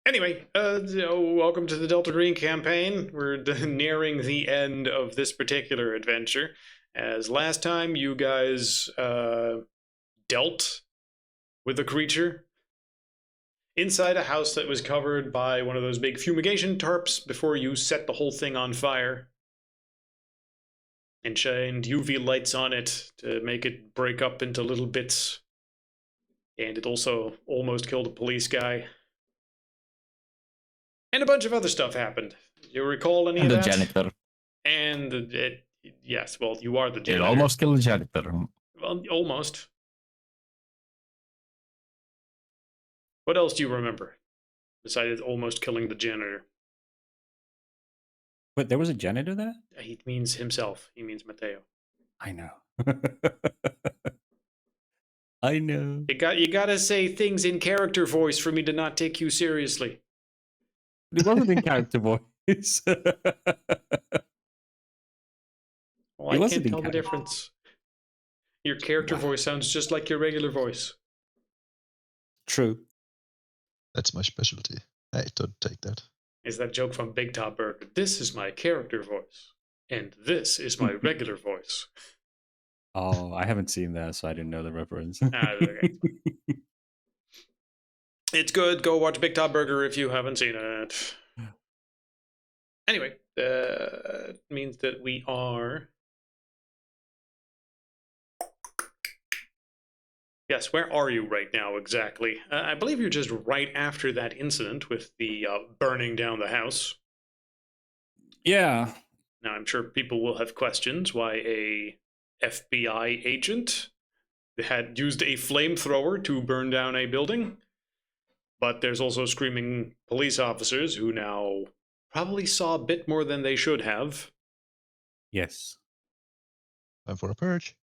Anyway, welcome to the Delta Green campaign. We're nearing the end of this particular adventure. As last time you guys dealt with a creature inside a house that was covered by one of those big fumigation tarps before you set the whole thing on fire and shined UV lights on it to make it break up into little bits. And it also almost killed a police guy. And a bunch of other stuff happened. Do you recall any And of the that? janitor. And yes, well, you are the janitor. It almost killed the janitor. Well, almost. What else do you remember besides almost killing the janitor? But there was a janitor there? He means himself. He means Mateo. I know. I know. You gotta say things in character voice for me to not take you seriously. It wasn't in character voice. Well, I can't tell the difference. Your character voice sounds just like your regular voice. True. That's my specialty. Hey, don't take that. Is that joke from Big Top Burger? This is my character voice, and this is my regular voice. Oh, I haven't seen that, so I didn't know the reference. Okay. It's good. Go watch Big Top Burger if you haven't seen it. Anyway, that means that we are... Yes, where are you right now exactly? I believe you're just right after that incident with the burning down the house. Yeah. Now, I'm sure people will have questions why a FBI agent had used a flamethrower to burn down a building. But there's also screaming police officers who now probably saw a bit more than they should have. Yes. Time for a purge.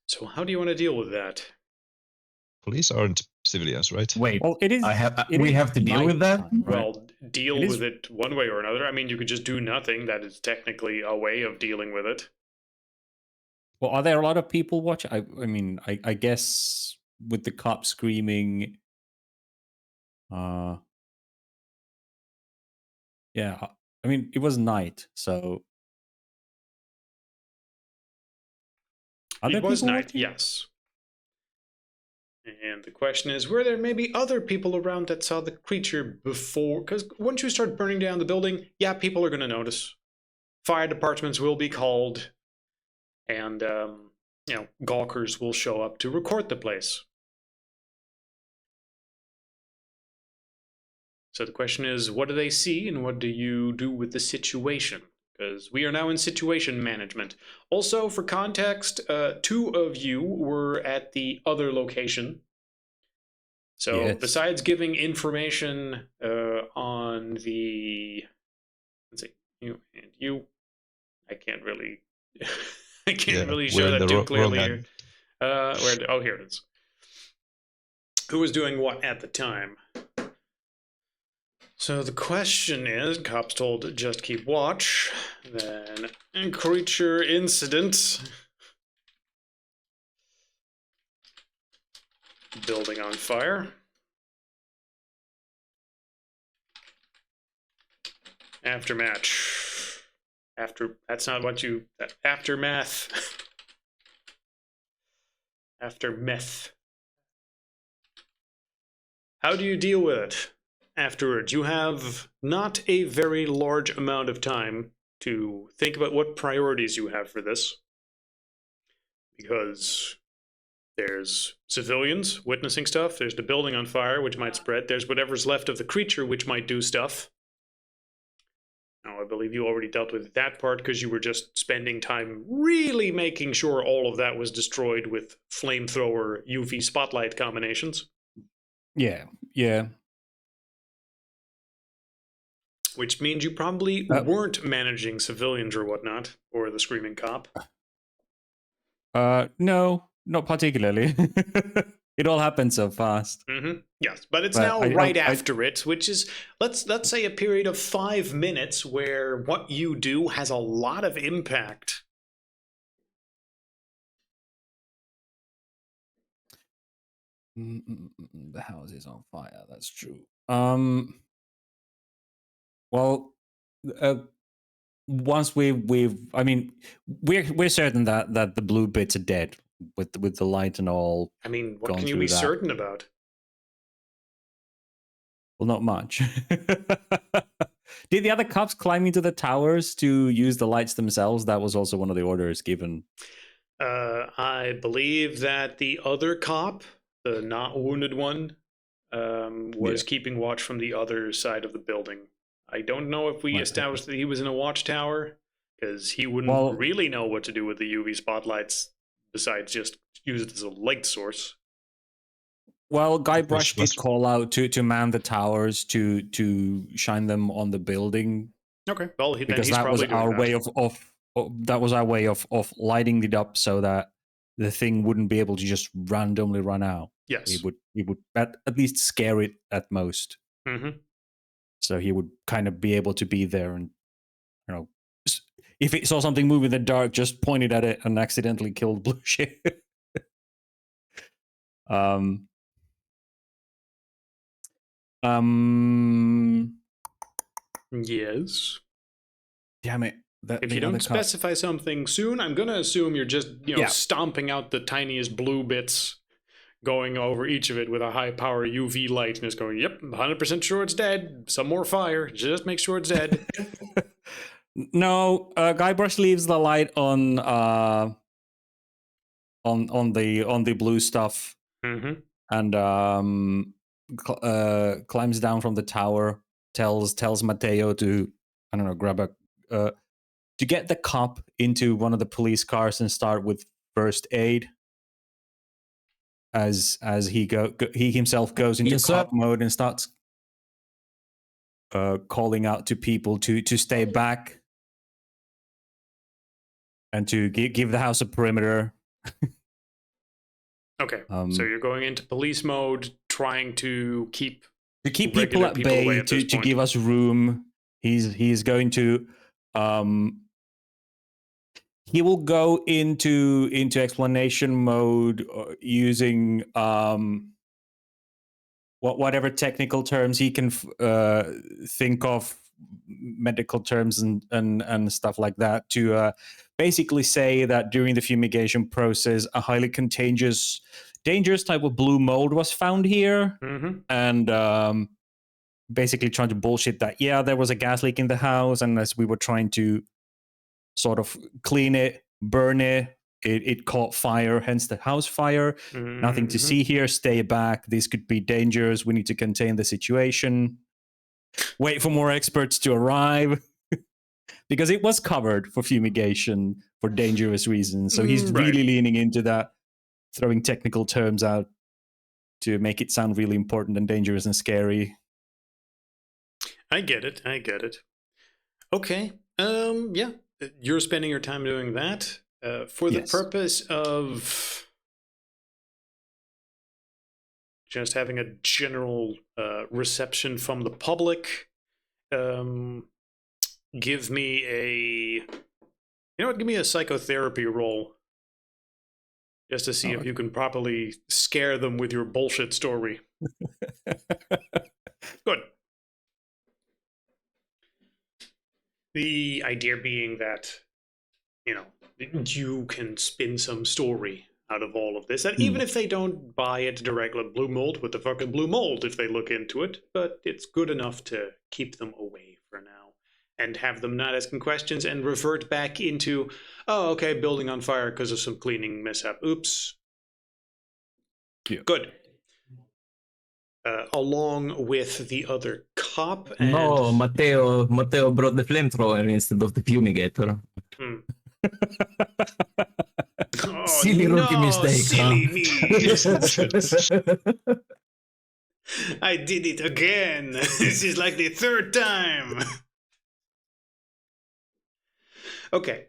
So how do you want to deal with that? Police aren't civilians, right? Wait, well, it is. We have to deal with that? Right. Well, deal with it one way or another. I mean, you could just do nothing. That is technically a way of dealing with it. Well, are there a lot of people watching? I mean, I guess with the cop screaming, yeah. I mean, it was night, so It was night, yes. And the question is, were there maybe other people around that saw the creature before? Because once you start burning down the building, yeah, people are going to notice. Fire departments will be called, and gawkers will show up to record the place. So the question is, what do they see, and what do you do with the situation? Because we are now in situation management. Also, for context, 2 of you were at the other location. So yes. Besides giving information on the, let's see, you, I can't really, really show that too clearly here. Here it is. Who was doing what at the time? So the question is, cops told just keep watch, then creature incident, building on fire, aftermath, that's not what you, aftermath, aftermath. How do you deal with it? Afterwards, you have not a very large amount of time to think about what priorities you have for this. Because there's civilians witnessing stuff, there's the building on fire, which might spread, there's whatever's left of the creature, which might do stuff. Now, I believe you already dealt with that part because you were just spending time really making sure all of that was destroyed with flamethrower UV spotlight combinations. Yeah. Which means you probably weren't managing civilians or whatnot, or the screaming cop. No, not particularly. It all happened so fast. Mm-hmm. Yes, but it's now right after it, which is, let's say a period of 5 minutes where what you do has a lot of impact. The house is on fire. That's true. Well, once I mean, we're certain that the blue bits are dead with the light and all. I mean, what gone can you through be that. certain about? Well, not much. Did the other cops climb into the towers to use the lights themselves? That was also one of the orders given. I believe that the other cop, the not wounded one, was keeping watch from the other side of the building. I don't know if we established that he was in a watchtower, because he wouldn't really know what to do with the UV spotlights besides just use it as a light source. Well, Guybrush did call out to man the towers to shine them on the building. Okay, well, because that was our way of that was our way of lighting it up so that the thing wouldn't be able to just randomly run out. Yes, he would at least scare it at most. Mm-hmm. So he would kind of be able to be there, and if it saw something move in the dark, just pointed at it and accidentally killed blue shit. Yes. Damn it. If you don't specify something soon, I'm going to assume you're just, stomping out the tiniest blue bits, going over each of it with a high power UV light and just going, yep, 100% sure it's dead. Some more fire. Just make sure it's dead. No, Guybrush leaves the light on the blue stuff. Mm-hmm. And climbs down from the tower, tells Matteo to, I don't know, grab a to get the cop into one of the police cars and start with first aid. As he himself goes into cop mode and starts calling out to people to stay back and to give the house a perimeter. Okay, so you're going into police mode, trying to keep people at bay to give us room. He's going to he will go into explanation mode using whatever technical terms he can think of, medical terms and stuff like that, to basically say that during the fumigation process, a highly dangerous type of blue mold was found here. Mm-hmm. And basically trying to bullshit that, there was a gas leak in the house, and as we were trying to sort of clean it, burn it, it caught fire, hence the house fire. Mm-hmm. Nothing to see here, stay back, this could be dangerous, we need to contain the situation, wait for more experts to arrive. Because it was covered for fumigation for dangerous reasons. So he's really leaning into that, throwing technical terms out to make it sound really important and dangerous and scary. I get it. Okay. Yeah. You're spending your time doing that for the purpose of just having a general reception from the public. Give me a psychotherapy roll, just to see if you can properly scare them with your bullshit story. Good. The idea being that, you can spin some story out of all of this. And even if they don't buy it directly, blue mold, what the fuck is blue mold if they look into it? But it's good enough to keep them away for now and have them not asking questions and revert back into, building on fire because of some cleaning mishap. Oops. Yeah. Good. Along with the other cop. And... No, Matteo brought the flamethrower instead of the fumigator. Silly rookie mistake. Silly me. I did it again. This is like the third time. Okay.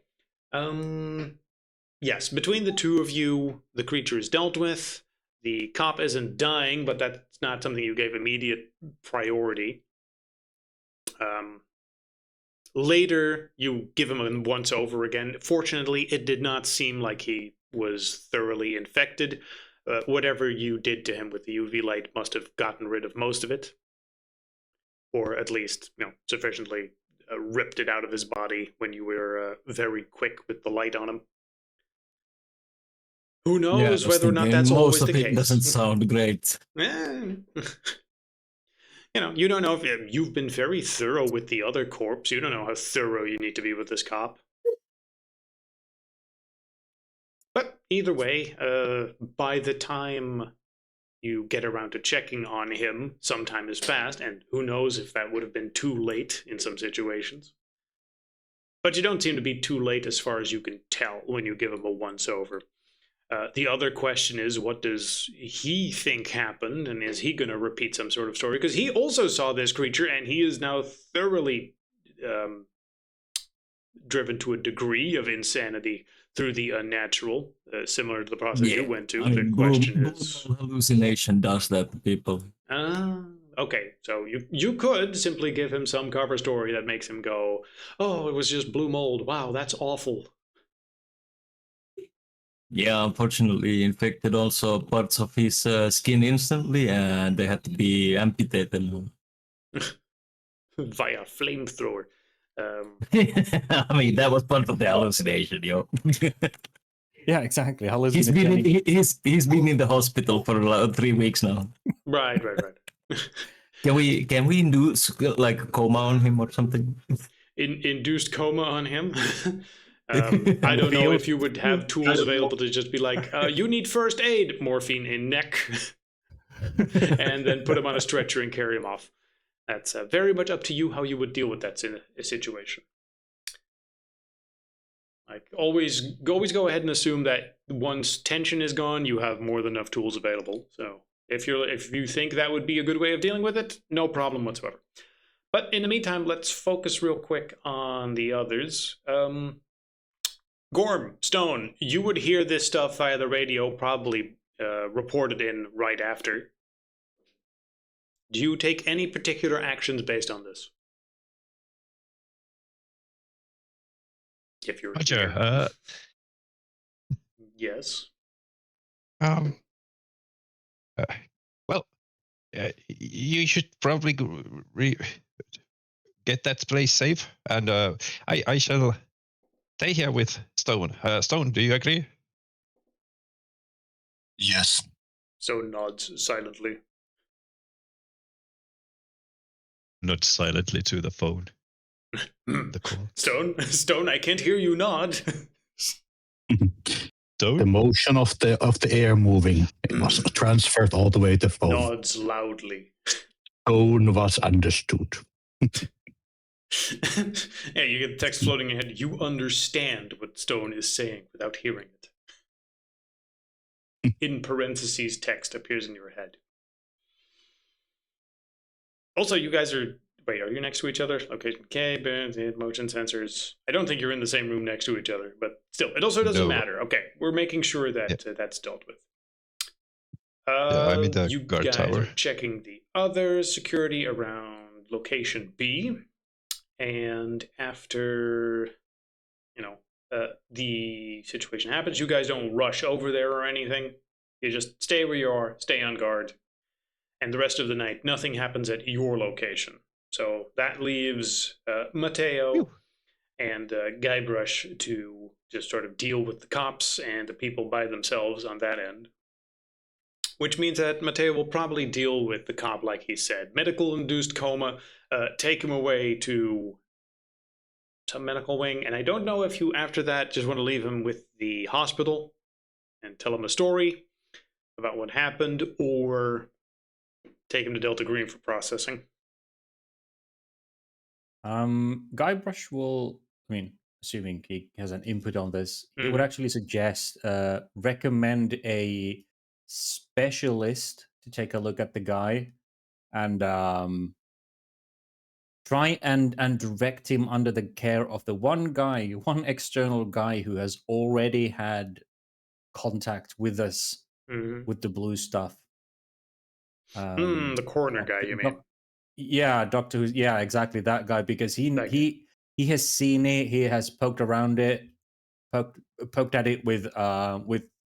Yes, between the two of you, the creature is dealt with. The cop isn't dying, but that's not something you gave immediate priority. Later, you give him a once-over again. Fortunately, it did not seem like he was thoroughly infected. whatever you did to him with the UV light must have gotten rid of most of it, or at least, sufficiently ripped it out of his body when you were very quick with the light on him. Who knows whether or not that's always the case? Most of it doesn't sound great. You don't know if you've been very thorough with the other corpse. You don't know how thorough you need to be with this cop. But either way, by the time you get around to checking on him, some time has passed, and who knows if that would have been too late in some situations. But you don't seem to be too late as far as you can tell when you give him a once-over. The other question is, what does he think happened, and is he going to repeat some sort of story? Because he also saw this creature, and he is now thoroughly driven to a degree of insanity through the unnatural, similar to the process you went to. The question is, hallucination does that to people. Okay, so you could simply give him some cover story that makes him go, "Oh, it was just blue mold. Wow, that's awful." Yeah, unfortunately, infected also parts of his skin instantly, and they had to be amputated. Via flamethrower. I mean, that was part of the hallucination, yo. Yeah, exactly. He's been in the hospital for like 3 weeks now. Right. Can we induce like a coma on him or something? Induced coma on him? I don't know if you would have tools available to just be like, you need first aid, morphine in neck, and then put him on a stretcher and carry him off. That's very much up to you how you would deal with that in a situation. Like always go ahead and assume that once tension is gone, you have more than enough tools available. So if you think that would be a good way of dealing with it, no problem whatsoever. But in the meantime, let's focus real quick on the others. Gorm, Stone, you would hear this stuff via the radio, probably reported in right after. Do you take any particular actions based on this? If you're Roger. Yes. Well, you should probably get that place safe, and I shall stay here with Stone. Stone, do you agree? Yes. Stone nods silently. Not silently to the phone. The call. Stone, I can't hear you nod. The motion of the air moving, it was transferred all the way to phone. Nods loudly. Tone was understood. Yeah, you get text floating ahead. You understand what Stone is saying without hearing it. In parentheses, text appears in your head. Also, you guys are... Wait, are you next to each other? Location K, motion sensors. I don't think you're in the same room next to each other, but still, it also doesn't matter. Okay, we're making sure that that's dealt with. I'm in the you guard guys tower. Are checking the other security around location B, and after the situation happens, you guys don't rush over there or anything. You just stay where you are, stay on guard, and the rest of the night, nothing happens at your location. So that leaves Mateo and Guybrush to just sort of deal with the cops and the people by themselves on that end. Which means that Mateo will probably deal with the cop like he said. Medical-induced coma, take him away to some medical wing. And I don't know if you, after that, just want to leave him with the hospital and tell him a story about what happened, or take him to Delta Green for processing. Guybrush will, assuming he has an input on this, he would actually suggest, recommend a specialist to take a look at the guy and try and direct him under the care of the one external guy who has already had contact with us with the blue stuff. The coroner guy, you mean? Yeah, Doctor Who's, yeah, exactly, that guy, because he has seen it, he has poked around it, poked at it with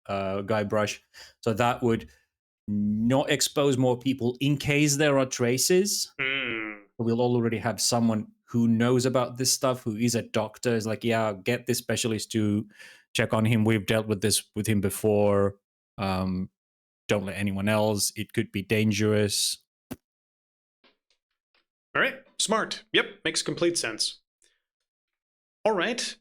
Guybrush, so that would not expose more people in case there are traces. We'll already have someone who knows about this stuff, who is a doctor, is like, yeah, get this specialist to check on him. We've dealt with this with him before. Don't let anyone else. It could be dangerous. All right, smart. Yep, makes complete sense. All right.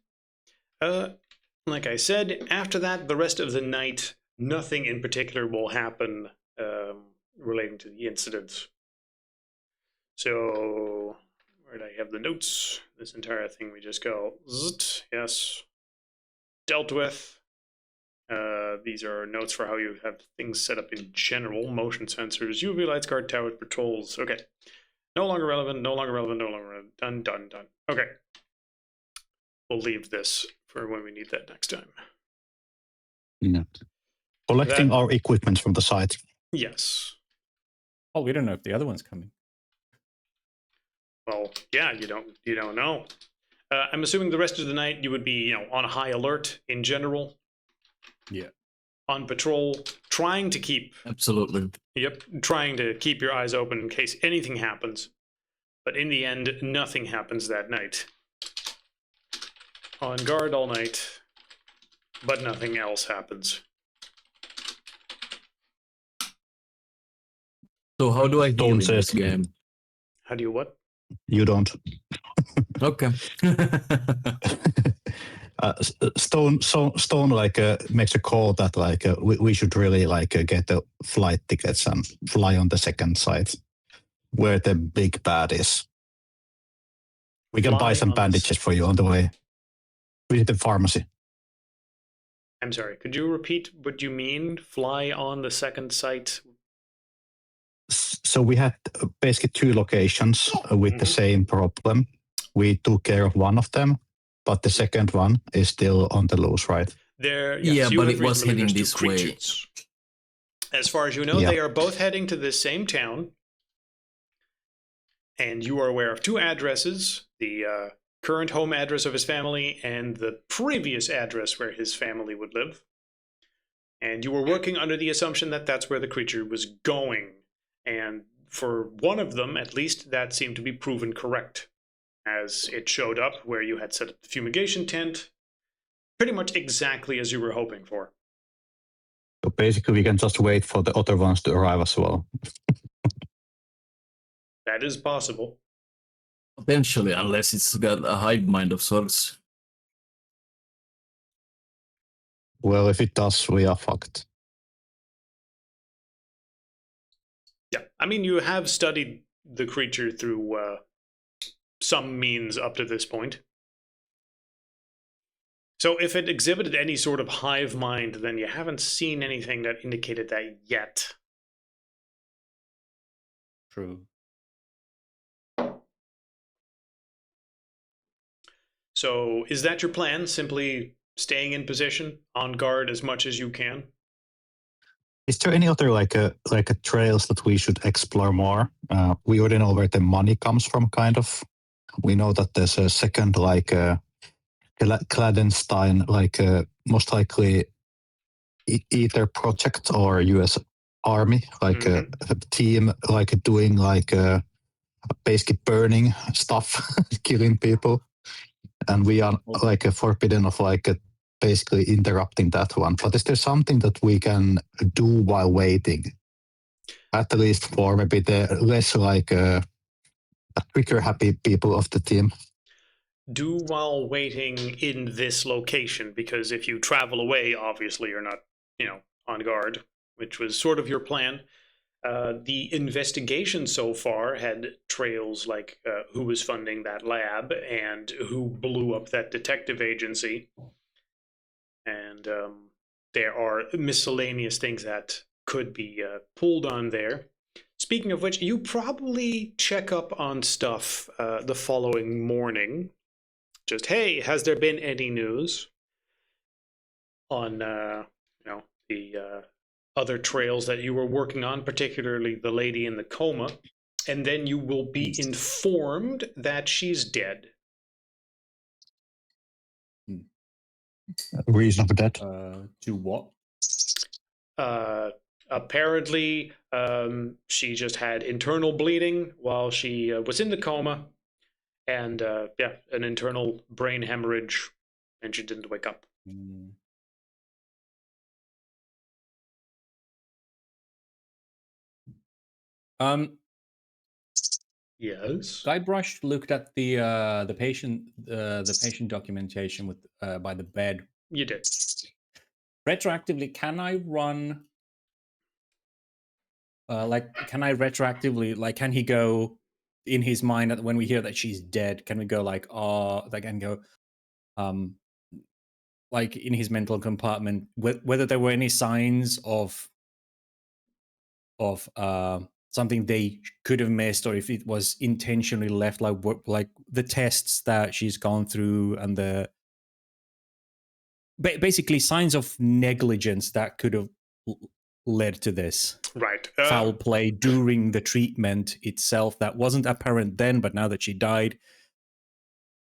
Like I said, after that, the rest of the night, nothing in particular will happen relating to the incident. So, where did I have the notes? This entire thing, we just go, zzzt, yes, dealt with. These are notes for how you have things set up in general. Motion sensors, UV lights, guard towers, patrols. Okay. No longer relevant, no longer relevant, no longer relevant. Done, done, done. Okay. We'll leave this for when we need that next time. Yeah. Collecting our equipment from the site. Yes. Oh, we don't know if the other one's coming. Well, yeah, you don't know. I'm assuming the rest of the night you would be, on high alert in general. Yeah. On patrol, trying to keep. Absolutely. Yep, trying to keep your eyes open in case anything happens. But in the end, nothing happens that night. On guard all night, but nothing else happens. So how do I heal in Don't this say- game? How do you what? You don't. Okay. Stone makes a call that we should really get the flight tickets and fly on the second site where the big bad is. We can Fly buy some on the bandages for you on the way. Visit the pharmacy. I'm sorry, could you repeat what you mean? Fly on the second site? So we had basically two locations with the same problem. We took care of one of them, but the second one is still on the loose, right? Yeah, but it was heading this way. As far as you know, they are both heading to the same town. And you are aware of two addresses, the current home address of his family and the previous address where his family would live. And you were working under the assumption that that's where the creature was going. And for one of them, at least, that seemed to be proven correct, as it showed up where you had set up the fumigation tent, pretty much exactly as you were hoping for. So basically, we can just wait for the other ones to arrive as well. That is possible. Potentially, unless it's got a hive mind of sorts. Well, if it does, we are fucked. Yeah, I mean, you have studied the creature through some means up to this point. So if it exhibited any sort of hive mind, then you haven't seen anything that indicated that yet. True. So is that your plan? Simply staying in position, on guard as much as you can? Is there any other trails that we should explore more? We already know where the money comes from, kind of. We know that there's a second clandestine, most likely either project or U.S. Army, a team, doing basically burning stuff, killing people, and we are forbidden of basically interrupting that one. But is there something that we can do while waiting? At least for maybe the less trigger happy people of the team. Do while waiting in this location, because if you travel away, obviously you're not, on guard, which was sort of your plan. The investigation so far had trails like who was funding that lab and who blew up that detective agency. And there are miscellaneous things that could be pulled on there. Speaking of which, you probably check up on stuff the following morning. Just, hey, has there been any news on, the other trails that you were working on, particularly the lady in the coma, and then you will be informed that she's dead. Reason for that? To what? Apparently, she just had internal bleeding while she was in the coma, and an internal brain hemorrhage, and she didn't wake up. Mm. Yes. Guybrush looked at the patient documentation with by the bed. You did. Retroactively, can I run? Can I retroactively, can he go in his mind when we hear that she's dead? Can we go like in his mental compartment, whether there were any signs of something they could have missed, or if it was intentionally left, like the tests that she's gone through and the basically signs of negligence that could have led to this. Right. Foul play during the treatment itself that wasn't apparent then, but now that she died,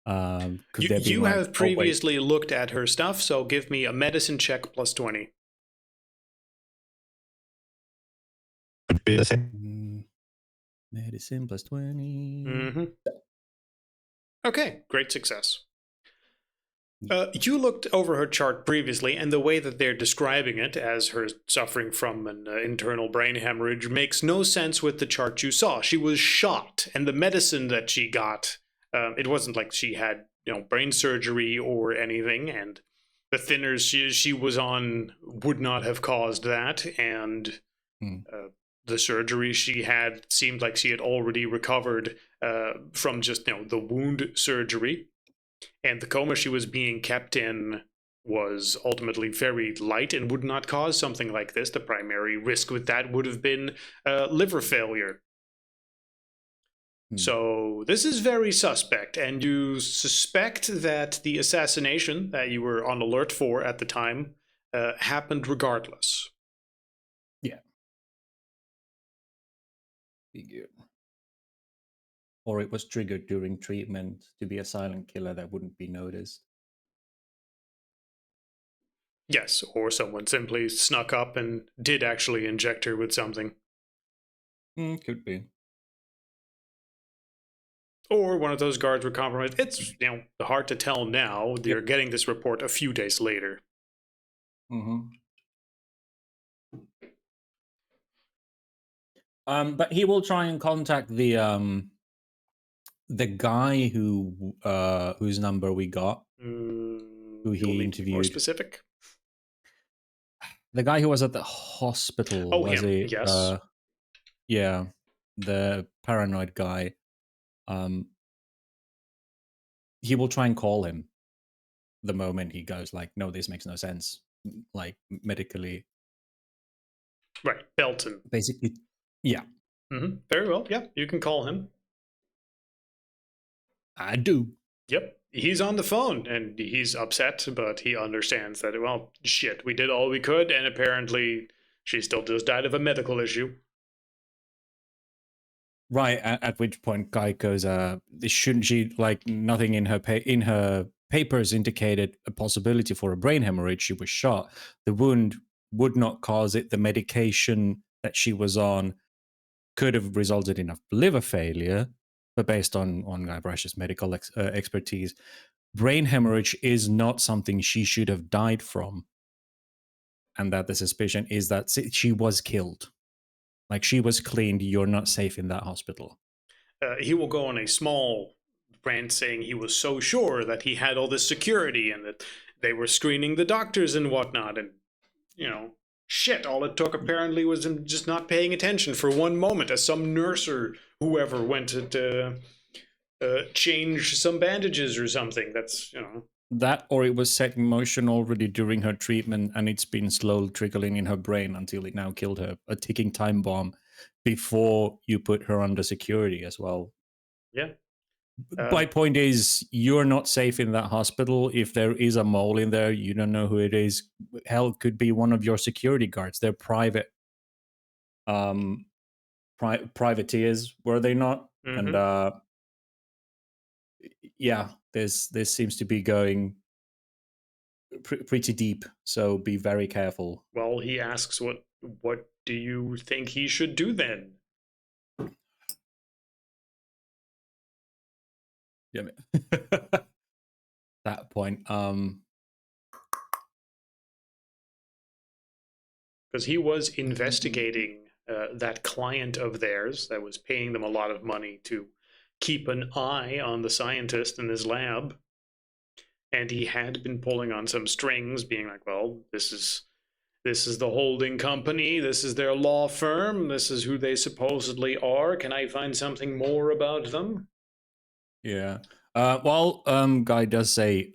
could there be You have previously looked at her stuff, so give me a medicine check plus 20. Would be the same. Medicine plus 20. Mm-hmm. Okay, great success. You looked over her chart previously, and the way that they're describing it as her suffering from an internal brain hemorrhage makes no sense with the chart you saw. She was shot, and the medicine that she got, it wasn't like she had brain surgery or anything, and the thinners she was on would not have caused that, and the surgery she had seemed like she had already recovered from just the wound surgery. And the coma she was being kept in was ultimately very light and would not cause something like this. The primary risk with that would have been liver failure. So this is very suspect, and you suspect that the assassination that you were on alert for at the time happened regardless. Yeah. Figured. Or it was triggered during treatment to be a silent killer that wouldn't be noticed. Yes, or someone simply snuck up and did actually inject her with something. Could be. Or one of those guards were compromised. It's hard to tell now. They're getting this report a few days later. But he will try and contact the guy whose number we got, who he interviewed. More specific. The guy who was at the hospital. Oh, was him. it? Yes. Yeah, the paranoid guy. He will try and call him the moment he goes no, this makes no sense, medically. Right, Belton. Basically, yeah. Very well. Yeah, you can call him. I do. Yep, he's on the phone, and he's upset, but he understands that, well, shit, we did all we could, and apparently she still just died of a medical issue. Right, at which point Guy goes, shouldn't she, nothing in her papers indicated a possibility for a brain hemorrhage. She was shot. The wound would not cause it. The medication that she was on could have resulted in a liver failure, but based on Guybrush's medical expertise, brain hemorrhage is not something she should have died from, and that the suspicion is that she was killed. She was cleaned. You're not safe in that hospital. He will go on a small rant saying he was so sure that he had all this security and that they were screening the doctors and whatnot, and shit, all it took apparently was him just not paying attention for one moment as some nurse or whoever went to change some bandages or something. That's that, or it was set in motion already during her treatment, and it's been slowly trickling in her brain until it now killed her. A ticking time bomb before you put her under security as well. Yeah. My point is, you're not safe in that hospital. If there is a mole in there, you don't know who it is. Hell, it could be one of your security guards. They're private privateers, were they not? And yeah, this seems to be going pretty deep, so be very careful. Well, he asks, what do you think he should do then? Yeah. That point, because he was investigating that client of theirs that was paying them a lot of money to keep an eye on the scientist in his lab. And he had been pulling on some strings, being like, well, this is the holding company, this is their law firm, this is who they supposedly are. Can I find something more about them? yeah. Guy does say,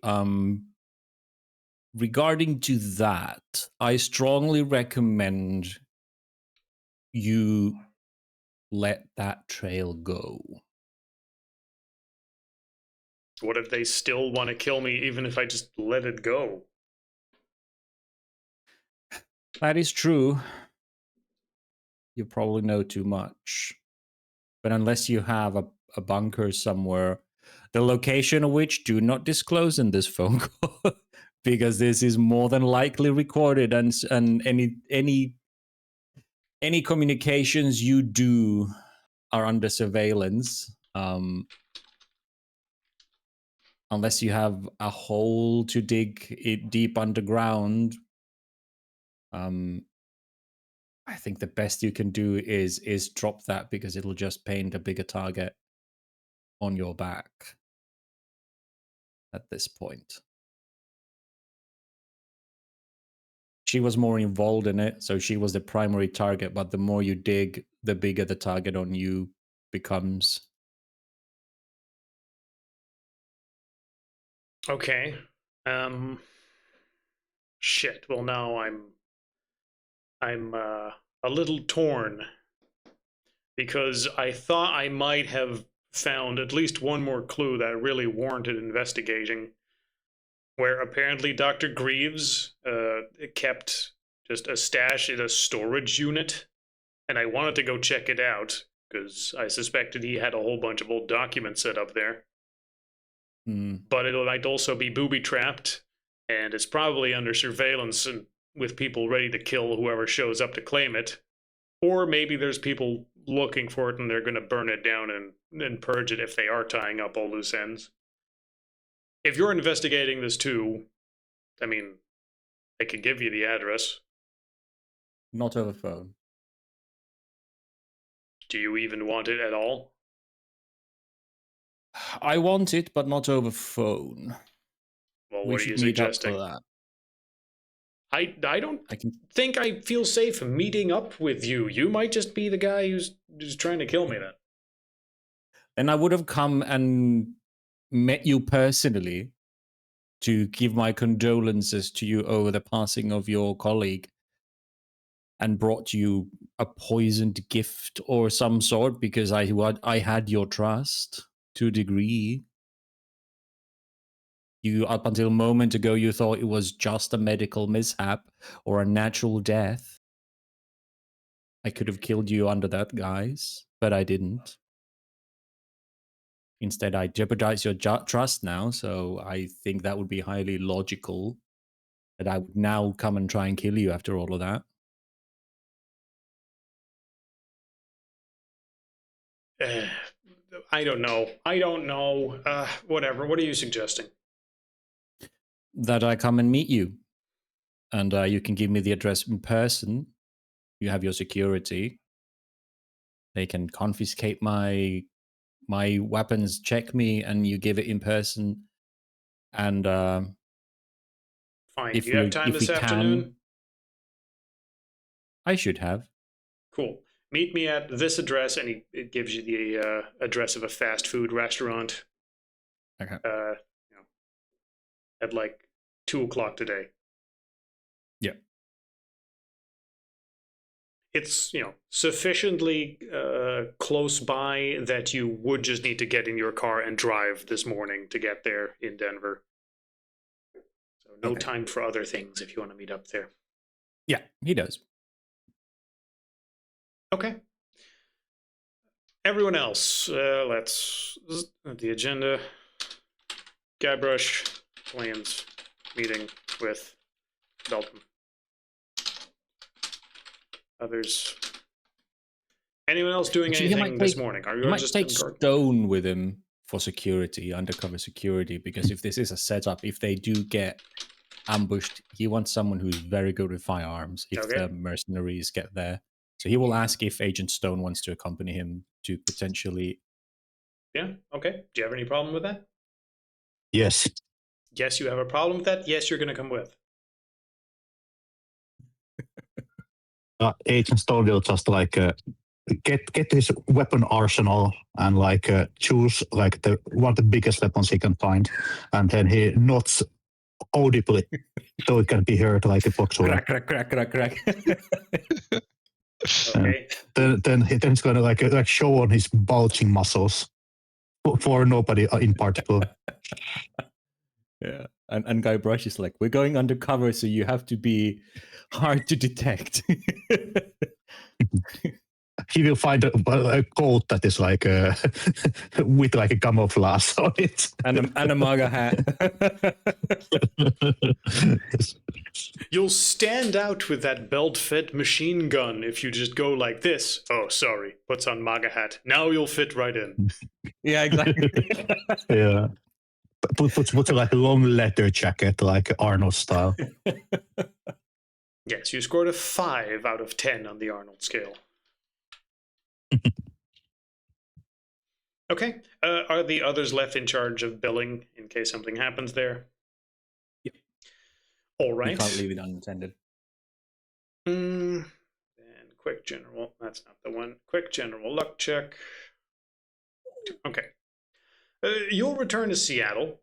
regarding to that, I strongly recommend you let that trail go. What if they still want to kill me even if I just let it go? That is true. You probably know too much. But unless you have a bunker somewhere, the location of which do not disclose in this phone call, because this is more than likely recorded, and any communications you do are under surveillance. Unless you have a hole to dig it deep underground, I think the best you can do is drop that, because it'll just paint a bigger target on your back at this point. She was more involved in it, so she was the primary target, but the more you dig, the bigger the target on you becomes. Okay. Shit. Well, now I'm a little torn, because I thought I might have found at least one more clue that really warranted investigating, where apparently Dr. Greaves kept just a stash in a storage unit, and I wanted to go check it out because I suspected he had a whole bunch of old documents set up there. But it might also be booby-trapped, and it's probably under surveillance and with people ready to kill whoever shows up to claim it. Or maybe there's people looking for it and they're going to burn it down and purge it if they are tying up all loose ends. If you're investigating this too, I mean, I could give you the address. Not over phone. Do you even want it at all? I want it, but not over phone. Well, We what are you should meet up suggesting? for that. I don't think I feel safe meeting up with you. You might just be the guy who's trying to kill me then. And I would have come and met you personally to give my condolences to you over the passing of your colleague, and brought you a poisoned gift or some sort, because I had your trust to a degree. You, up until a moment ago, you thought it was just a medical mishap or a natural death. I could have killed you under that guise, but I didn't. Instead, I jeopardize your trust now, so I think that would be highly logical that I would now come and try and kill you after all of that. I don't know. Whatever. What are you suggesting? That I come and meet you, and you can give me the address in person. You have your security. They can confiscate my weapons, check me, and you give it in person. And Fine. if Do you have we time this afternoon? I should have. Cool. Meet me at this address, and it gives you the address of a fast food restaurant. Okay. At like 2:00 today. Yeah. It's sufficiently close by that you would just need to get in your car and drive this morning to get there in Denver. So no time for other things if you want to meet up there. Yeah, he does. Okay. Everyone else, let's the agenda. Guybrush plans. meeting with Belton. Others. Anyone else doing Actually, he anything might this take- morning? Are You you might just take on guard? Stone with him for security, undercover security, because if this is a setup, if they do get ambushed, he wants someone who's very good with firearms if Okay. the mercenaries get there. So he will ask if Agent Stone wants to accompany him to potentially. Yeah. Okay. Do you have any problem with that? Yes. Yes, you have a problem with that. Yes, you're going to come with. Agent Stone will just like get his weapon arsenal and like choose like the one of the biggest weapons he can find, and then he nods audibly so it can be heard like a foxhole. Crack, crack, crack, crack, crack. Okay. Then he's gonna like show on his bulging muscles for nobody in particular. Yeah. And Guybrush is like, we're going undercover, so you have to be hard to detect. He will find a coat that is like with like a camouflage on it. and a MAGA hat. Yes. You'll stand out with that belt-fed machine gun if you just go like this. Oh, sorry. Puts on MAGA hat. Now you'll fit right in. Yeah, exactly. Yeah. Puts like a long leather jacket, like Arnold style. Yes, you scored a 5 out of 10 on the Arnold scale. Okay. Are the others left in charge of billing in case something happens there? Yep. All right. You can't leave it unattended. And quick general. That's not the one. Quick general luck check. Okay. You'll return to Seattle.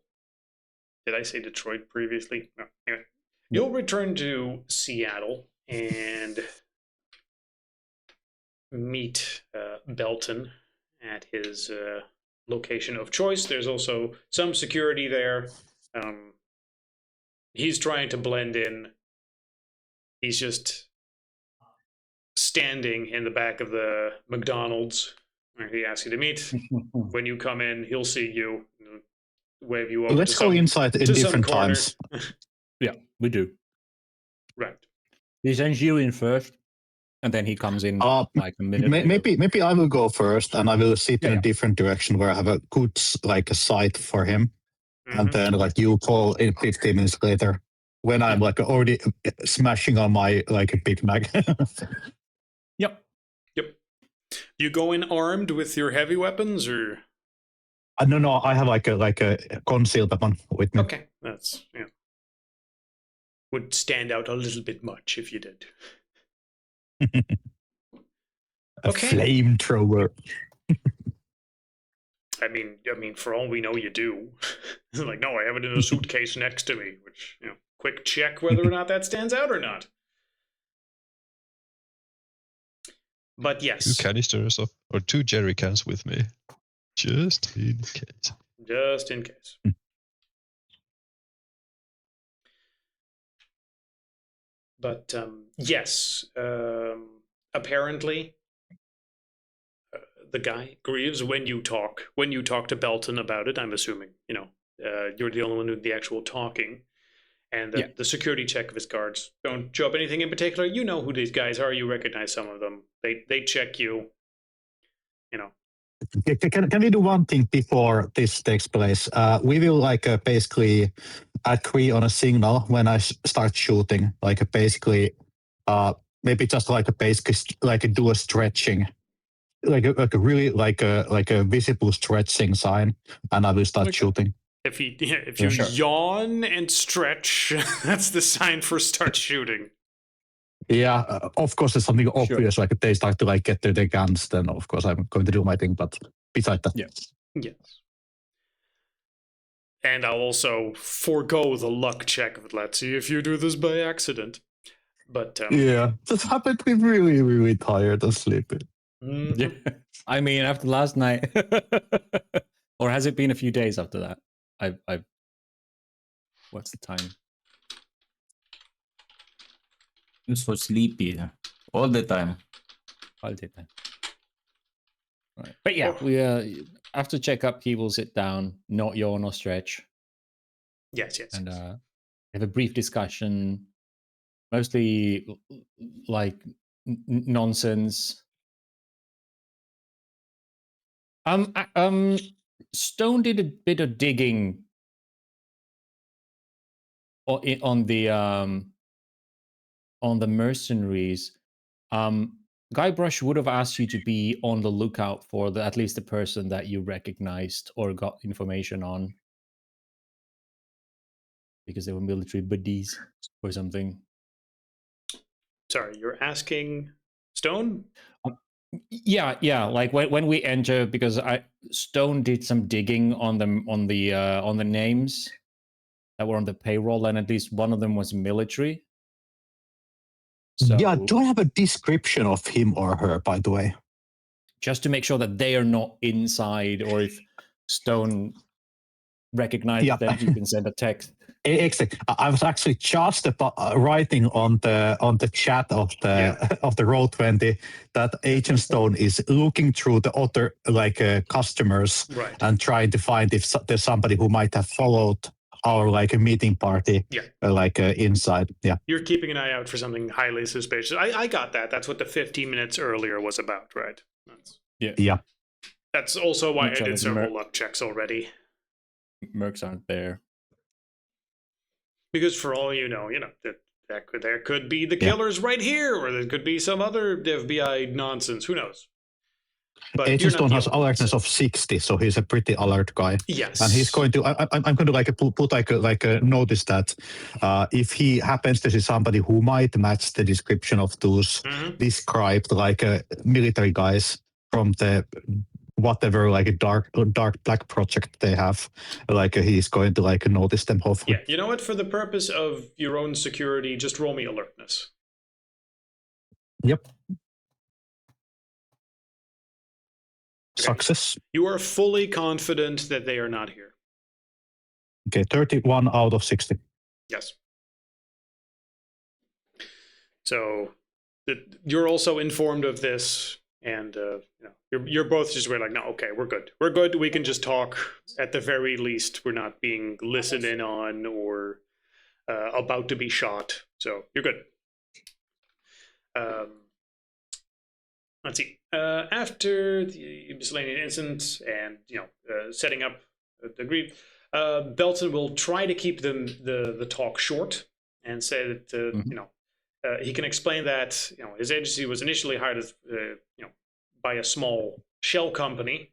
Did I say Detroit previously? No. Anyway. You'll return to Seattle and meet Belton at his location of choice. There's also some security there. He's trying to blend in. He's just standing in the back of the McDonald's where he asks you to meet. When you come in, he'll see you, wave you over. Let's go inside in different times. Yeah, we do. Right. He sends you in first, and then he comes in like a minute later. Maybe I will go first, and I will sit in Yeah. a different direction where I have a good like a sight for him, Mm-hmm. and then like you call in 15 minutes later when I'm like already smashing on my like a Big Mac. Yep. You go in armed with your heavy weapons, or No, I have like a concealed weapon with me. okay, that's would stand out a little bit much if you did. A Okay. flamethrower. I mean, for all we know, you do. Like, no, I have it in a suitcase next to me. Which, quick check whether or not that stands out or not. But yes, 2 canisters or 2 jerry cans with me, just in case. Just in case. But yes, apparently, the guy grieves when you talk to Belton about it. I'm assuming you're the only one doing the actual talking, and the security check of his guards don't show up anything in particular. You know who these guys are. You recognize some of them. They check you. Can we do one thing before this takes place? We will like basically agree on a signal when I start shooting. Like basically, maybe just like a basic like do a stretching, like a really like a visible stretching sign, and I will start shooting. If you yawn and stretch, that's the sign for start shooting. Yeah, of course, it's something obvious. Like if they start to like get their guns, then of course I'm going to do my thing. But besides that, yes. And I'll also forego the luck check of it. Let's see if you do this by accident. But yeah, just happen to be really, really tired and sleepy. Mm-hmm. Yeah. I mean, after last night, or has it been a few days after that? I've. What's the time? I'm so sleepy all the time. All the time. Right. But yeah, we after checkup, he will sit down, not yawn or stretch. Yes. And have a brief discussion, mostly like nonsense. Stone did a bit of digging on the mercenaries. Guybrush would have asked you to be on the lookout for at least the person that you recognized or got information on, because they were military buddies or something. Sorry, you're asking Stone? Yeah. Like when we enter, because Stone did some digging on the names that were on the payroll, and at least one of them was military. So, yeah, do I have a description of him or her, by the way? Just to make sure that they are not inside, or if Stone recognizes them, he can send a text. Exactly. I was actually just about writing on the chat of the of the Roll20 that Agent Stone is looking through the other customers and trying to find if there's somebody who might have followed our meeting party inside. Yeah. You're keeping an eye out for something highly suspicious. I got that. That's what the 15 minutes earlier was about, right? Yeah. That's also why I did several luck checks already. Mercs aren't there. Because for all you know, there could be the killers right here, or there could be some other FBI nonsense. Who knows? But Agent Stone has alertness of 60, so he's a pretty alert guy. Yes, and he's going to. I'm going to put a notice that if he happens to see somebody who might match the description of those described military guys from the whatever dark black project they have, he's going to notice them. Hopefully. Yeah, you know what? For the purpose of your own security, just roll me alertness. Yep. Okay. Success. You are fully confident that they are not here. Okay, 31 out of 60. Yes. So you're also informed of this, and you're both just like, no, okay, we're good. We can just talk. At the very least, we're not being listened in on or about to be shot. So you're good. Let's see. After the miscellaneous incident and setting up the grief, Belton will try to keep the talk short and say that he can explain that his agency was initially hired as by a small shell company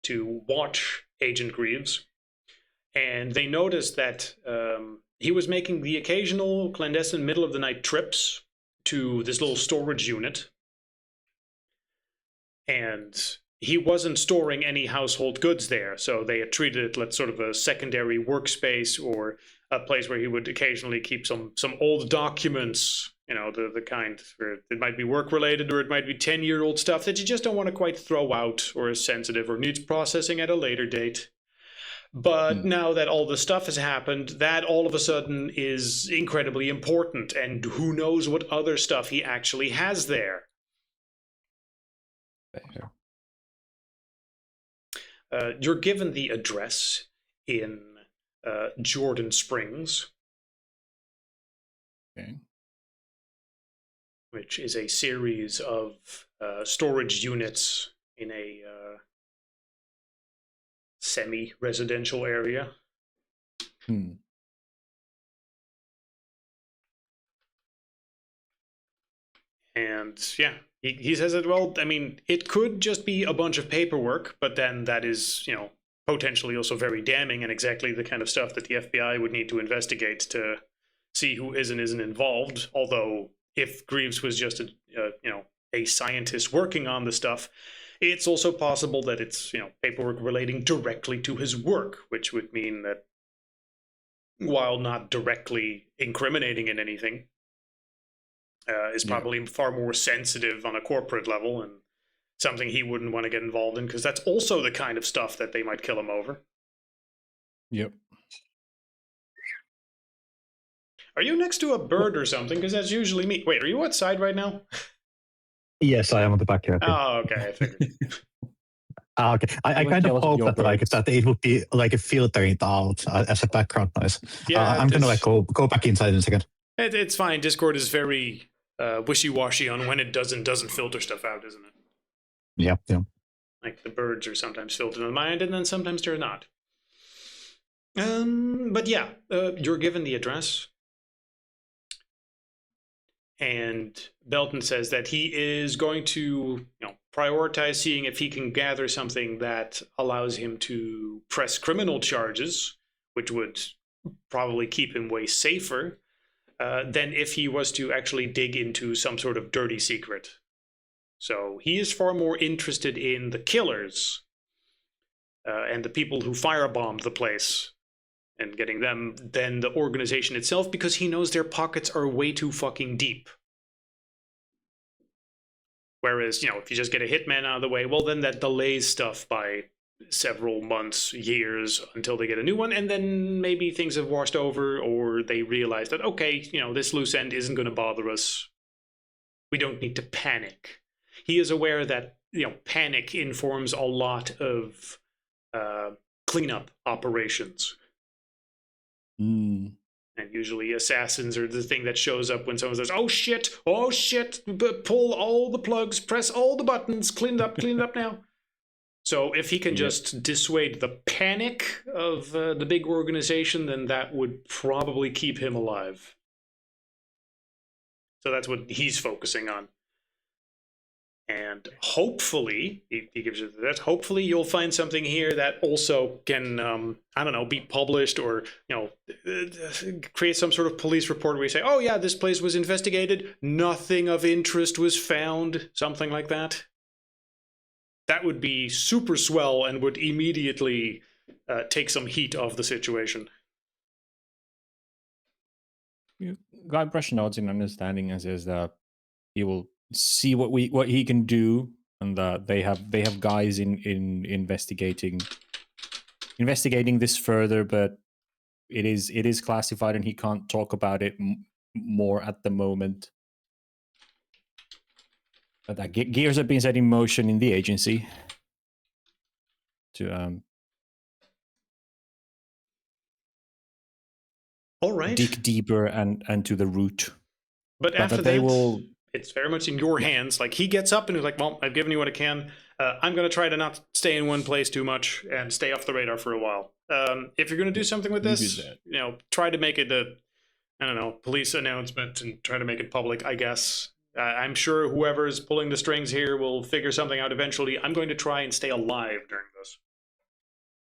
to watch Agent Greaves, and they noticed that he was making the occasional clandestine middle of the night trips to this little storage unit. And he wasn't storing any household goods there, so they had treated it like sort of a secondary workspace or a place where he would occasionally keep some old documents, the kind where it might be work-related or it might be 10-year-old stuff that you just don't want to quite throw out or is sensitive or needs processing at a later date. But now that all the stuff has happened, that all of a sudden is incredibly important, and who knows what other stuff he actually has there. You're given the address in Jordan Springs, which is a series of storage units in a semi-residential area. And he says that, well, I mean, it could just be a bunch of paperwork, but then that is, potentially also very damning and exactly the kind of stuff that the FBI would need to investigate to see who is and isn't involved. Although if Greaves was just a scientist working on the stuff, it's also possible that it's, paperwork relating directly to his work, which would mean that while not directly incriminating in anything, is probably far more sensitive on a corporate level and something he wouldn't want to get involved in, because that's also the kind of stuff that they might kill him over. Yep. Are you next to a bird or something? Because that's usually me. Wait, are you outside right now? Yes, I am on the backyard. Oh, okay. I figured. Okay, I We're kind of jealous of hope your that birds. that it would be like filtering it out as a background noise. Yeah, I'm gonna like go back inside in a second. It's fine. Discord is very wishy-washy on when it doesn't filter stuff out, isn't it? Yeah. Like the birds are sometimes filtered on my end, and then sometimes they're not. But yeah, you're given the address, and Belton says that he is going to, prioritize seeing if he can gather something that allows him to press criminal charges, which would probably keep him way safer than if he was to actually dig into some sort of dirty secret. So he is far more interested in the killers and the people who firebombed the place and getting them than the organization itself, because he knows their pockets are way too fucking deep. Whereas, if you just get a hitman out of the way, well, then that delays stuff by several months, years, until they get a new one, and then maybe things have washed over, or they realize that, okay, this loose end isn't going to bother us. We don't need to panic. He is aware that, panic informs a lot of cleanup operations. And usually assassins are the thing that shows up when someone says, oh shit, pull all the plugs, press all the buttons, clean it up now. So if he can just dissuade the panic of the big organization, then that would probably keep him alive. So that's what he's focusing on. And hopefully, he gives you that, hopefully you'll find something here that also can, be published, or, create some sort of police report where you say, oh yeah, this place was investigated, nothing of interest was found, something like that. That would be super swell and would immediately take some heat off the situation. Guybrush nods in understanding and says that he will see what he can do, and that they have guys in investigating this further, but it is classified and he can't talk about it more at the moment. But that gears have been set in motion in the agency to all right, dig deeper and to the root. But after they that, will. It's very much in your hands. Like, he gets up and he's like, well, I've given you what I can. I'm going to try to not stay in one place too much and stay off the radar for a while. If you're going to do something with this, try to make it a, police announcement and try to make it public, I guess. I'm sure whoever's pulling the strings here will figure something out eventually. I'm going to try and stay alive during this.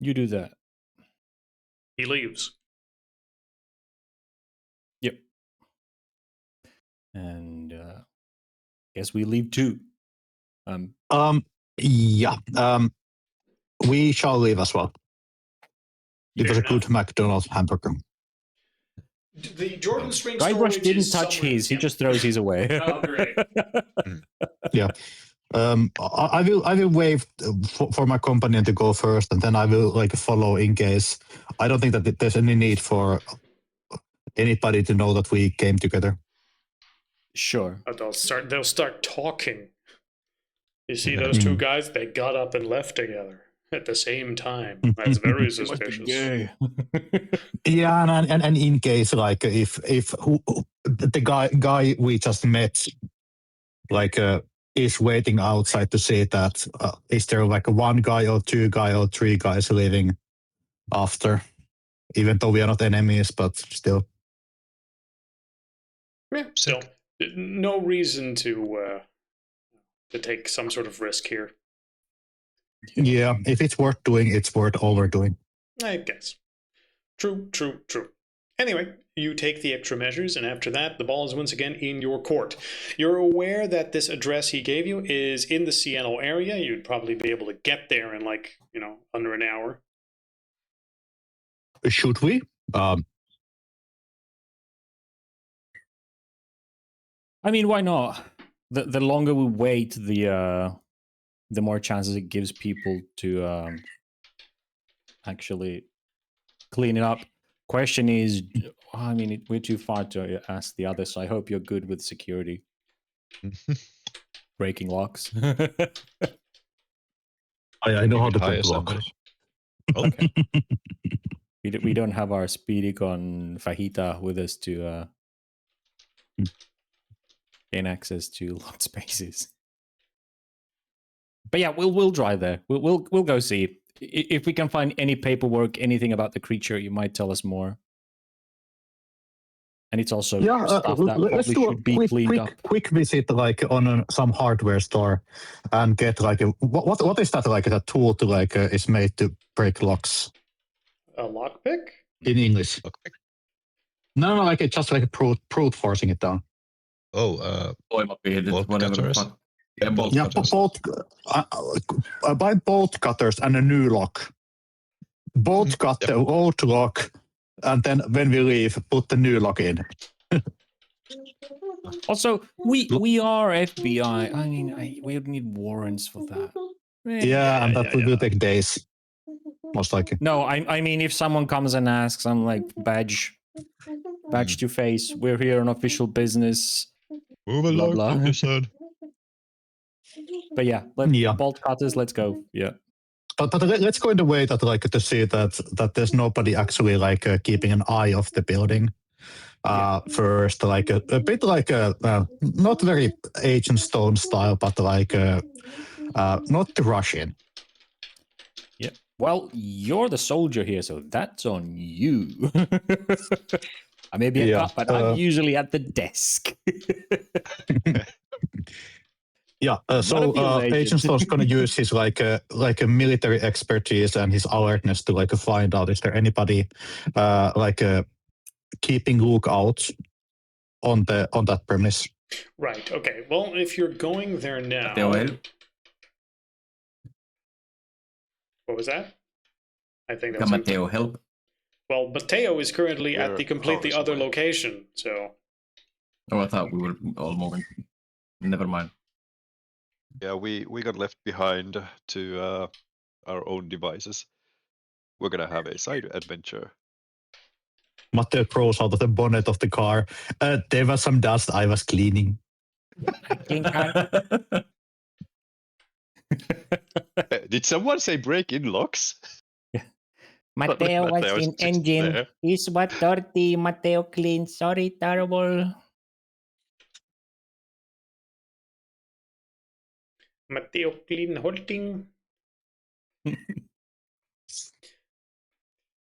You do that. He leaves. Yep. And guess we leave too. Yeah. We shall leave as well. It Fair was a enough. good McDonald's hamburger. The Jordan string Guybrush storage didn't is touch somewhere- his. He just throws his away. Oh, great. Yeah. I will wait for my companion to go first, and then I will follow in case. I don't think that there's any need for anybody to know that we came together. Sure. But they'll start talking. You see those two guys? They got up and left together at the same time. That's very suspicious. Yeah, and in case if the guy we just met is waiting outside to see that is there one guy or two guy or three guys leaving after, even though we are not enemies, but still. Yeah, still, no reason to take some sort of risk here. Yeah, if it's worth doing, it's worth overdoing. I guess. True. Anyway, you take the extra measures, and after that, the ball is once again in your court. You're aware that this address he gave you is in the Seattle area. You'd probably be able to get there in under an hour. Should we? I mean, why not? The longer we wait, the more chances it gives people to actually clean it up. Question is, I mean, we're too far to ask the others, so I hope you're good with security. Breaking locks. I know You how could to play hire block. somebody. Okay. We don't have our Speedicon Fajita with us to gain access to locked spaces. But yeah, we'll drive there. We'll go see if we can find any paperwork, anything about the creature. You might tell us more. And it's also stuff that let's probably do a should be cleaned up. quick visit like on some hardware store and get like a what is that like a tool to like is made to break locks A lockpick? in English? Okay. No, like it's just like brute forcing it down. Oh, Voimapiirit, bolt whatever the cutters? fuck. Yeah, bolt Yeah, cutters. buy bolt cutters and a new lock. Bolt cut the old lock, and then when we leave, put the new lock in. Also, we are FBI. I mean, we would need warrants for that. Yeah, and that will take days, most likely. No, I mean, if someone comes and asks, I'm like, badge to face. We're here on official business. Move Blah, along, blah. citizen. But yeah, bolt cutters. Let's go. Yeah. But let's go in the way that like to see that there's nobody actually like keeping an eye of the building. First, like a bit like a not very Agent Stone style, but like not to rush in. Yeah. Well, you're the soldier here, so that's on you. I may be a cop, but I'm usually at the desk. Yeah, so Agent Stone's going to use his like a military expertise and his alertness to like find out is there anybody keeping lookouts on that premise. Right. Okay. Well, if you're going there now, what was that? I think that was Mateo, help. Well, Mateo is currently at the completely other location, so. Oh, I thought we were all moving. Never mind. Yeah, we got left behind to our own devices. We're gonna have a side adventure. Matteo crawls out of the bonnet of the car. There was some dust I was cleaning. Did someone say break in locks? Mateo was in engine. There. Is what dirty. Mateo clean. Sorry, terrible. Mateo clean holding. And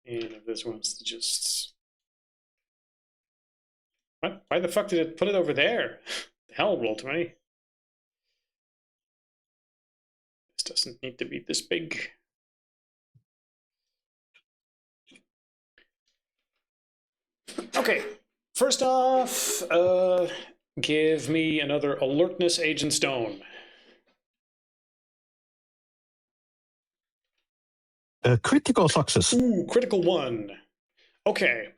if this wants to just. What? Why the fuck did it put it over there? The hell, Roll20. This doesn't need to be this big. Okay, first off, give me another alertness, Agent Stone. Critical success. Ooh, critical 1. Okay.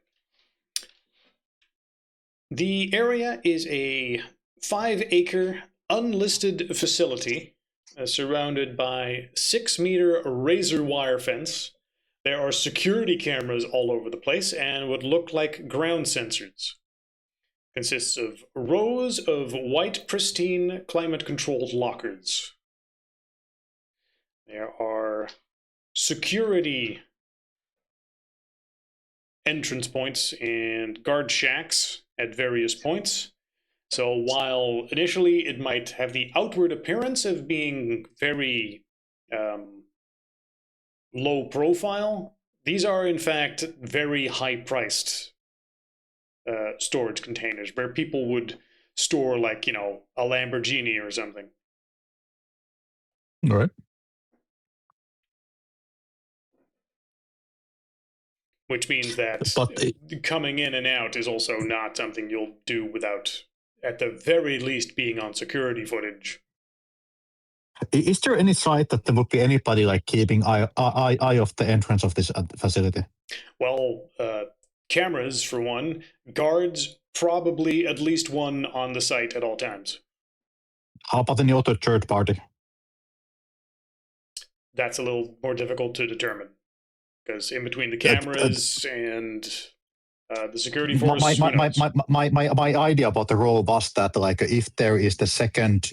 The area is a 5-acre unlisted facility surrounded by 6-meter razor wire fence. There are security cameras all over the place and what look like ground sensors. Consists of rows of white, pristine, climate-controlled lockers. There are security entrance points and guard shacks at various points. So while initially it might have the outward appearance of being very low profile, these are in fact very high-priced storage containers where people would store, like, you know, a Lamborghini or something. All right. Which means that coming in and out is also not something you'll do without, at the very least, being on security footage. Is there any sight that there would be anybody like keeping eye of the entrance of this facility? Well, cameras for one, guards, probably at least one on the site at all times. How about any other third party? That's a little more difficult to determine. Because in between the cameras and the security force, my idea about the role was that like if there is the second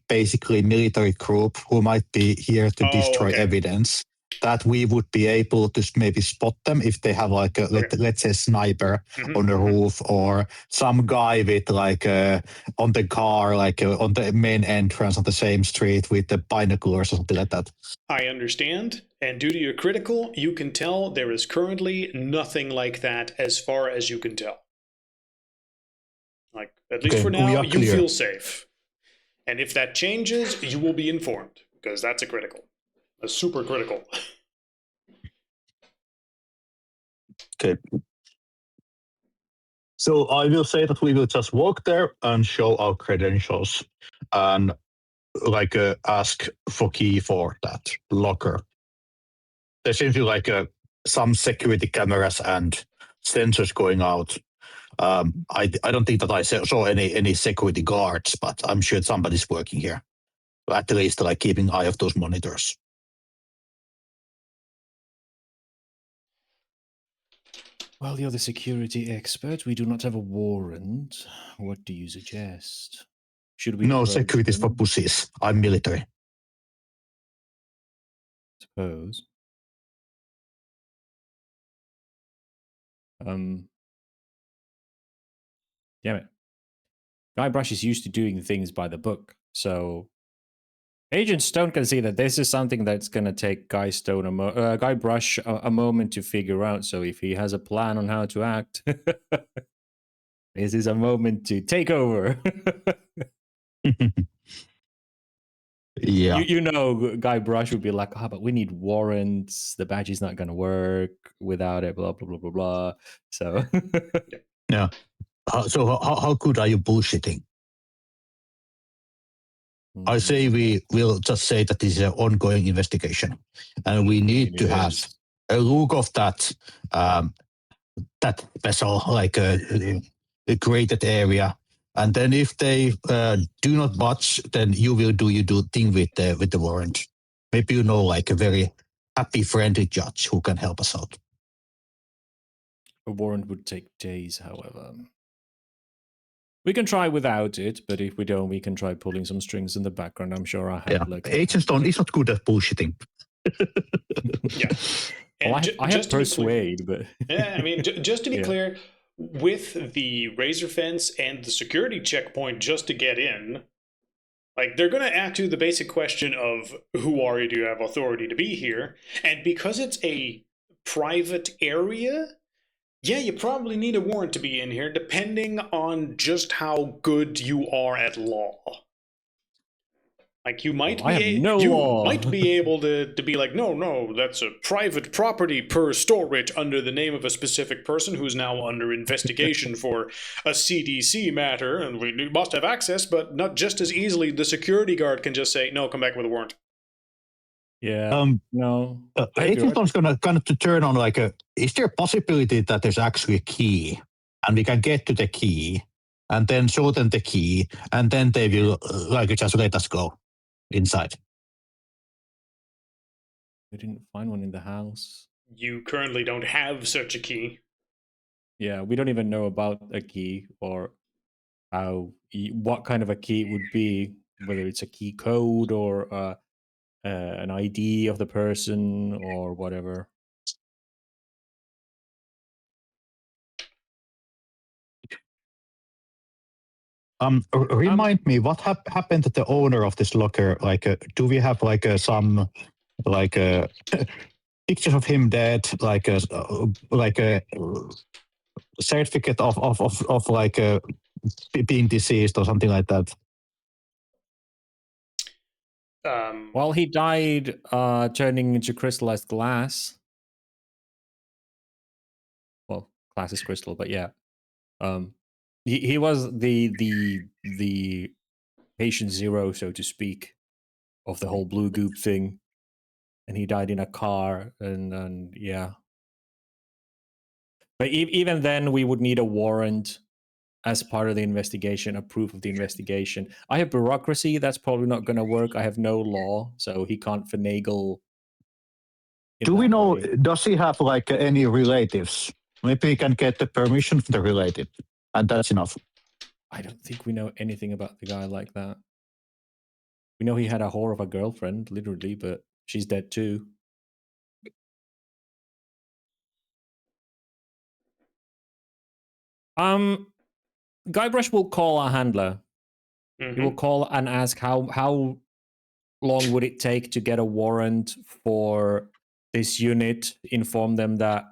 basically military group who might be here to Oh, destroy okay. evidence, that we would be able to maybe spot them if they have like a, let's say, sniper on the roof, or some guy with like on the car, like on the main entrance on the same street with the binoculars or something like that. I understand, and due to your critical, you can tell there is currently nothing like that as far as you can tell. Like, at least Okay, for we now, are you clear. feel safe. And if that changes, you will be informed, because that's a critical. A super critical. Okay. So I will say that we will just walk there and show our credentials and like ask for key for that locker. There seems to be like some security cameras and sensors going out. I don't think that I saw any security guards, but I'm sure somebody's working here. At least like keeping eye of those monitors. Well, you're the security expert. We do not have a warrant. What do you suggest? Should we No, approach security is for them? pussies. I'm military. Suppose. Damn it. Guybrush is used to doing things by the book, so Agent Stone can see that this is something that's going to take Guybrush a moment to figure out. So if he has a plan on how to act, this is a moment to take over. Yeah. You know, Guybrush would be like, but we need warrants. The badge is not going to work without it, blah, blah, blah, blah, blah. So, Yeah. So how good are you bullshitting? I say we will just say that this is an ongoing investigation, and we need to have a look of that that vessel, like a created area. And then if they do not budge, then you will do thing with the warrant. Maybe you know like a very happy, friendly judge who can help us out. A warrant would take days, however. We can try without it, but if we don't, we can try pulling some strings in the background. I'm sure our handler can. Agent Stone is not good at bullshitting. Yeah. Well, I have persuade, but yeah, I mean, just to be Yeah. clear, with the razor fence and the security checkpoint just to get in, like they're going to ask you the basic question of who are you? Do you have authority to be here? And because it's a private area, yeah, you probably need a warrant to be in here, depending on just how good you are at law. Like you might I have no law. might be able to be like, no, that's a private property per storage under the name of a specific person who's now under investigation for a CDC matter, and we must have access, but not just as easily. The security guard can just say, no, come back with a warrant. Yeah. No. Agent Stone's gonna to turn on like is there a possibility that there's actually a key and we can get to the key and then show them the key and then they will like just let us go inside? We didn't find one in the house. You currently don't have such a key. Yeah, we don't even know about a key or what kind of a key it would be, whether it's a key code or an ID of the person or whatever. Remind me what happened to the owner of this locker? Like, do we have like some like pictures of him dead, like a certificate of like being deceased or something like that? Well, he died turning into crystallized glass. Well, glass is crystal, but yeah. He was the patient zero, so to speak, of the whole blue goop thing, and he died in a car, and yeah. But even then, we would need a warrant as part of the investigation, a proof of the investigation. I have bureaucracy. That's probably not going to work. I have no law, so he can't finagle. Do we know, does he have like any relatives? Maybe he can get the permission from the relative, and that's enough. I don't think we know anything about the guy like that. We know he had a whore of a girlfriend, literally, but she's dead too. Guybrush will call our handler. He will call and ask how long would it take to get a warrant for this unit, inform them that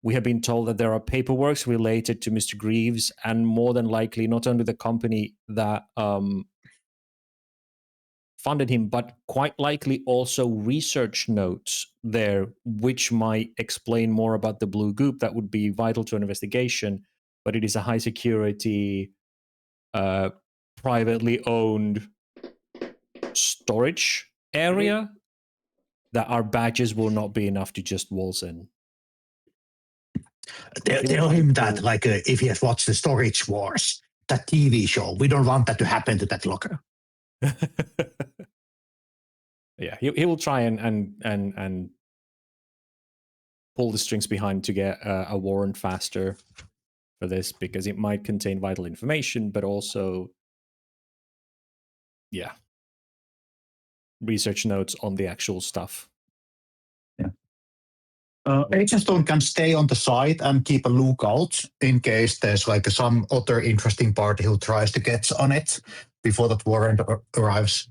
we have been told that there are paperworks related to Mr. Greaves, and more than likely not only the company that funded him, but quite likely also research notes there, which might explain more about the blue goop. That would be vital to an investigation, but it is a high security, privately owned storage area that our badges will not be enough to just waltz in. Tell him that, like, if he has watched the Storage Wars, that TV show, we don't want that to happen to that locker. Yeah, he will try and pull the strings behind to get a warrant faster for this, because it might contain vital information, but also, yeah, research notes on the actual stuff. Agent Stone can stay on the side and keep a lookout in case there's like some other interesting party who tries to get on it before that warrant arrives.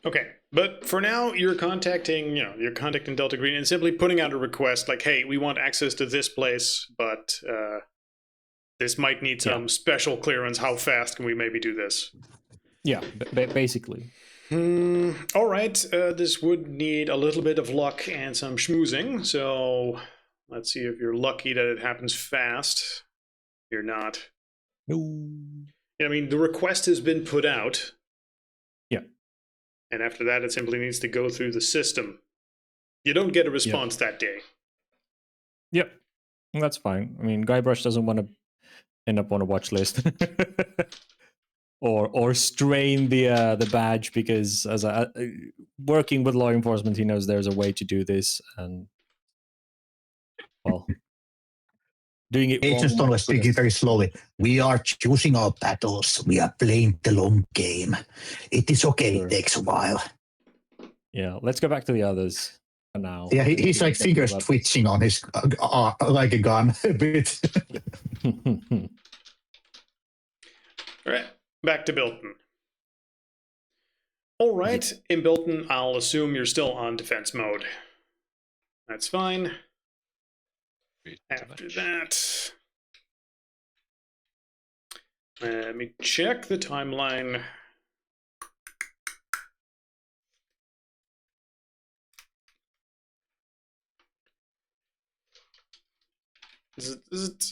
Okay, but for now, you're contacting Delta Green and simply putting out a request like, hey, we want access to this place, but this might need some special clearance. How fast can we maybe do this? Yeah, basically. All right, this would need a little bit of luck and some schmoozing, so let's see if you're lucky that it happens fast. You're not. No. I mean, the request has been put out. Yeah. And after that, it simply needs to go through the system. You don't get a response that day. Yep. That's fine. I mean, Guybrush doesn't want to end up on a watch list. or strain the badge, because as working with law enforcement, he knows there's a way to do this, and well, doing it Agent Stone was speaking very slowly. We are choosing our battles. We are playing the long game. It is okay. Sure. It takes a while. Yeah, let's go back to the others for now. Yeah, he's like fingers twitching on his like a gun a bit. All right, back to Bilton. All right, in Bilton, I'll assume you're still on defense mode. That's fine. After that, let me check the timeline. Is it?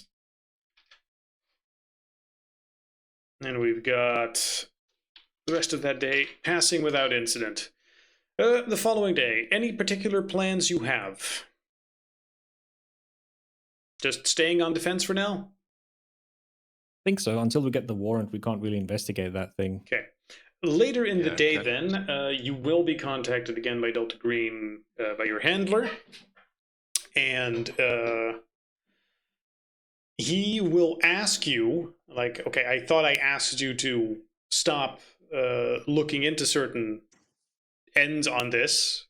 And we've got the rest of that day passing without incident. The following day, any particular plans you have? Just staying on defense for now? I think so. Until we get the warrant, we can't really investigate that thing. Okay. Later in the day, then, you will be contacted again by Delta Green, by your handler. And he will ask you, like, okay, I thought I asked you to stop looking into certain ends on this.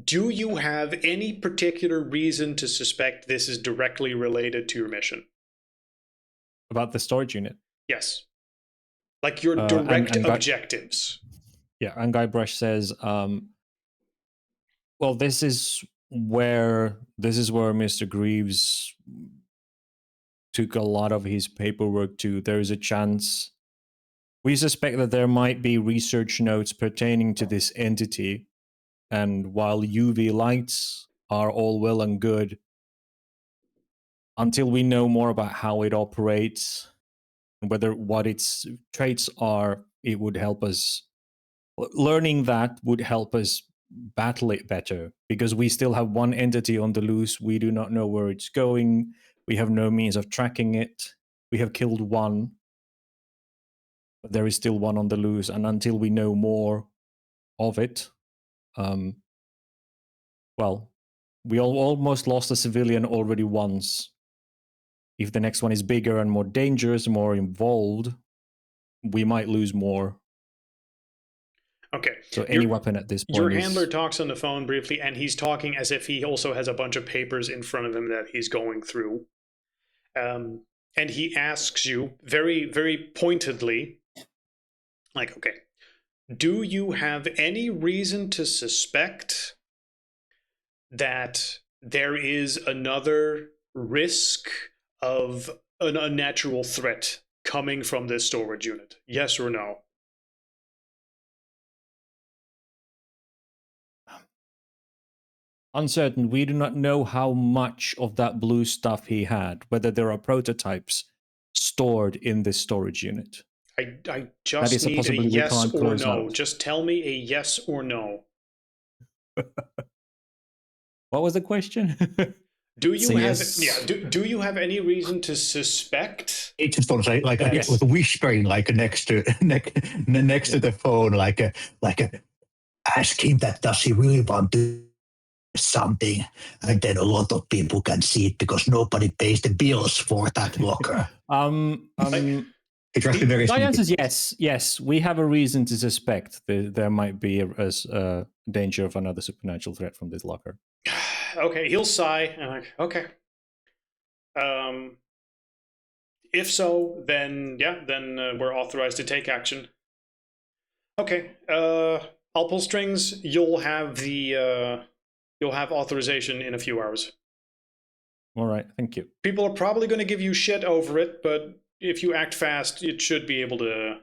Do you have any particular reason to suspect this is directly related to your mission? About the storage unit? Yes. Like your direct objectives. Yeah, and Guybrush says, well, this is where Mr. Greaves took a lot of his paperwork to. There is a chance. We suspect that there might be research notes pertaining to this entity. And while UV lights are all well and good, until we know more about how it operates and what its traits are, it would help us. Learning that would help us battle it better, because we still have one entity on the loose. We do not know where it's going. We have no means of tracking it. We have killed one, but there is still one on the loose. And until we know more of it, well, we almost lost a civilian already once if the next one is bigger and more dangerous, more involved, we might lose more. Okay. So any weapon at this point Your is... handler talks on the phone briefly, and he's talking as if he also has a bunch of papers in front of him that he's going through. And he asks you very, very pointedly, like, okay, do you have any reason to suspect that there is another risk of an unnatural threat coming from this storage unit? Yes or no? Uncertain. We do not know how much of that blue stuff he had, whether there are prototypes stored in this storage unit. I just is a need a possibility we yes can't or close no. out. Just tell me a yes or no. What was the question? Do you So have yes. do you have any reason to suspect? Agents don't say like Yes. with whispering like next to next to the phone ask him that does he really want to something, and then a lot of people can see it because nobody pays the bills for that locker. It's actually very My sneaky. answer is yes. Yes, we have a reason to suspect that there might be a danger of another supernatural threat from this locker. Okay, he'll sigh and like, okay. If so, then we're authorized to take action. Okay. I'll pull strings. You'll have authorization in a few hours. All right, thank you. People are probably going to give you shit over it, but if you act fast, it should be able to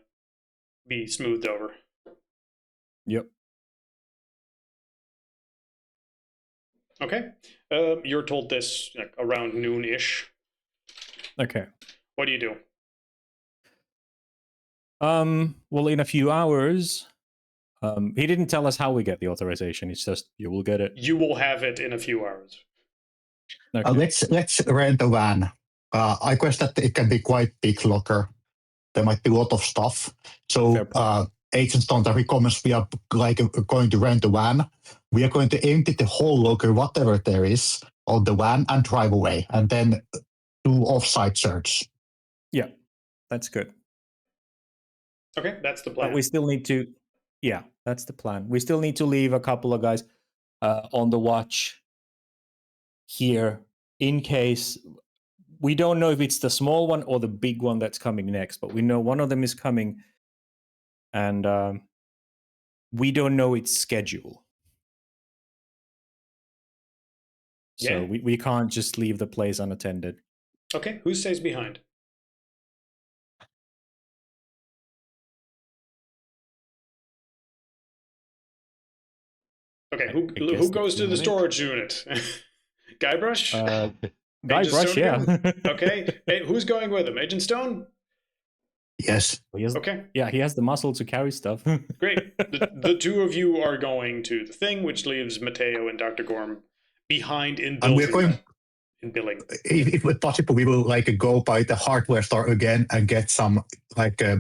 be smoothed over. Yep. Okay. You're told this around noon-ish. Okay. What do you do? Well, in a few hours, he didn't tell us how we get the authorization. It's just you will get it. You will have it in a few hours. Okay. Let's rent a van. I guess that it can be quite big locker. There might be a lot of stuff. So Agent Stonta recommends we are going to rent a van. We are going to empty the whole locker, whatever there is, on the van and drive away, and then do off-site search. Yeah, that's good. Okay, that's the plan. But we still need to... Yeah, that's the plan. We still need to leave a couple of guys on the watch here in case... We don't know if it's the small one or the big one that's coming next, but we know one of them is coming, and we don't know its schedule. So we can't just leave the place unattended. Okay, who stays behind? Okay, who goes to the storage unit? Guybrush? Guybrush, yeah. Okay, hey, who's going with him? Agent Stone? Yes. Okay. Yeah, he has the muscle to carry stuff. Great. The two of you are going to the thing, which leaves Mateo and Dr. Gorm behind in building. And we're going... In billing. If possible, we will go by the hardware store again and get some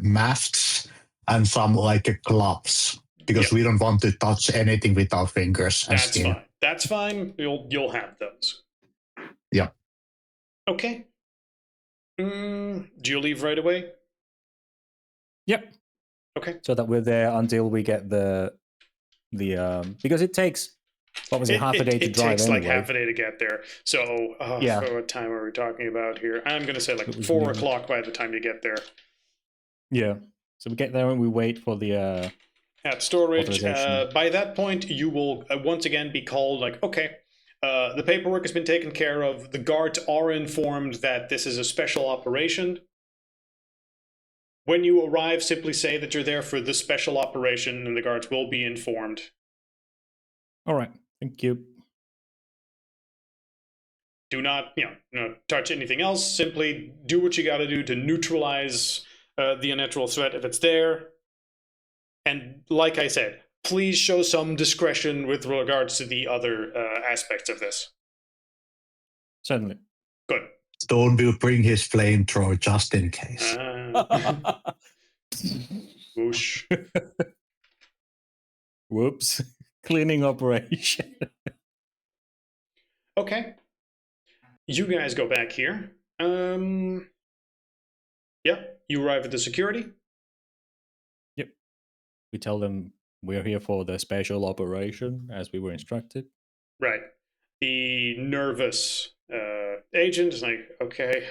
masks and some gloves because we don't want to touch anything with our fingers. That's fine. That's fine. You'll have those. Yeah. Okay. Do you leave right away? Yep. Okay. So that we're there until we get the because it takes half a day to drive. It takes anyway. like half a day to get there. So what time are we talking about here? I'm going to say 4 o'clock by the time you get there. Yeah. So we get there and we wait for the at storage. By that point, you will once again be called okay, the paperwork has been taken care of. The guards are informed that this is a special operation. When you arrive, simply say that you're there for the special operation, and the guards will be informed. All right. Thank you. Do not, touch anything else. Simply do what you got to do to neutralize the unnatural threat if it's there. And like I said, please show some discretion with regards to the other aspects of this. Certainly. Good. Stone will bring his flamethrower just in case. Whoosh. Whoops. Cleaning operation. Okay. You guys go back here. Yeah, you arrive at the security. We tell them we're here for the special operation, as we were instructed. Right. The nervous agent is like, okay.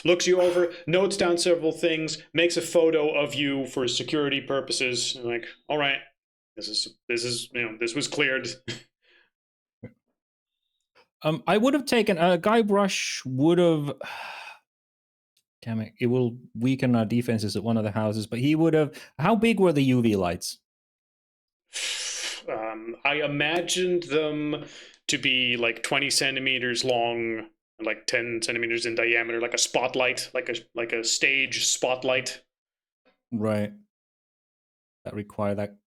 Looks you over, notes down several things, makes a photo of you for security purposes. And like, all right, this is this was cleared. I would have taken Guybrush would have. Damn it! It will weaken our defenses at one of the houses, but he would have. How big were the UV lights? I imagined them to be like 20 centimeters long, and like 10 centimeters in diameter, like a spotlight, like a stage spotlight. Right. That require that.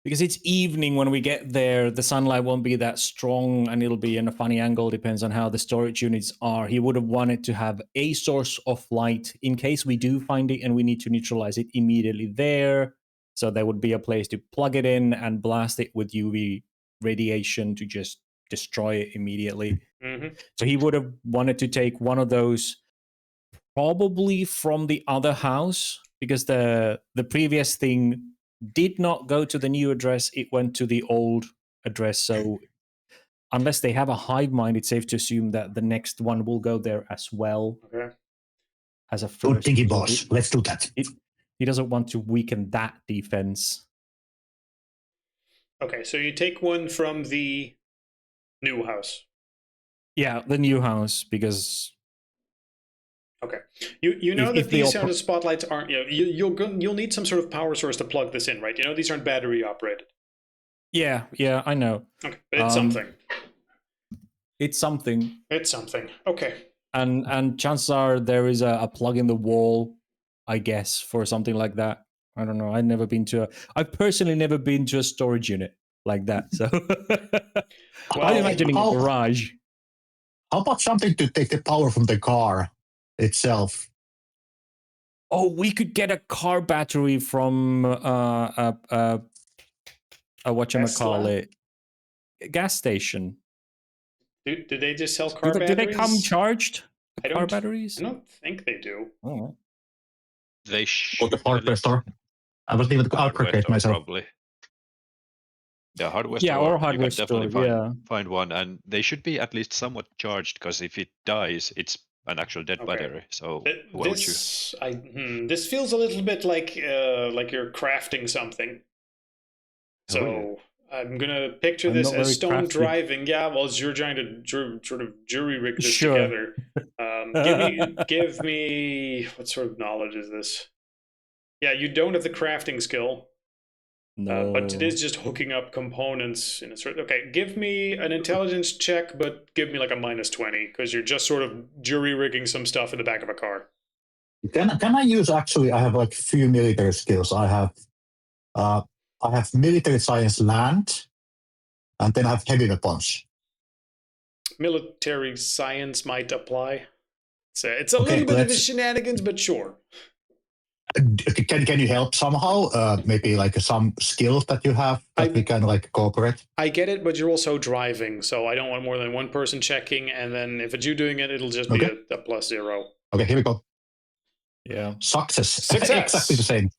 Because it's evening when we get there, the sunlight won't be that strong and it'll be in a funny angle, depends on how the storage units are. He would have wanted to have a source of light in case we do find it and we need to neutralize it immediately there. So there would be a place to plug it in and blast it with UV radiation to just destroy it immediately. Mm-hmm. So he would have wanted to take one of those probably from the other house, because the previous thing did not go to the new address, it went to the old address. So unless they have a hive mind, it's safe to assume that the next one will go there as well. Okay. As a Good first. thinking, boss. Let's do that. He doesn't want to weaken that defense. Okay, so you take one from the new house. Yeah, the new house, because okay, you know if that these sort of spotlights aren't. You'll need some sort of power source to plug this in, right? You know these aren't battery operated. Yeah, I know. Okay, but it's something. It's something. It's something. Okay. And chances are there is a plug in the wall, I guess, for something like that. I don't know. I've personally never been to a storage unit like that. So I'm imagining a garage. How about something to take the power from the car itself? Oh, we could get a car battery from whatchamacallit, gas station. Do they just sell car batteries? Do they come charged? Car I batteries? don't think they do. Oh. They should. Or the hardware store? I was leaving the arcade myself. Probably. Yeah, hardware Yeah, store. or hardware you can definitely store, find one, and they should be at least somewhat charged, because if it dies, it's an actual dead battery. So why would you? This feels a little bit like you're crafting something. So I'm gonna picture this as Stone crafty. driving. Yeah, well, as you're trying to sort of jury rig this Sure. together. Give me what sort of knowledge is this? Yeah, you don't have the crafting skill. No. But it is just hooking up components in a sort. Okay, give me an intelligence check, but give me like a -20 because you're just sort of jury rigging some stuff in the back of a car. Can I use actually? I have like few military skills. I have military science land, and then I have heavy weapons. Military science might apply. It's a little bit of the shenanigans, but sure. Can you help somehow? Maybe like some skills that you have that we can like cooperate. I get it, but you're also driving, so I don't want more than one person checking. And then if it's you doing it, it'll just be a +0. Okay, here we go. Yeah. Success. Exactly the same.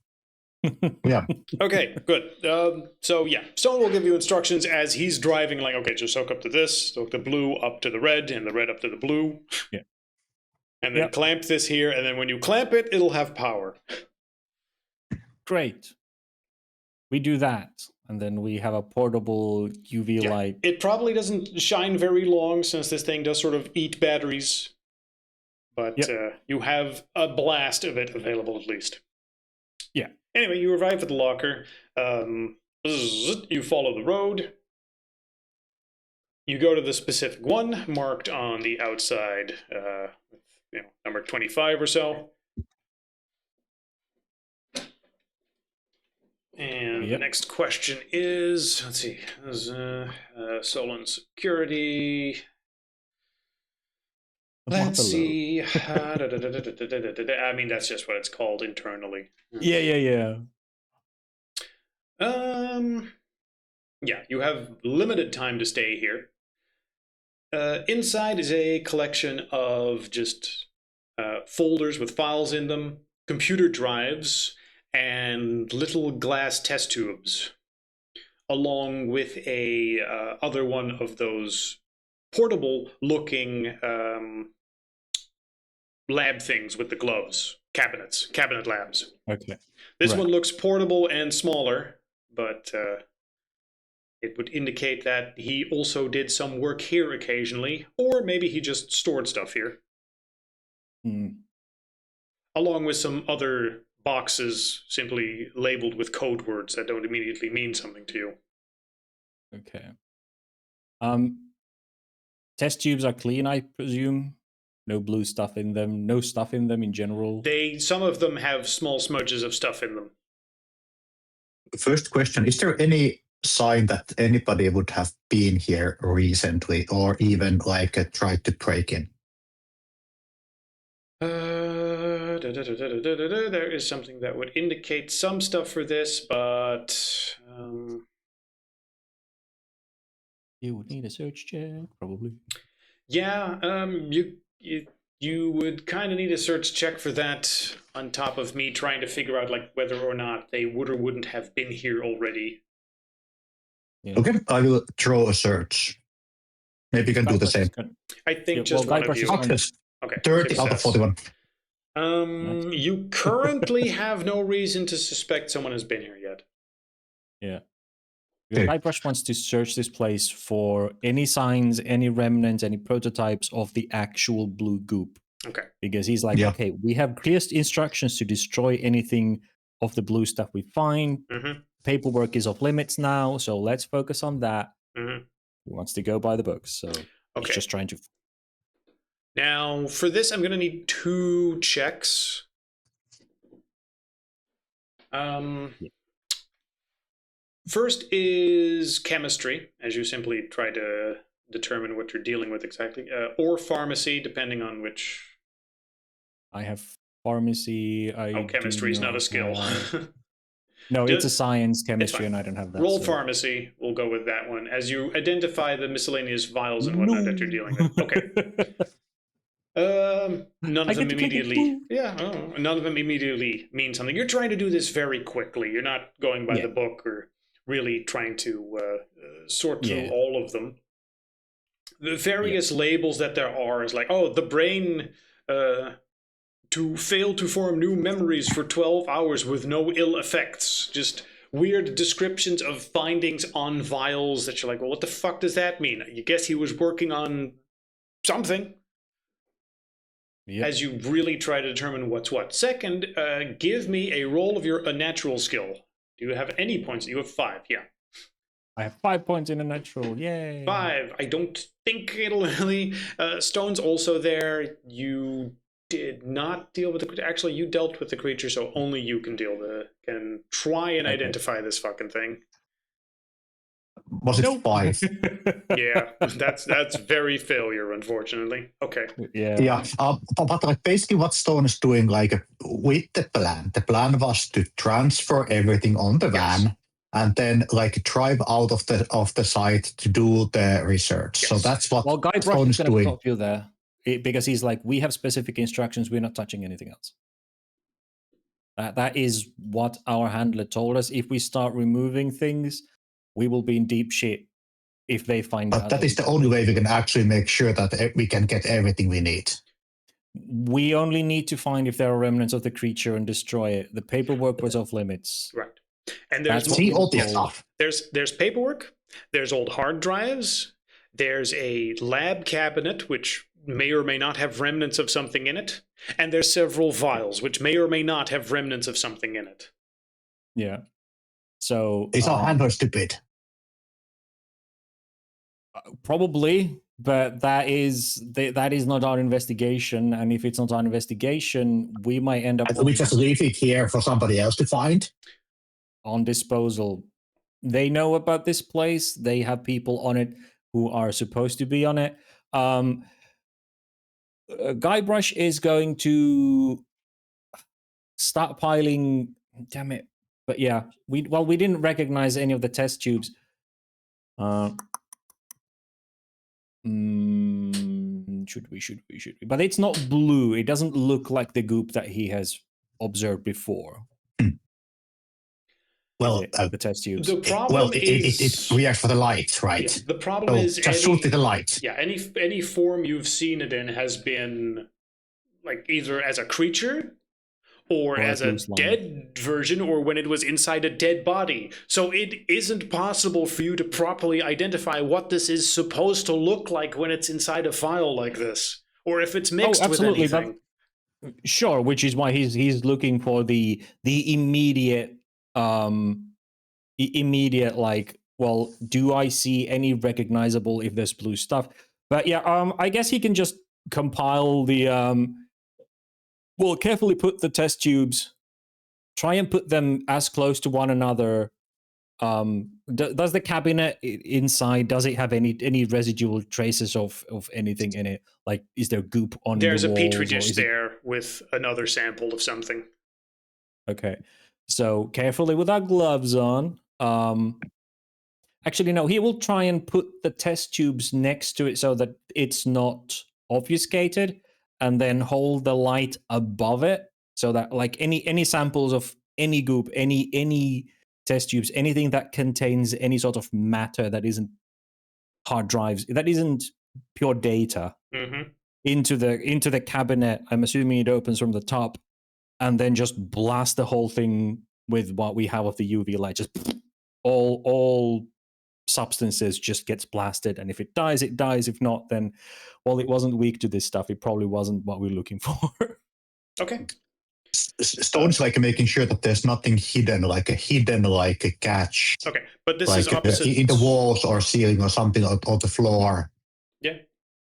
Yeah. Okay, good. So yeah, Stone will give you instructions as he's driving. Like, okay, just hook up to this, hook the blue up to the red, and the red up to the blue. Yeah. And then clamp this here, and then when you clamp it, it'll have power. Great. We do that, and then we have a portable UV light. It probably doesn't shine very long since this thing does sort of eat batteries. But you have a blast of it available at least. Yeah. Anyway, you arrive at the locker. You follow the road. You go to the specific one marked on the outside, number 25 or so. And the next question is, let's see, Solon security. Let's see. I mean, that's just what it's called internally. Yeah. Yeah, you have limited time to stay here. Inside is a collection of just folders with files in them, computer drives, and little glass test tubes, along with a other one of those portable-looking lab things with the gloves, cabinet labs. Okay. This Right. one looks portable and smaller, but it would indicate that he also did some work here occasionally, or maybe he just stored stuff here. Along with some other boxes simply labeled with code words that don't immediately mean something to you. Okay. Test tubes are clean, I presume. No blue stuff in them. No stuff in them in general. Some of them have small smudges of stuff in them. First question, is there any sign that anybody would have been here recently or even like tried to break in? There is something that would indicate some stuff for this, but You would need a search check, probably. yeah, you would kind of need a search check for that on top of me trying to figure out like whether or not they would or wouldn't have been here already. Yeah. Okay, I will throw a search. Maybe you can do the same. I think Yeah, just well, one of Guybrush you. is fine. Success. Okay. 30 out of success. 41. Nice. You currently have no reason to suspect someone has been here yet. Yeah. Okay. Guybrush wants to search this place for any signs, any remnants, any prototypes of the actual blue goop. Okay. Because he's like, Yeah. okay, we have clear instructions to destroy anything of the blue stuff we find. Mm-hmm. Paperwork is off limits now, so let's focus on that. Mm-hmm. He wants to go by the books, so he's Okay. just trying to. Now, for this, I'm going to need 2 checks. First is chemistry, as you simply try to determine what you're dealing with exactly, or pharmacy, depending on which. I have pharmacy. Chemistry is not a skill. No, it's a Just- science, chemistry, and I don't have that. Roll so- pharmacy. We'll go with that one as you identify the miscellaneous vials and whatnot that you're dealing with. Okay. None I of them get to click it. immediately. Woo. Yeah, none of them immediately mean something. You're trying to do this very quickly. You're not going by Yeah. the book or really trying to sort through Yeah. all of them. The various labels that there are is like, oh, the brain to fail to form new memories for 12 hours with no ill effects. Just weird descriptions of findings on vials that you're like, well, what the fuck does that mean? You guess he was working on something. Yep. As you really try to determine what's what. Second, give me a roll of your natural skill. Do you have any points? You have 5, yeah. I have 5 points in a natural. Yay. 5. I don't think it'll really. Stone's also there. You did not deal with the. Actually, you dealt with the creature, so only you can can try and Okay. identify this fucking thing. Was it Nope. 5? Yeah, that's very failure, unfortunately. Okay. Yeah. Yeah, but like basically what Stone is doing, like with the plan was to transfer everything on the Yes. van and then like drive out of the site to do the research. So Yes. that's what Well, Guybrush Stone is is going to doing. stop you there because he's like, we have specific instructions. We're not touching anything else. That is what our handler told us. If we start removing things, we will be in deep shit if they find out. But that is the only way we can actually make sure that we can get everything we need. We only need to find if there are remnants of the creature and destroy it. The paperwork was off limits. Right. And there's That's what See we all were the told. stuff. There's paperwork, there's old hard drives, there's a lab cabinet which may or may not have remnants of something in it, and there's several vials which may or may not have remnants of something in it. Yeah. So Is our handler stupid? probably, but that is not our investigation. And if it's not our investigation, we might end up And we just leave it here for somebody else to find? on disposal. They know about this place. They have people on it who are supposed to be on it. Guybrush is going to start piling. Damn it! But yeah, we didn't recognize any of the test tubes. Should we? But it's not blue. It doesn't look like the goop that he has observed before. Well, the test tubes. The problem is it reacts for the light, right? Yeah, the problem is just shoot with the light. Yeah, any form you've seen it in has been like either as a creature or as a dead version, or when it was inside a dead body. So it isn't possible for you to properly identify what this is supposed to look like when it's inside a file like this, or if it's mixed with anything. Sure, which is why he's looking for the immediate like, well, do I see any recognizable if there's blue stuff? But yeah, I guess he can just compile the well, carefully put the test tubes, try and put them as close to one another. Does the cabinet inside, does it have any residual traces of anything in it? Like, is there goop on There's the walls? There's a petri dish there with another sample of something. Okay. So carefully with our gloves on. Actually, no, he will try and put the test tubes next to it so that it's not obfuscated, and then hold the light above it so that like any samples of any goop, any test tubes, anything that contains any sort of matter that isn't hard drives, that isn't pure data, into the cabinet. I'm assuming it opens from the top, and then just blast the whole thing with what we have of the UV light. Just all substances just gets blasted, and if it dies, it dies. If not, then, well, it wasn't weak to this stuff. It probably wasn't what we're looking for. Okay. Stone's like making sure that there's nothing hidden, like a catch. Okay, but this like is opposite in the walls or ceiling or something on the floor. Yeah.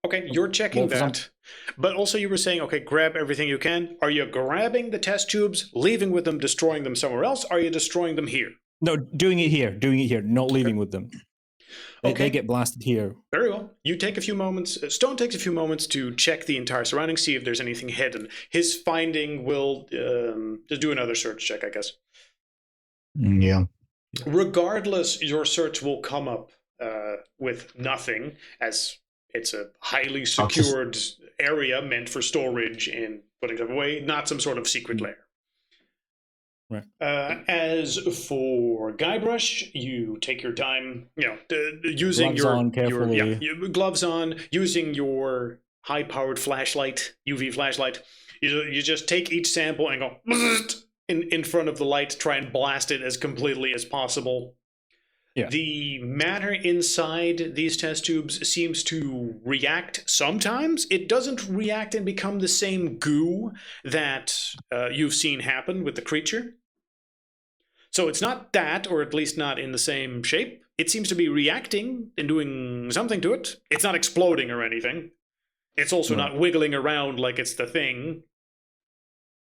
Okay, you're checking that. But also you were saying, okay, grab everything you can. Are you grabbing the test tubes, leaving with them, destroying them somewhere else? Are you destroying them here? No, doing it here, not leaving with them. They get blasted here. Very well. You take a few moments. Stone takes a few moments to check the entire surroundings, see if there's anything hidden. His finding will just do another search check, I guess. Yeah. Regardless, your search will come up with nothing, as it's a highly secured area meant for storage and putting stuff away, not some sort of secret lair. Right. As for Guybrush, you take your time, using gloves on, using your high-powered flashlight, UV flashlight. You just take each sample and go in front of the light, try and blast it as completely as possible. Yeah. The matter inside these test tubes seems to react sometimes. It doesn't react and become the same goo that you've seen happen with the creature. So it's not that, or at least not in the same shape. It seems to be reacting and doing something to it. It's not exploding or anything. It's also not wiggling around like it's the thing.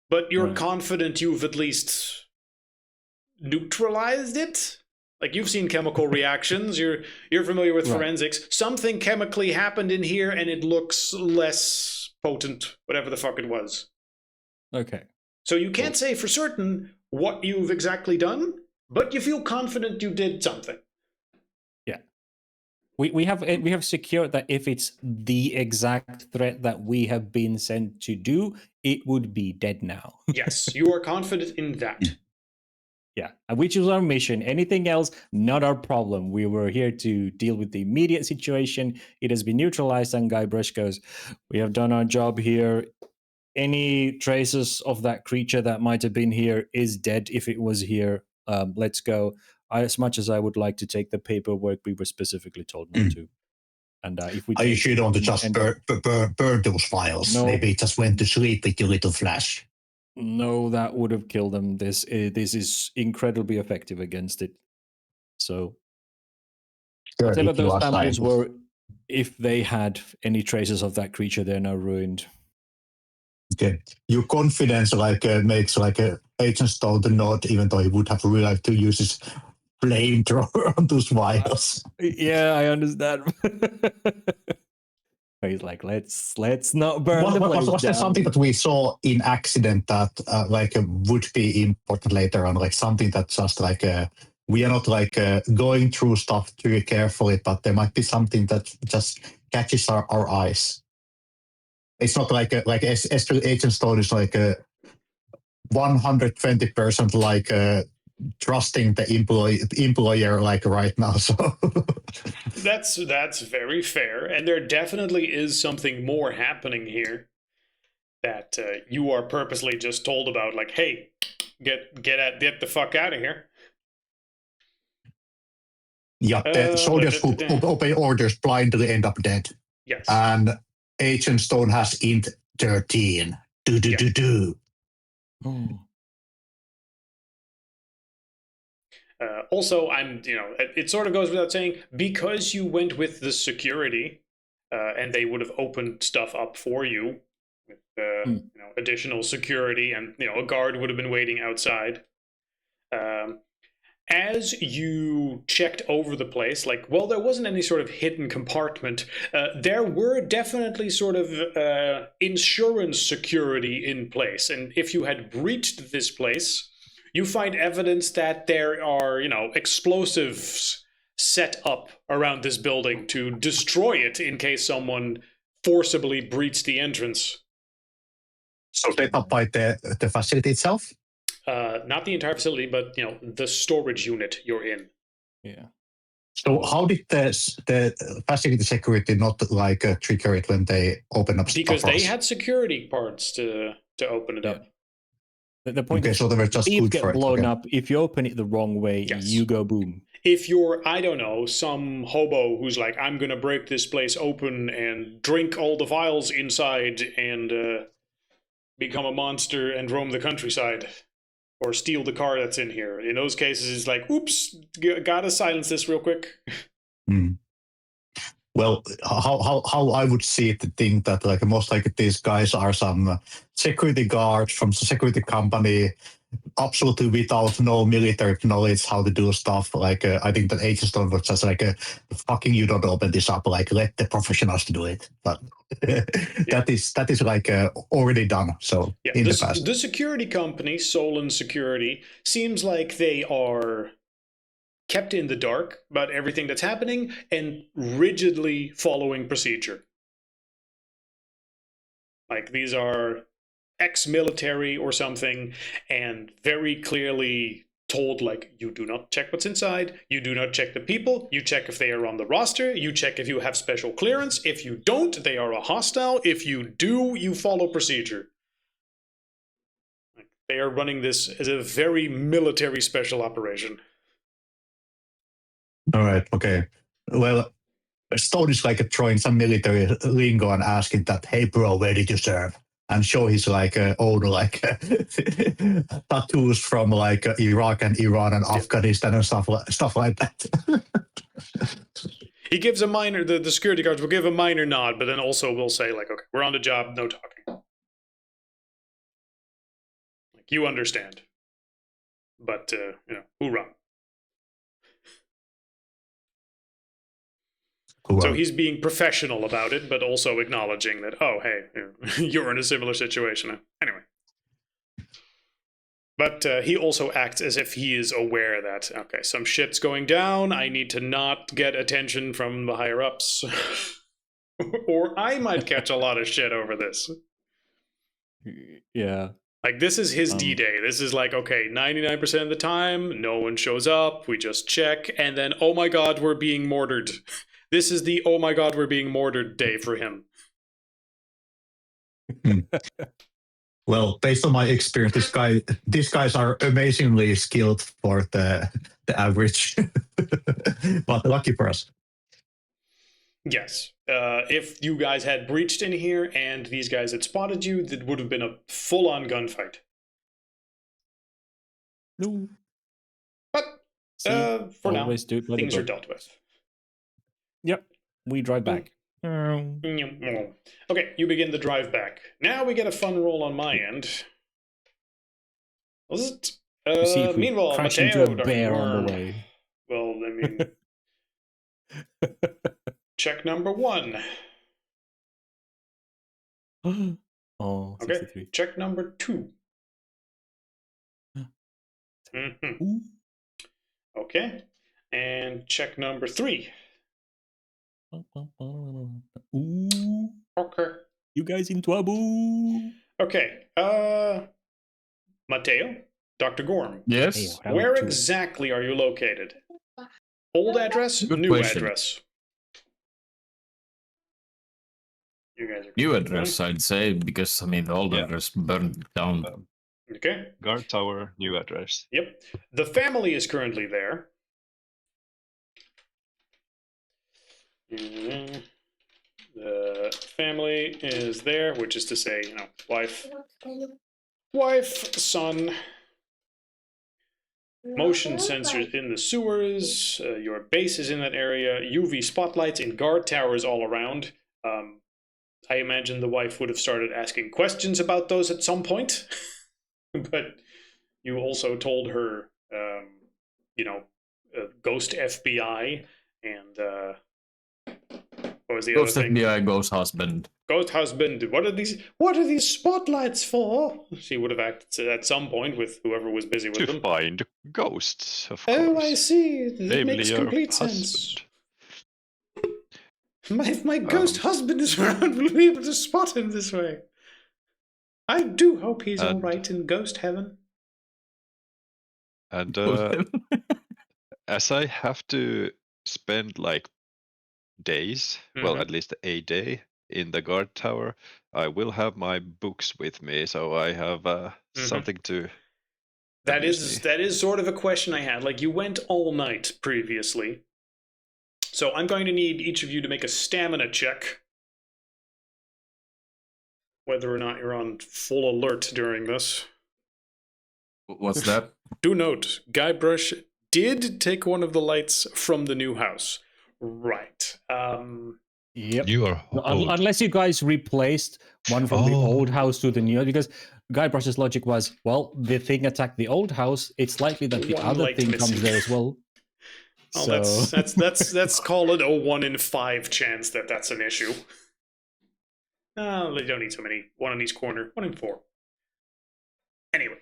But you're confident you've at least neutralized it? Like, you've seen chemical reactions. You're familiar with forensics. Something chemically happened in here, and it looks less potent, whatever the fuck it was. Okay. So you can't say for certain what you've exactly done, but you feel confident you did something. Yeah. We have secured that if it's the exact threat that we have been sent to do, it would be dead now. Yes, you are confident in that. Yeah, which is our mission. Anything else, not our problem. We were here to deal with the immediate situation. It has been neutralized, and Guybrush goes, we have done our job here. Any traces of that creature that might have been here is dead if it was here. Let's go. As much as I would like to take the paperwork, we were specifically told not to. And if we, you should want to just burn those files. No, maybe just went to sleep with your little flash. No, that would have killed them. This is incredibly effective against it. So, whatever those samples were, if they had any traces of that creature, they're now ruined. Okay, your confidence makes Agent Stone to nod, even though he would have really liked to use his flamethrower on those vials. Yeah, I understand. He's like, let's not burn the place was there something that we saw in accident that would be important later on, like something that just we are not going through stuff too carefully, but there might be something that just catches our eyes. It's not like Agent Stone is like a 120% like trusting the employer like right now. So that's very fair, and there definitely is something more happening here that you are purposely just told about. Like, hey, get the fuck out of here. yeah, soldiers who obey orders blindly end up dead. Yes. And Agent Stone has int 13. Do. Also, it sort of goes without saying, because you went with the security, and they would have opened stuff up for you with additional security, and a guard would have been waiting outside. As you checked over the place, there wasn't any sort of hidden compartment. There were definitely sort of insurance security in place, and if you had breached this place, you find evidence that there are, explosives set up around this building to destroy it in case someone forcibly breached the entrance. So set up by the facility itself? Not the entire facility, but the storage unit you're in. Yeah. So how did the facility security not like trigger it when they open up? Because they had security parts to open it up. The point is, so they were just if good get for it. blown Okay. up, if you open it the wrong way, Yes. you go boom. If you're, I don't know, some hobo who's like, I'm gonna break this place open and drink all the files inside and become a monster and roam the countryside, or steal the car that's in here. In those cases, it's like, oops, gotta silence this real quick. Well, how I would see it, think that like most like these guys are some security guards from the security company, absolutely without no military knowledge how to do stuff. Like I think that Agent Stone was just like, fucking you don't open this up. Like let the professionals do it. But that is like already done. So in the past, the security company, Solon Security, seems like they are kept in the dark about everything that's happening and rigidly following procedure. Like these are ex-military or something, and very clearly told, like, you do not check what's inside, you do not check the people, you check if they are on the roster, you check if you have special clearance, if you don't, they are a hostile, if you do, you follow procedure. Like, they are running this as a very military special operation. all right, okay. Well, Stone is like throwing some military lingo and asking that, hey bro, where did you serve? And show his like own like tattoos from like Iraq and Iran and Afghanistan and stuff like that. He gives a minor, the security guards will give a minor nod, but then also will say, like, okay, we're on the job, no talking. Like, you understand. But, hoorah. So he's being professional about it, but also acknowledging that, oh, hey, you're in a similar situation. Anyway. But he also acts as if he is aware that, okay, some shit's going down, I need to not get attention from the higher-ups. Or I might catch a lot of shit over this. Yeah. Like, this is his D-Day. This is like, okay, 99% of the time, no one shows up, we just check, and then, oh my god, we're being mortared. This is the, oh my god, we're being mortared day for him. Well, based on my experience, these guys are amazingly skilled for the average, but lucky for us. Yes. If you guys had breached in here and these guys had spotted you, that would have been a full-on gunfight. No. But for now, things are dealt with. Yep. We drive back. Okay, you begin the drive back. Now we get a fun roll on my end. Was it? See if we Meanwhile, crash Mateo, into a bear on the way. Well, I mean, check number 1. Oh, okay, 63. check number 2. Mm-hmm. Okay, and check number 3. Ooh, Okay. you guys in trouble. Okay. Mateo, Dr. Gorm, Yes. where exactly are you located? Old address, Good new question. address. You guys are New address, I'd say, because I mean the old Yeah. address burned down. Okay. Guard tower, new address. Yep. The family is currently there. The family is there, which is to say, you know, wife, son, motion sensors in the sewers, your base is in that area, UV spotlights in guard towers all around. I imagine the wife would have started asking questions about those at some point, but you also told her, you know, ghost FBI and what was the Ghost other thing? FBI, ghost husband. Ghost husband. What are these spotlights for? She would have acted at some point with whoever was busy with To them. find ghosts, of course. Oh, I see. That Namely makes your complete husband. sense. If my ghost husband is around, we'll be able to spot him this way. I do hope he's all right in ghost heaven. And as I have to spend like days, well, at least a day in the guard tower, I will have my books with me, so I have something to. That is sort of a question I had. Like, you went all night previously, so I'm going to need each of you to make a stamina check. Whether or not you're on full alert during this. What's that? Do note, Guybrush did take one of the lights from the new house. Right. Yep. You are old. Unless you guys replaced one from the old house to the new, because Guybrush's logic was, well, the thing attacked the old house. It's likely that the One other light thing missing. comes there as well. Oh, So let's call it a 1 in 5 chance that that's an issue. They don't need so many. 1 on each corner. 1 in 4. Anyway.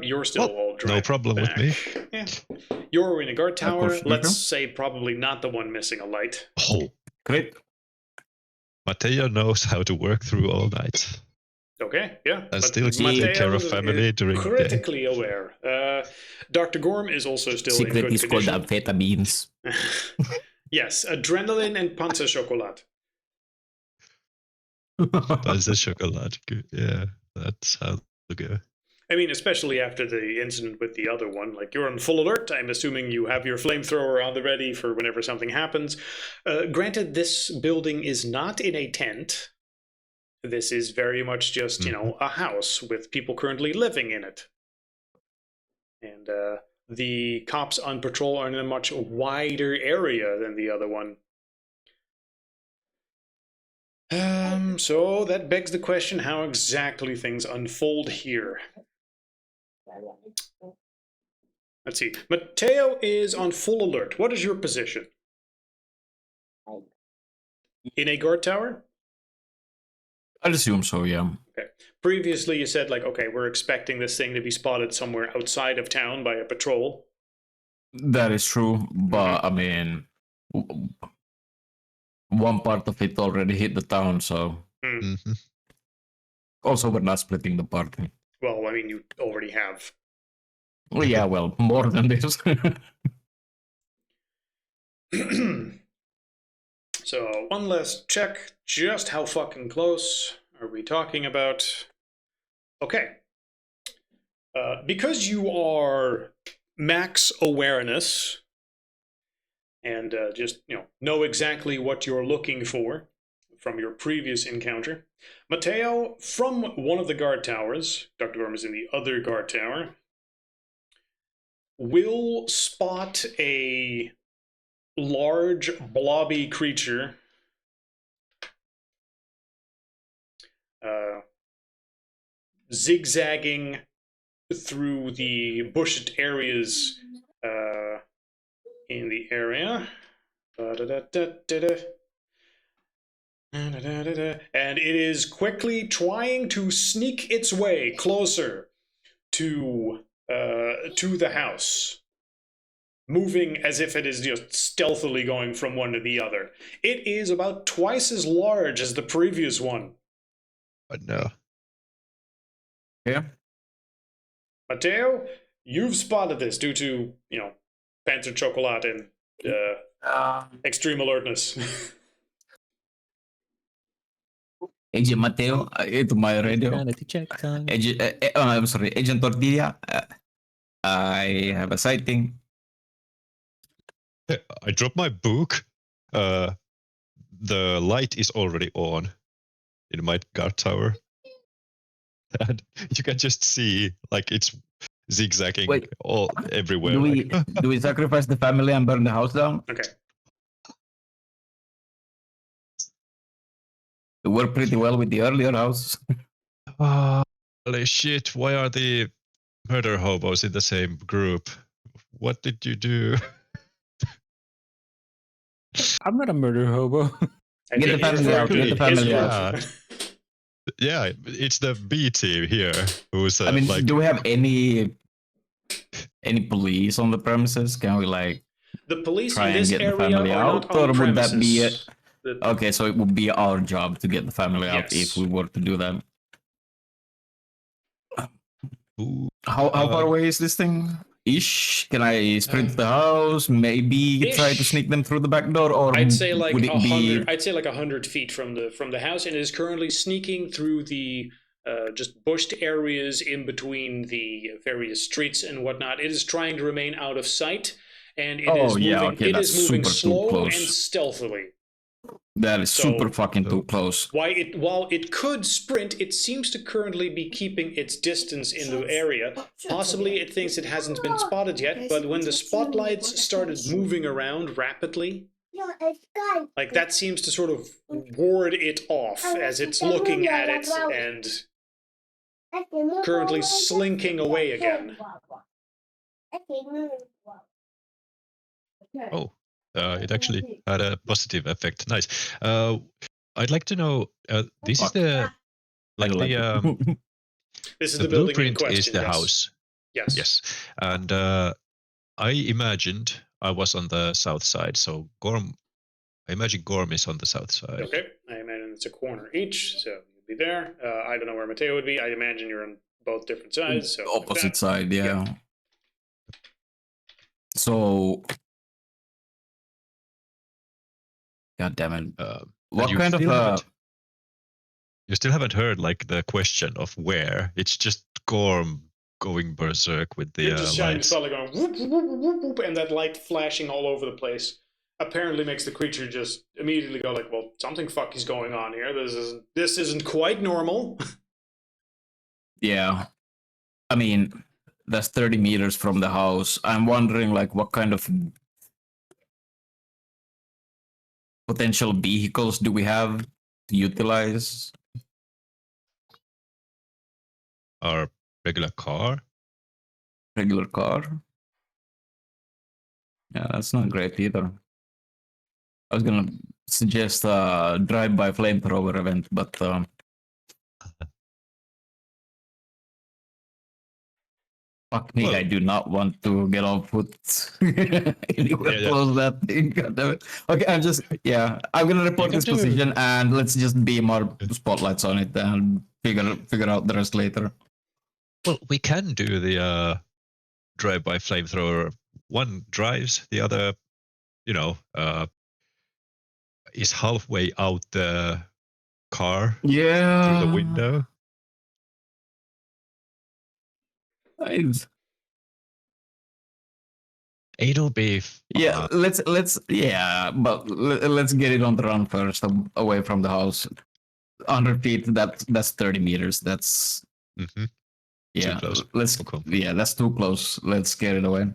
You're still all driving. No problem with me. Yeah. You're in a guard tower. course, Let's say probably not the one missing a light. Oh, Great. Mateo knows how to work through all night. Okay, yeah. And still take care of family during the day. Critically aware. Dr. Gorm is also still in Secret good is called condition. amphetamines. Yes, adrenaline and panzer chocolate. Panzer chocolate. Yeah, that sounds good. I mean, especially after the incident with the other one. Like, you're on full alert. I'm assuming you have your flamethrower on the ready for whenever something happens. Granted, this building is not in a tent. This is very much just, you know, a house with people currently living in it. And the cops on patrol are in a much wider area than the other one. So that begs the question how exactly things unfold here. Let's see. Mateo is on full alert. What is your position? In a guard tower? I'd assume so, yeah. Okay. Previously, you said, like, okay, we're expecting this thing to be spotted somewhere outside of town by a patrol. That is true, but I mean, one part of it already hit the town, so. Also, we're not splitting the party. Well, I mean, you already have. Well, yeah, well, more than this. So, one last check. Just how fucking close are we talking about? Okay. Because you are max awareness and just, you know exactly what you're looking for from your previous encounter, Mateo, from one of the guard towers, Dr. Gorm is in the other guard tower, will spot a large blobby creature zigzagging through the bushed areas in the area. And it is quickly trying to sneak its way closer to the house. moving as if it is just stealthily going from one to the other. It is about twice as large as the previous one. But no. Yeah. Matteo, you've spotted this due to, Panzer Chocolat and extreme alertness. Agent Mateo, itu my radio. Reality check time. I'm sorry, Agent Tortilla. I have a sighting. I dropped my book. The light is already on in my guard tower. And you can just see like it's zigzagging everywhere. Do we sacrifice the family and burn the house down? Okay. It worked pretty well with the earlier house. Holy shit, why are the murder hobos in the same group? What did you do? I'm not a murder hobo. Get the family out. Get the family out. Yeah, it's the B team here who's I mean, do we have any police on the premises? Can we the police try in and this get the area family are out, not on or would premises. that be it? Okay, so it would be our job to get the family out Yes. if we were to do that. Ooh, How far away is this thing? Ish? Can I sprint to the house? Maybe try to sneak them through the back door, or I'd say like would it 100. be? I'd say like 100 feet from the house, and it is currently sneaking through the just bushed areas in between the various streets and whatnot. It is trying to remain out of sight, and it is moving. Okay, it is that's moving super too slow close. and stealthily. That is super fucking too close. While it could sprint, it seems to currently be keeping its distance in the area. Possibly it thinks it hasn't been spotted yet, but when the spotlights started moving around rapidly, like that seems to sort of ward it off as it's looking at it and currently slinking away again. Oh, it actually had a positive effect. Nice. I'd like to know. This is the This is the the building in blueprint question. is the house. Yes. And I imagined I was on the south side, so Gorm. I imagine Gorm is on the south side. Okay. I imagine it's a corner each, so you'll be there. I don't know where Matteo would be. I imagine you're on both different sides. So Opposite side, yeah. So, God damn it! What kind of? You still haven't heard like the question of where. It's just Gorm going berserk with the just shining lights. spotlight going whoop, whoop, whoop, whoop, and that light flashing all over the place. Apparently makes the creature just immediately go like, well, something fucky's going on here. This isn't quite normal. Yeah. I mean, that's 30 meters from the house. I'm wondering like what kind of potential vehicles do we have to utilize? Our regular car. Regular car? Yeah, that's not great either. I was gonna suggest a drive-by flamethrower event, but fuck me, I do not want to get on foot anywhere close to that thing. God damn it. Okay, I'm gonna report this position and let's just beam our spotlights on it and figure out the rest later. Well, we can do the drive-by flamethrower. One drives, the other, is halfway out the car through the window. Nice. It'll be but let's get it on the run first, away from the house. 100 feet, that's 30 meters. That's too close. That's too close. Let's get it away.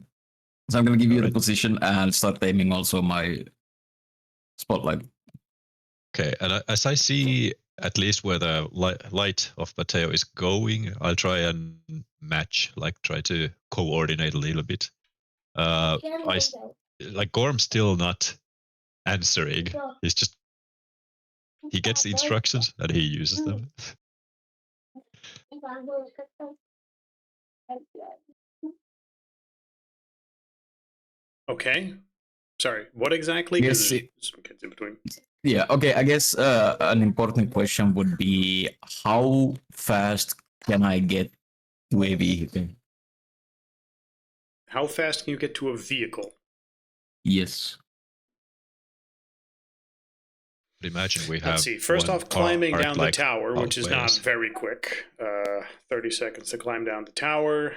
So I'm gonna give you the position and start aiming also my spotlight. Okay, and as I see at least where the light of Mateo is going, I'll try and match, try to coordinate a little bit. Gorm's still not answering. He gets the instructions and he uses them. Okay. Sorry, what exactly? Yes, Because there's some kids in between. yeah, okay. I guess an important question would be how fast can I get to a vehicle? How fast can you get to a vehicle? Yes. Imagine we have. Let's see. First one off, climbing part, down like, the tower, which is not halfway. very quick. 30 seconds to climb down the tower.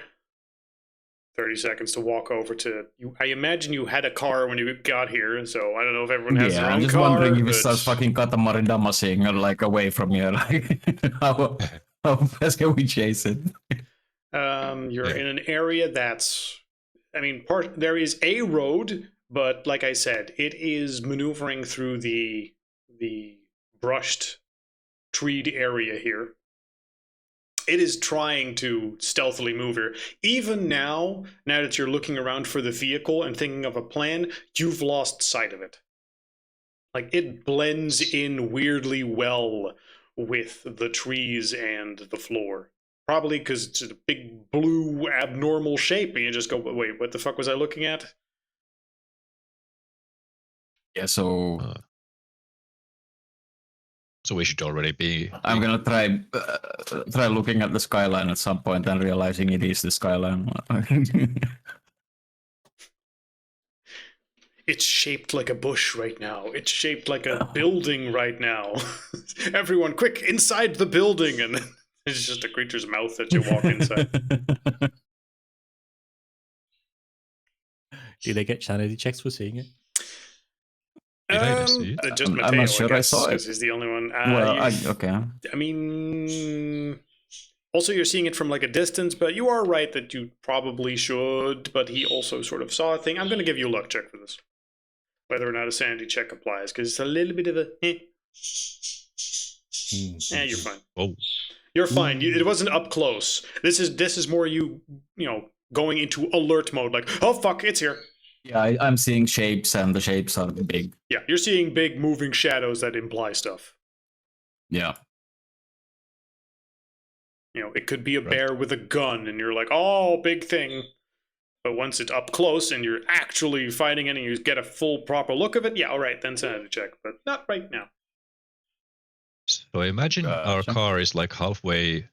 30 seconds to walk over to. I imagine you had a car when you got here, so I don't know if everyone has their Yeah, own I'm just car. wondering if but... it starts fucking Katamari Damasing like away from here. Like, how fast can we chase it? You're in an area that's. I mean, there is a road, but like I said, it is maneuvering through the brushed, treed area here. It is trying to stealthily move here. Even now that you're looking around for the vehicle and thinking of a plan, you've lost sight of it. Like, it blends in weirdly well with the trees and the floor. Probably because it's a big blue abnormal shape, and you just go, wait, what the fuck was I looking at? Yeah, so So we should already be. I'm gonna try looking at the skyline at some point and realizing it is the skyline. It's shaped like a bush right now. It's shaped like a building right now. Everyone, quick, inside the building! And it's just a creature's mouth that you walk inside. Do they get sanity checks for seeing it? Did I see it? Just Mateo, I'm not sure I I guess, saw it. because he's the only one. Okay. I mean, also you're seeing it from like a distance, but you are right that you probably should. But he also sort of saw a thing. I'm going to give you a luck check for this, whether or not a sanity check applies, because it's a little bit of a. You're fine. Oh, You're fine. It wasn't up close. This is more you going into alert mode, like, oh fuck, it's here. Yeah, I'm seeing shapes, and the shapes are big. Yeah, you're seeing big moving shadows that imply stuff. Yeah. It could be a bear with a gun, and you're like, oh, big thing. But once it's up close and you're actually fighting it and you get a full proper look of it, yeah, all right, then sanity check, but not right now. so imagine our Gotcha. car is like halfway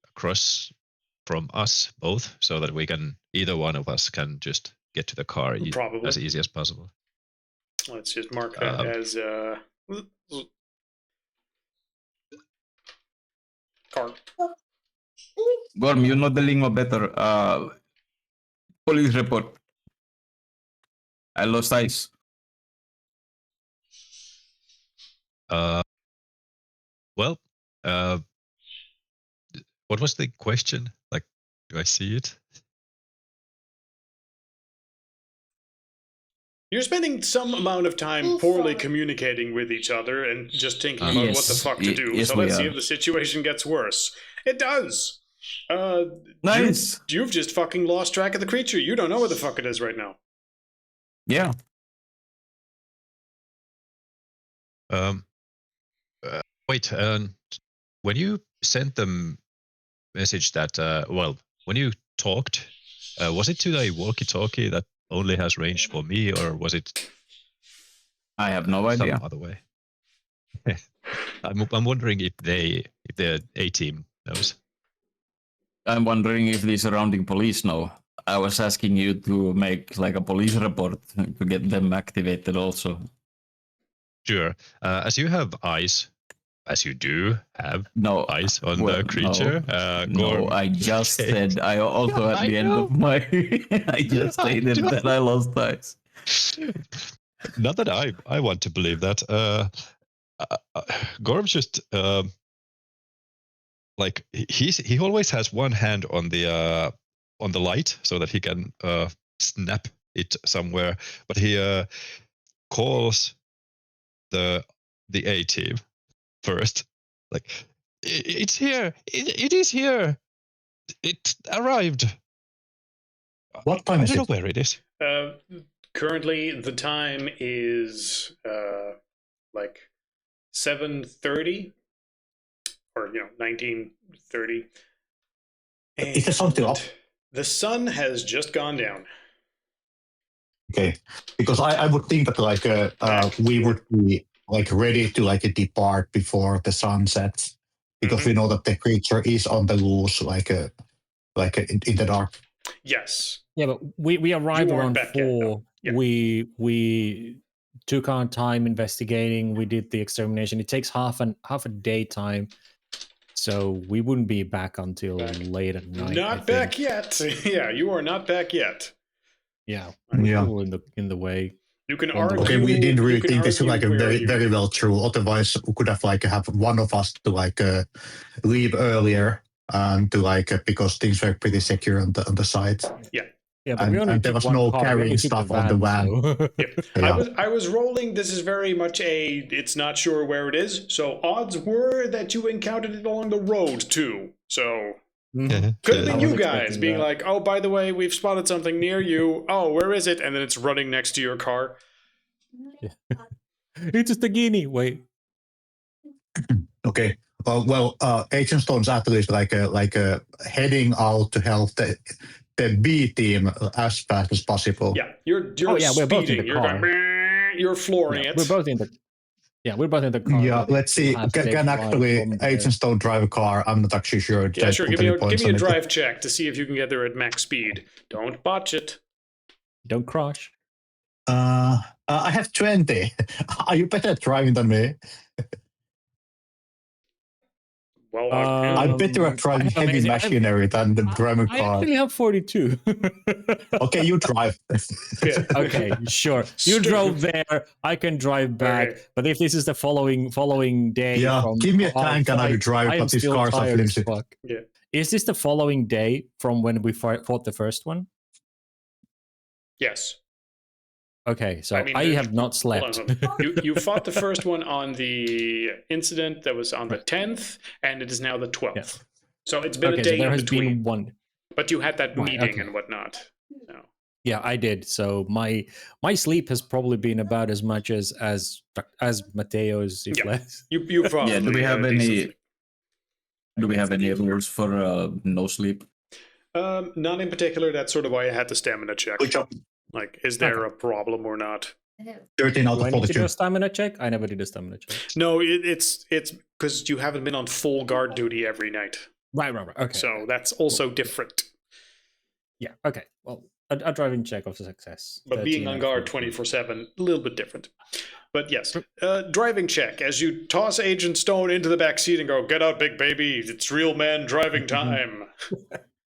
across from us both, so that either one of us can just get to the car Probably. as easy as possible. Let's just mark that as car. Gorm, you know the lingo better. Police report. I lost eyes. Well, what was the question? Like, do I see it? You're spending some amount of time poorly communicating with each other and just thinking about what the fuck to do. Yes, so we let's see are. if the situation gets worse. It does. Nice. You've just fucking lost track of the creature. You don't know where the fuck it is right now. Yeah. Wait. When you sent the message that, when you talked, was it to the walkie-talkie that only has range for me, or was it? I have no idea. Some other way. I'm wondering if the A-team knows. I'm wondering if the surrounding police know. I was asking you to make like a police report to get them activated also. Sure. As you have eyes, as you do have eyes on the creature. No, I just said I also at the end of my I just stated that I lost eyes. Not that I want to believe that. Gorm's just like he always has one hand on the light so that he can snap it somewhere, but he calls the A-team first. Like, it's here. It is here. It arrived. What time I is don't it? know where it is. Currently, the time is like 7:30, or 19:30. Is the sun still up? The sun has just gone down. Okay, because I would think that like we would be like ready to like depart before the sun sets, because we know that the creature is on the loose, like in the dark. Yes. Yeah, but we arrived You aren't around back yet, 4. though. Yeah. We took our time investigating. We did the extermination. It takes half a day time, so we wouldn't be back until late at night. Not back yet. Yeah, you are not back yet. Yeah, Yeah. we're in the way. You can On the argue. Okay, we didn't really think this was like a where very you- very well true. Otherwise, we could have like have one of us to like leave earlier to like because things were pretty secure on the site. Yeah, but And there was no carrying stuff on the van. So. Yeah. I was rolling. This is very much it's not sure where it is. So odds were that you encountered it along the road too. So Mhm. could have I been was you guys expecting being that. like, oh, by the way, we've spotted something near you. Oh, where is it? And then it's running next to your car. It's just a guinea. Wait. Okay. Well, Agent Stone's at least like heading out to help the B team as fast as possible. Yeah, you're we're both in speeding. the You're car. going. "Meh," you're flooring it. We're both in the. Yeah, we're both in the car. Yeah, let's see. Can actually Agent Stone drive a car? I'm not actually sure. Yeah, sure. Give me a on it. drive check to see if you can get there at max speed. Don't botch it. Don't crash. I have 20. Are you better at driving than me? Well, I'm better at driving heavy amazing. machinery than the driving I car. actually have 42. Okay, you drive. good. Okay, sure. You drove there. I can drive back. Okay. But if this is the following day, Yeah, from give me a our tank and I will flight, drive, I am but these still cars are tired as flimsy. fuck. Yeah. Is this the following day from when we fought the first one? Yes. Okay, so I mean, I have not slept. Hold on. You fought the first one on the incident that was on the 10th, and it is now the 12th. Yeah. So it's been a Okay, day so there in has between. been one. But you had that Right, meeting okay. and whatnot. No. Yeah, I did. So my sleep has probably been about as much as Mateo's, if Yeah. less. You probably Yeah, do we have had a decent any? sleep. Do we have any rules for no sleep? None in particular. That's sort of why I had the stamina check. Good job. Like, is there a problem or not? 13 out Do I of need to do 42. a stamina check? I never did a stamina check. No, it's because you haven't been on full guard duty every night. Right. Okay. So that's also different. Yeah. Okay. Well, a driving check of success. But being 13 on out of guard 42. 24/7, a little bit different. But yes, driving check. As you toss Agent Stone into the back seat and go, "Get out, big baby! It's real man driving time."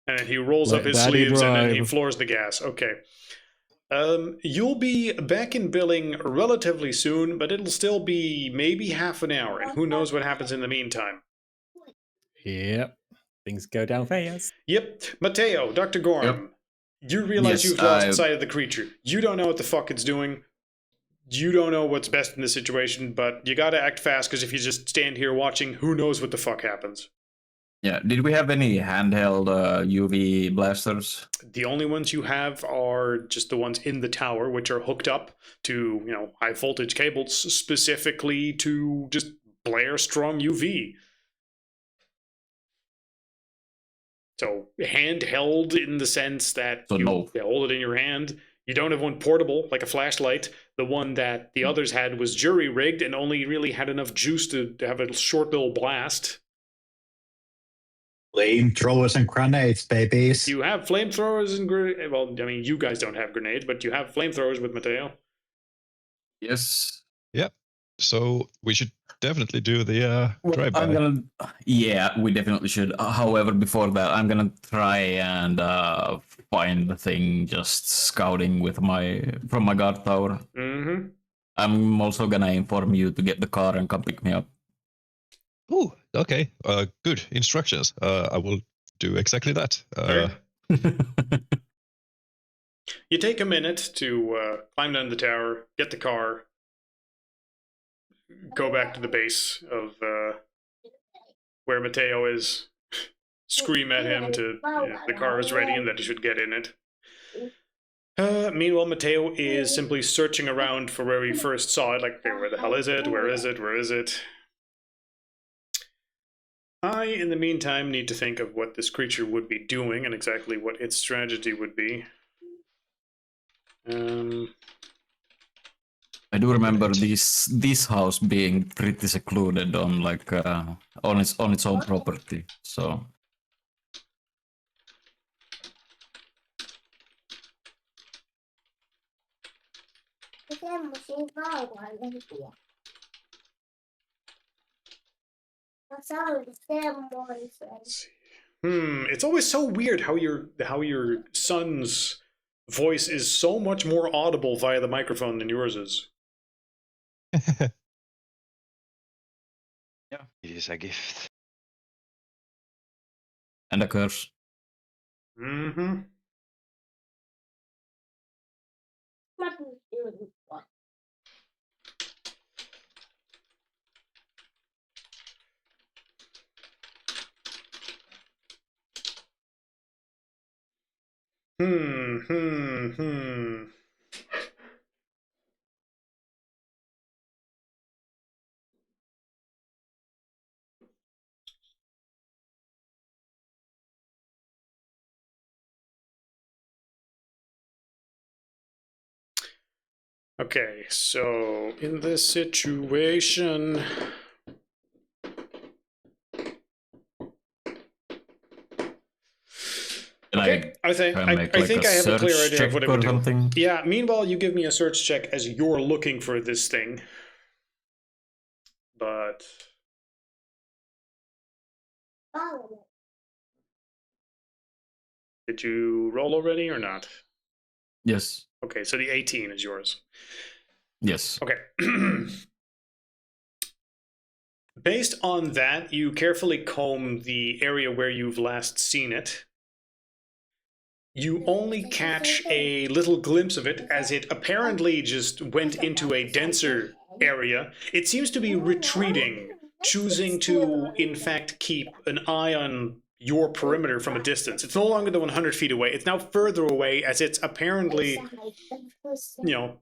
And then he rolls Let up his Daddy sleeves and then he drive. floors the gas. Okay. You'll be back in billing relatively soon, but it'll still be maybe half an hour, and who knows what happens in the meantime. Yep. Things go down fast. Yep. Mateo, Dr. Gorham, you realize Yes, you've lost sight of the creature. You don't know what the fuck it's doing. You don't know what's best in this situation, but you gotta act fast, because if you just stand here watching, who knows what the fuck happens. Yeah. Did we have any handheld UV blasters? The only ones you have are just the ones in the tower, which are hooked up to, high voltage cables specifically to just blare strong UV. So handheld in the sense that So you no. hold it in your hand. You don't have one portable, like a flashlight. The one that the others had was jury rigged and only really had enough juice to have a short little blast. Flamethrowers and grenades, babies. You have flamethrowers and well, I mean, you guys don't have grenades, but you have flamethrowers with Mateo. Yes. So we should definitely do the drive-by. I'm gonna. Yeah, we definitely should. However, before that, I'm gonna try and find the thing. Just scouting with from my guard tower. Mm-hmm. I'm also gonna inform you to get the car and come pick me up. Oh, okay. Good instructions. I will do exactly that. You take a minute to climb down the tower, get the car, go back to the base of where Mateo is, scream at him to the car is ready and that he should get in it. Meanwhile, Mateo is simply searching around for where he first saw it, like, okay, where the hell is it? Where is it? Where is it? I, in the meantime, need to think of what this creature would be doing and exactly what its strategy would be. I do remember this house being pretty secluded on like on its own property. So It's always so weird how your son's voice is so much more audible via the microphone than yours is. Yeah, it is a gift. and a curse. Mm-hmm. Hmm. Okay, so in this situation, okay, I think I have a clear idea of what it would do. Something. Yeah. Meanwhile, you give me a search check as you're looking for this thing, but did you roll already or not? Yes. Okay, so the 18 is yours. Yes. Okay. Based on that, you carefully comb the area where you've last seen it. You only catch a little glimpse of it as it apparently just went into a denser area. It seems to be retreating, choosing to, in fact, keep an eye on your perimeter from a distance. It's no longer the 100 feet away. It's now further away as it's apparently,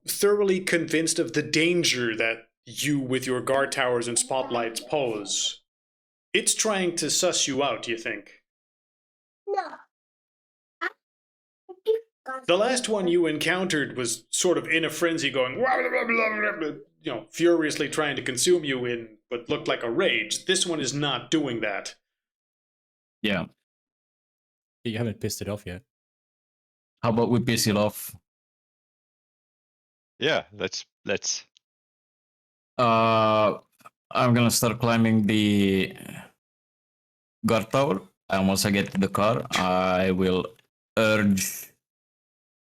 thoroughly convinced of the danger that you with your guard towers and spotlights pose. It's trying to suss you out, do you think? The last one you encountered was sort of in a frenzy going, furiously trying to consume you in what looked like a rage. This one is not doing that. Yeah. You haven't pissed it off yet. How about we piss it off? Yeah, let's. I'm gonna start climbing the guard tower, and once I get to the car, I will urge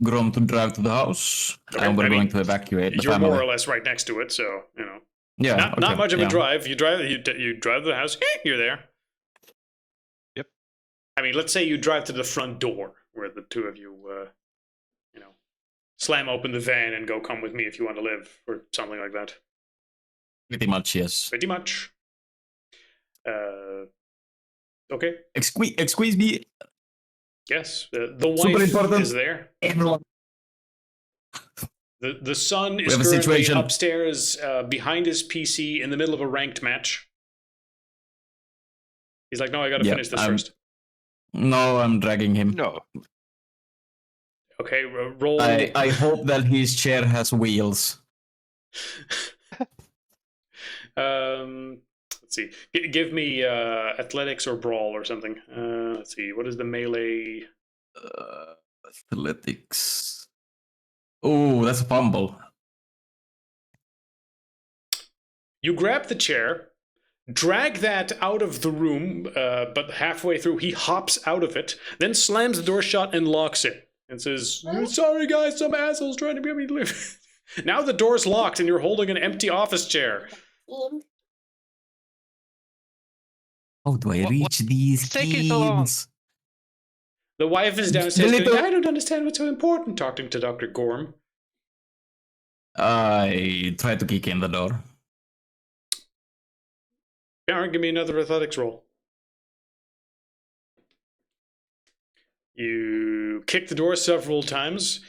Grom to drive to the house, Okay, and we're going to evacuate the you're family. more or less right next to it, so Yeah, not much of a drive. You drive to the house. You're there. Yep. I mean, let's say you drive to the front door, where the two of you, slam open the van and go, come with me if you want to live, or something like that. Pretty much, yes. Pretty much. Okay. Excuse me. Yes, the wife is there. Everyone. The son is currently upstairs behind his PC in the middle of a ranked match. He's like, no, I got to finish this first. No, I'm dragging him. No. Okay, roll. I hope that his chair has wheels. Let's see. Give me athletics or brawl or something. Let's see. What is the melee? Athletics. Oh, that's a fumble. You grab the chair, drag that out of the room, but halfway through he hops out of it, then slams the door shut and locks it. And says, sorry guys, some asshole's trying to get me to live. Now the door's locked and you're holding an empty office chair. How do I reach these keys? The wife is downstairs going, I don't understand what's so important, talking to Dr. Gorm. I try to kick in the door. Karen, give me another athletics roll. You kick the door several times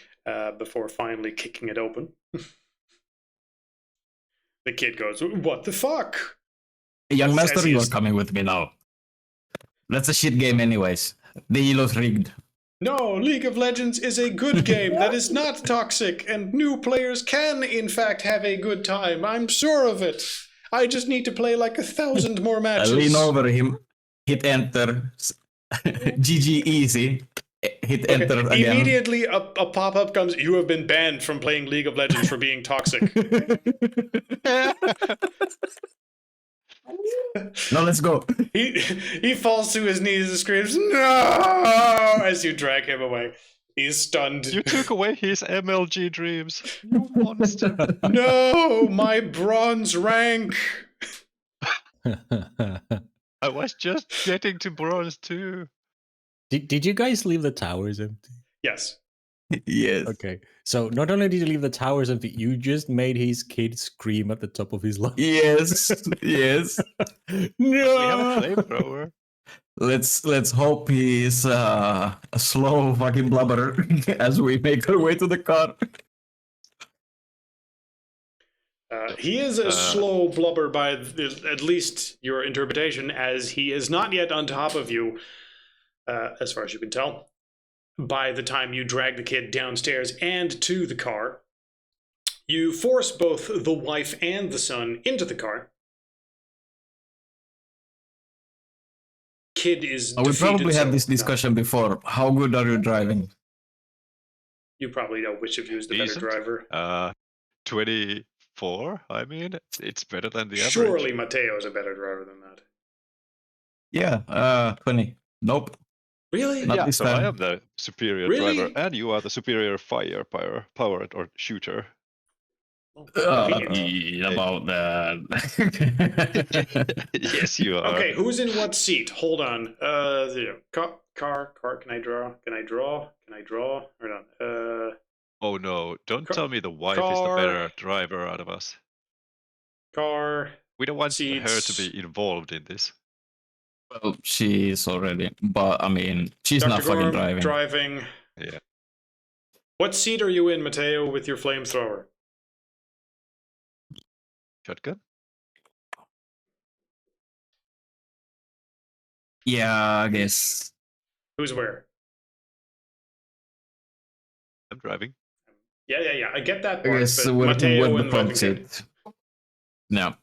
before finally kicking it open. The kid goes, what the fuck? Young master, you're coming with me now. That's a shit game anyways. The elo's rigged. No, League of Legends is a good game that is not toxic, and new players can, in fact, have a good time. I'm sure of it. I just need to play like 1,000 more matches. Lean over him, hit enter, GG easy, hit enter again. Immediately a pop-up comes, you have been banned from playing League of Legends for being toxic. No, let's go. He falls to his knees and screams, no, as you drag him away. He's stunned. You took away his MLG dreams. You monster. No, my bronze rank. I was just getting to bronze too. Did you guys leave the towers empty? Yes. Yes. Okay. So not only did you leave the towers empty, you just made his kid scream at the top of his lungs. Yes. Yes. No. We have a flamethrower. Let's hope he's a slow fucking blubber as we make our way to the car. He is a slow blubber by at least your interpretation, as he is not yet on top of you, as far as you can tell. By the time you drag the kid downstairs and to the car, you force both the wife and the son into the car. Kid is We defeated, probably had so this discussion before. How good are you driving? you probably know which of you is the Decent. better driver. 24. I mean, it's better than the average. Surely Mateo is a better driver than that. Yeah, 20. Nope. Really? Not Yeah, this so time. I am the superior Really? driver, and you are the superior power or shooter. About that. Yes, you are. Okay, who's in what seat? Hold on. Car. Can I draw? Or not? Oh no! Don't Car- tell me the wife is the better driver out of us. Car. We don't want her to Seats. be involved in this. Well, she's already, but I mean, she's Dr. not fucking Gorm, driving. driving. Yeah. What seat are you in, Mateo, with your flamethrower? Shotgun. Yeah, I guess. Who's where? I'm driving. Yeah. I get that I part. guess but with Mateo the and front driving kid. seat. No.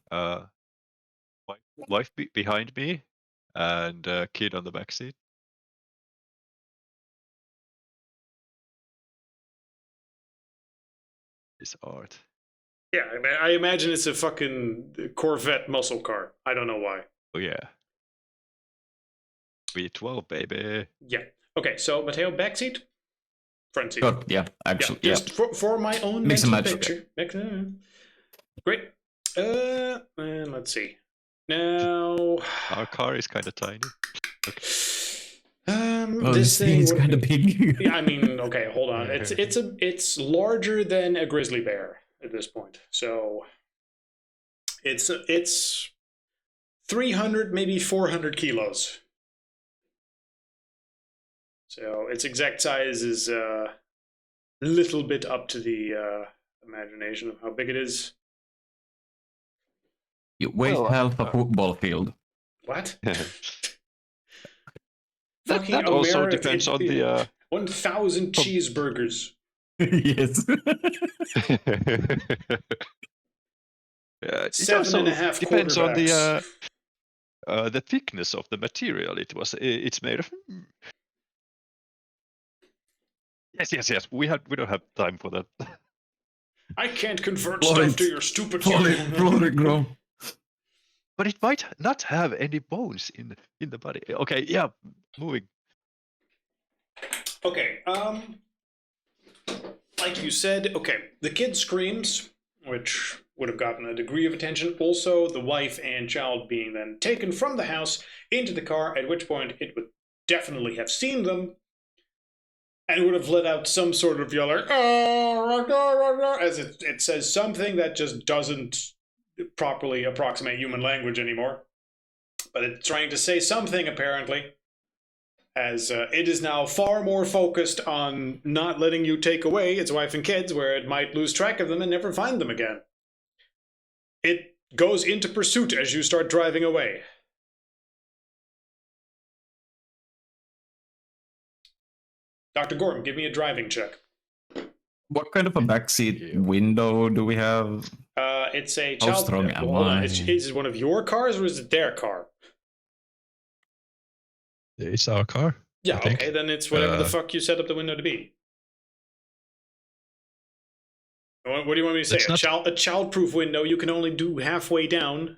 Wife behind me, and kid on the back seat. This art. Yeah, I imagine it's a fucking Corvette muscle car. I don't know why. Oh yeah. V12, baby. Yeah. Okay, so Mateo, back seat? Front seat. Good. Yeah, actually. Yeah. Just for my own Mix and mental match. picture. Great. And let's see. Now, Our car is kind of tiny. Well, this this thing is would kind of be- big. Yeah, I mean, okay, hold on. It's larger than a grizzly bear at this point. So it's 300, maybe 400 kilos. So its exact size is a little bit up to the imagination of how big it is. You weigh half a football field. What? That Fucking also America, depends on the. 1,000 cheeseburgers. Yes. It 7.5 depends on quarterbacks. the thickness of the material it's made of. Yes. We don't have time for that. I can't convert Floor stuff it. to your stupid Floor it, grow. But it might not have any bones in the body. Okay, yeah, moving. Okay, like you said, okay, the kid screams, which would have gotten a degree of attention. Also, the wife and child being then taken from the house into the car, at which point it would definitely have seen them and would have let out some sort of yeller, as it says something that just doesn't properly approximate human language anymore. But it's trying to say something, apparently, as it is now far more focused on not letting you take away its wife and kids, where it might lose track of them and never find them again. It goes into pursuit as you start driving away. Dr. Gorm, give me a driving check. What kind of a backseat window do we have? It's a How child. strong Well, am hold on. I? Is it one of your cars or is it their car? It's our car. Yeah, I think. okay, then it's whatever the fuck you set up the window to be. What do you want me to say? A child-proof window you can only do halfway down.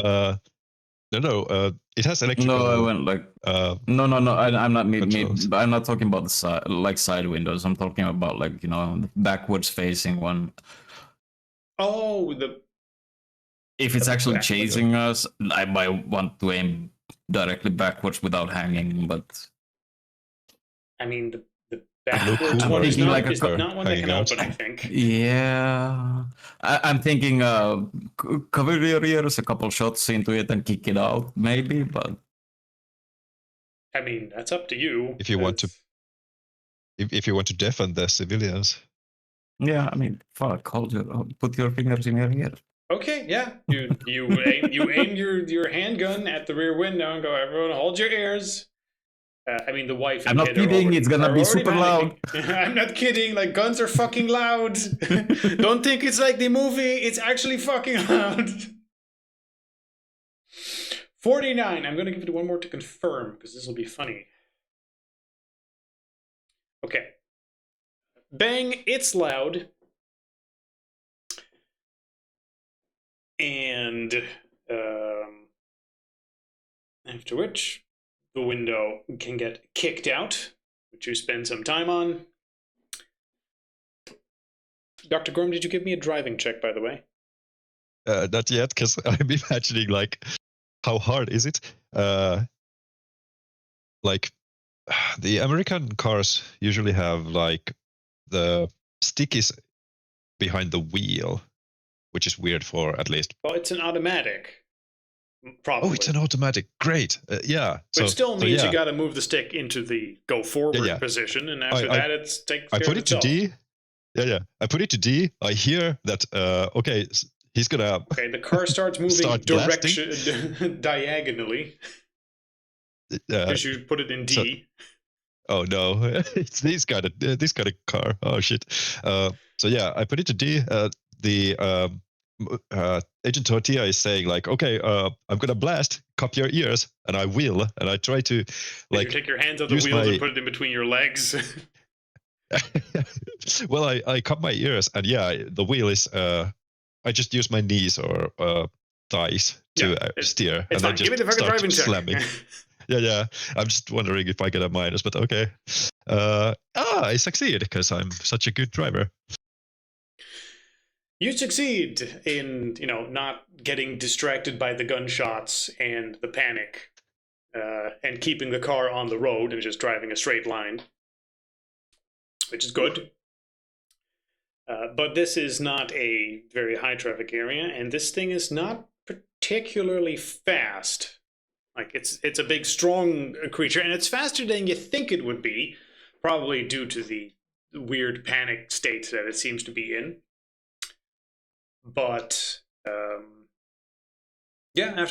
No. It has electrical. No, I went like. No. I'm not. I'm not talking about the side, like side windows. I'm talking about like the backwards facing one. Oh, If it's actually chasing us, I might want to aim directly backwards without hanging. But I mean, the backwards one is not one that can help it, I think. Yeah, I'm thinking cover your ears, a couple shots into it, and kick it out, maybe. But I mean, that's up to you. If you want to, if you want to deafen the civilians. Yeah, I mean, fuck, put your fingers in your ear. Okay, yeah. You aim your handgun at the rear window and go, everyone hold your ears. I mean, the wife and I'm not kidding, it's gonna be super loud. I'm not kidding, like, guns are fucking loud. Don't think it's like the movie, it's actually fucking loud. 49, I'm gonna give it one more to confirm, because this will be funny. Okay. Bang, it's loud. And after which, the window can get kicked out, which you spend some time on. Dr. Gorm, did you give me a driving check, by the way? Not yet, because I'm imagining, like, how hard is it? Like, the American cars usually have, like, the stick is behind the wheel, which is weird for at least. Well, it's an automatic. Probably. Oh, it's an automatic. Great. Yeah. But it still means you got to move the stick into the go forward position, and after that, it's takes care of itself. I put it to D. Yeah. I put it to D. I hear that. Okay, he's gonna. Okay, the car starts moving diagonally. Because you put it in D. Oh no, it's this kind of car. Oh shit. So yeah, I put it to D. Agent Tortilla is saying, like, okay, I'm gonna blast, cup your ears, and I will, and I try to, like, you take your hands off the wheels and put it in between your legs. Well, I cup my ears, and yeah, the wheel is I just use my knees or thighs to steer, and then just start slamming. Yeah. I'm just wondering if I get a minus, but okay. I succeed because I'm such a good driver. You succeed in, not getting distracted by the gunshots and the panic, and keeping the car on the road and just driving a straight line, which is good. But this is not a very high traffic area, and this thing is not particularly fast. Like, it's a big, strong creature, and it's faster than you think it would be, probably due to the weird panic state that it seems to be in. But after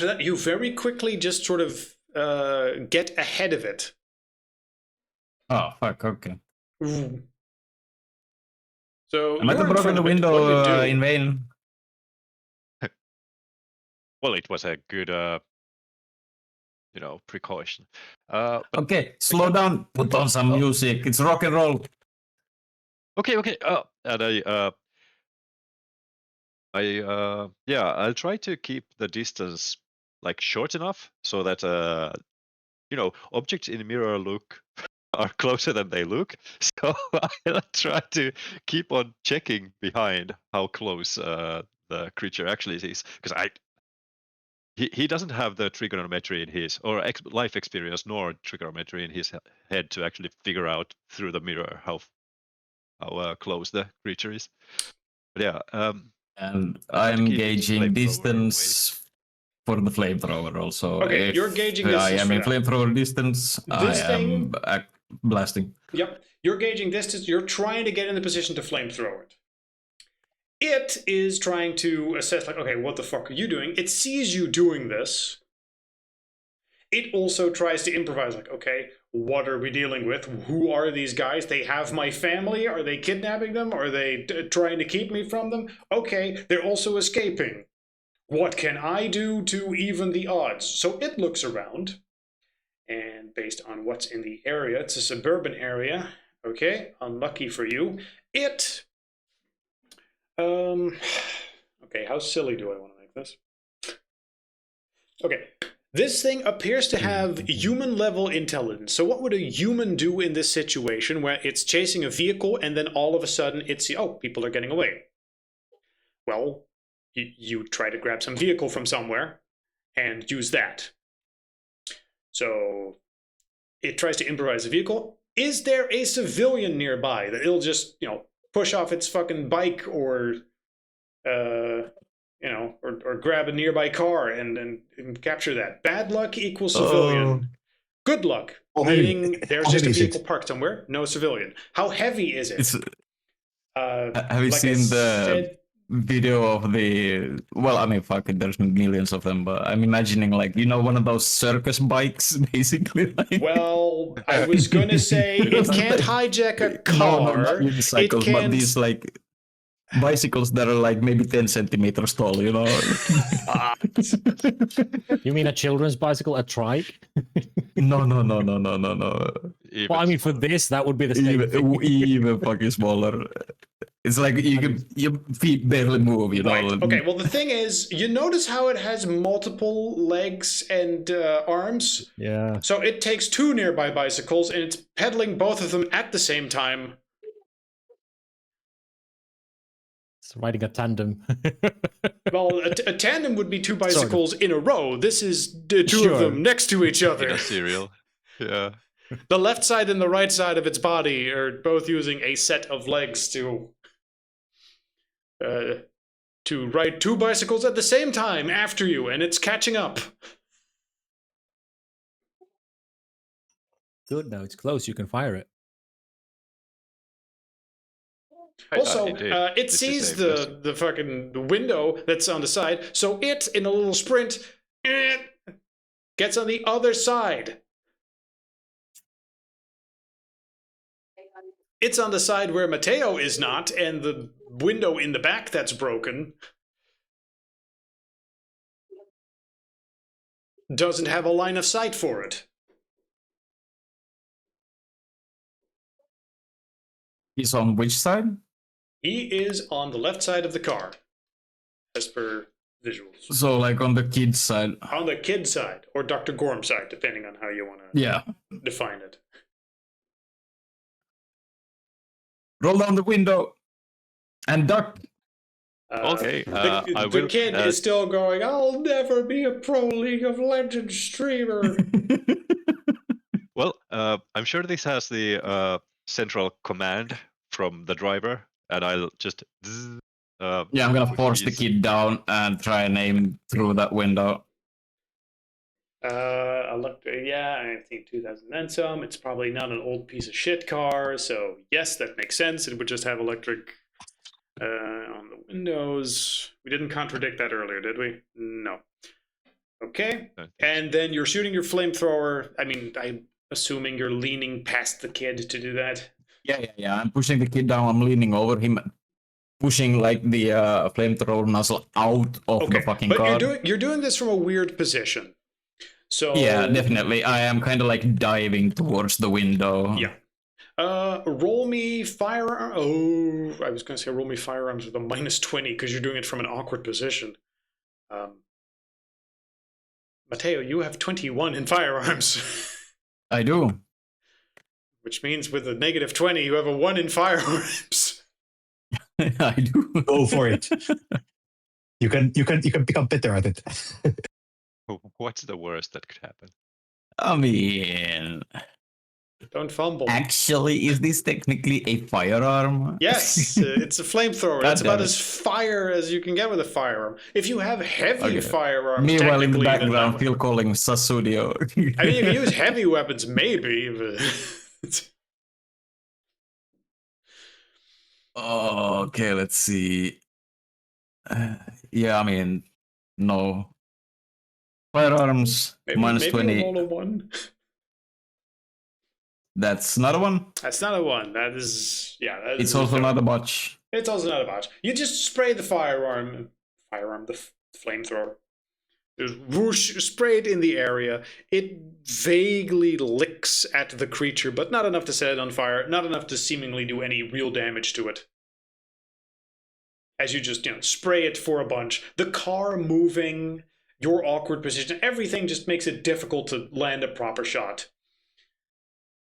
that, you very quickly just sort of get ahead of it. Oh, fuck, okay. So I might have broken the window in vain. Well, it was a good, precaution. Okay, slow down. Put on some music. It's rock and roll. Okay. And I'll try to keep the distance, like, short enough so that objects in mirror look are closer than they look. So I'll try to keep on checking behind how close the creature actually is, because he doesn't have the trigonometry in his life experience nor trigonometry in his head to actually figure out through the mirror how close the creature is. But yeah. And I'm gauging distance for the flamethrower also. Okay, you're gauging distance. I am in flamethrower distance. I am blasting. Yep, you're gauging distance. You're trying to get in the position to flamethrower it. It is trying to assess, like, okay, what the fuck are you doing? It sees you doing this, It also tries to improvise, like, okay, what are we dealing with? Who are these guys? They have my family? Are they kidnapping them? Are they trying to keep me from them? Okay, they're also escaping. What can I do to even the odds? So it looks around, and based on what's in the area, it's a suburban area. Okay, unlucky for you. It. Okay, how silly do I want to make this? Okay, this thing appears to have human level intelligence. So what would a human do in this situation where it's chasing a vehicle and then all of a sudden it's, oh, people are getting away? Well, you try to grab some vehicle from somewhere and use that. So it tries to improvise a vehicle. Is there a civilian nearby that it'll just, push off its fucking bike or or grab a nearby car and capture that? Bad luck equals civilian. Good luck, meaning there's just a vehicle parked somewhere, no civilian. How heavy is it? Have you seen the video of the? Well, I mean, fuck it. There's millions of them, but I'm imagining one of those circus bikes, basically. Well, I was gonna say it can't hijack a car. No, not unicycles, but these bicycles that are maybe 10 centimeters tall, You mean a children's bicycle, a trike? No. Well, I mean, for this, that would be the same. Even fucking smaller. It's like your feet barely move, Right. Okay, well, the thing is, you notice how it has multiple legs and arms? Yeah. So it takes two nearby bicycles, and it's pedaling both of them at the same time. It's riding a tandem. Well, a tandem would be two bicycles in a row. This is two of them next to each other. In a serial. Yeah. The left side and the right side of its body are both using a set of legs to ride two bicycles at the same time after you, and it's catching up. Good, now it's close. You can fire it. Also, it sees the fucking window that's on the side, so it, in a little sprint, gets on the other side. It's on the side where Matteo is not, and the window in the back that's broken doesn't have a line of sight for it. He's on which side? He is on the left side of the car, as per visuals. So, on the kid's side. On the kid's side, or Dr. Gorm's side, depending on how you want to define it. Roll down the window and duck. Okay. The kid is still going, I'll never be a pro League of Legends streamer. Well, I'm sure this has the central command from the driver, and I'll just. I'm gonna force the kid down and try and aim through that window. I looked. I think 2000 and some. It's probably not an old piece of shit car, so yes, that makes sense. It would just have electric on the windows. We didn't contradict that earlier, did we? No. Okay. And then you're shooting your flamethrower. I mean, I'm assuming you're leaning past the kid to do that. Yeah. I'm pushing the kid down. I'm leaning over him, pushing the flamethrower nozzle out of the fucking car. But you're doing this from a weird position. So yeah, definitely. I am kind of diving towards the window. Yeah. Roll me firearm. Oh, I was going to say roll me firearms with a -20 because you're doing it from an awkward position. Matteo, you have 21 in firearms. I do. Which means with a -20, you have a 1 in firearms. I do. Go for it. You can become better at it. What's the worst that could happen? I mean, don't fumble. Actually, is this technically a firearm? Yes, it's a flamethrower. That's about as fire as you can get with a firearm. If you have heavy firearms, meanwhile in the background, Phil calling Sasudio. I mean, you can use heavy weapons, maybe. But okay, let's see. Yeah, I mean, no. Firearms, Maybe, minus maybe 20. roll a 1. That's not a 1. That's not a 1. That is, yeah. That It's is also fair. not a botch. It's also not a botch. You just spray the firearm, the flamethrower. Just whoosh, spray it in the area. It vaguely licks at the creature, but not enough to set it on fire, not enough to seemingly do any real damage to it. As you just, spray it for a bunch. The car moving, your awkward position, everything just makes it difficult to land a proper shot.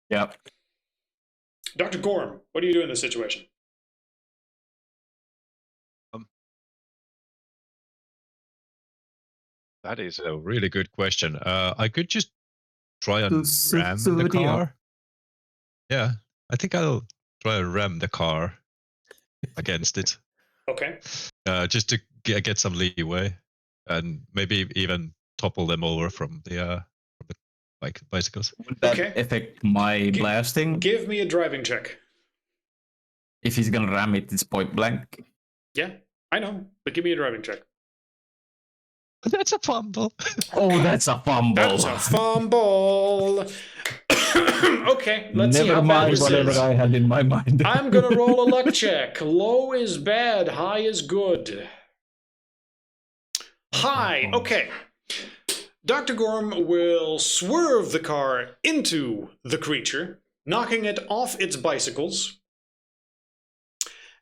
Yep. Dr. Gorm, what do you do in this situation? That is a really good question. I could just try and ram So the what do you- car. Yeah, I think I'll try and ram the car against it. Okay. Just to get some leeway, and maybe even topple them over from the bicycles. Would that Okay. affect my blasting? Give me a driving check. If he's gonna ram it, it's point blank. Yeah, I know, but give me a driving check. That's a fumble. Oh, that's a fumble. That's a fumble. Okay, let's see Never how bad mind this whatever is. I had in my mind. I'm gonna roll a luck check. Low is bad, high is good. High, okay. Dr. Gorm will swerve the car into the creature, knocking it off its bicycles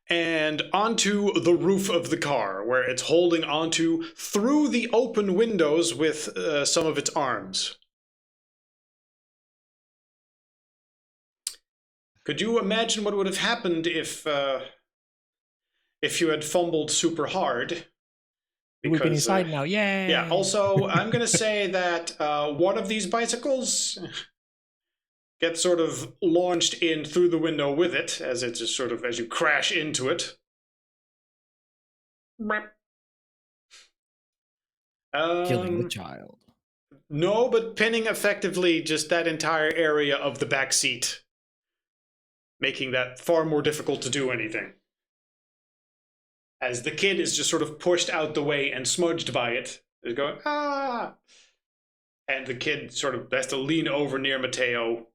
and onto the roof of the car, where it's holding onto through the open windows with some of its arms. Could you imagine what would have happened if you had fumbled super hard? We've been inside now, yay! Yeah, also, I'm going to say that one of these bicycles gets sort of launched in through the window with it, as it's just sort of, as you crash into it. Killing the child. No, but pinning effectively just that entire area of the back seat, making that far more difficult to do anything. As the kid is just sort of pushed out the way and smudged by it. They're going, ah! And the kid sort of has to lean over near Matteo,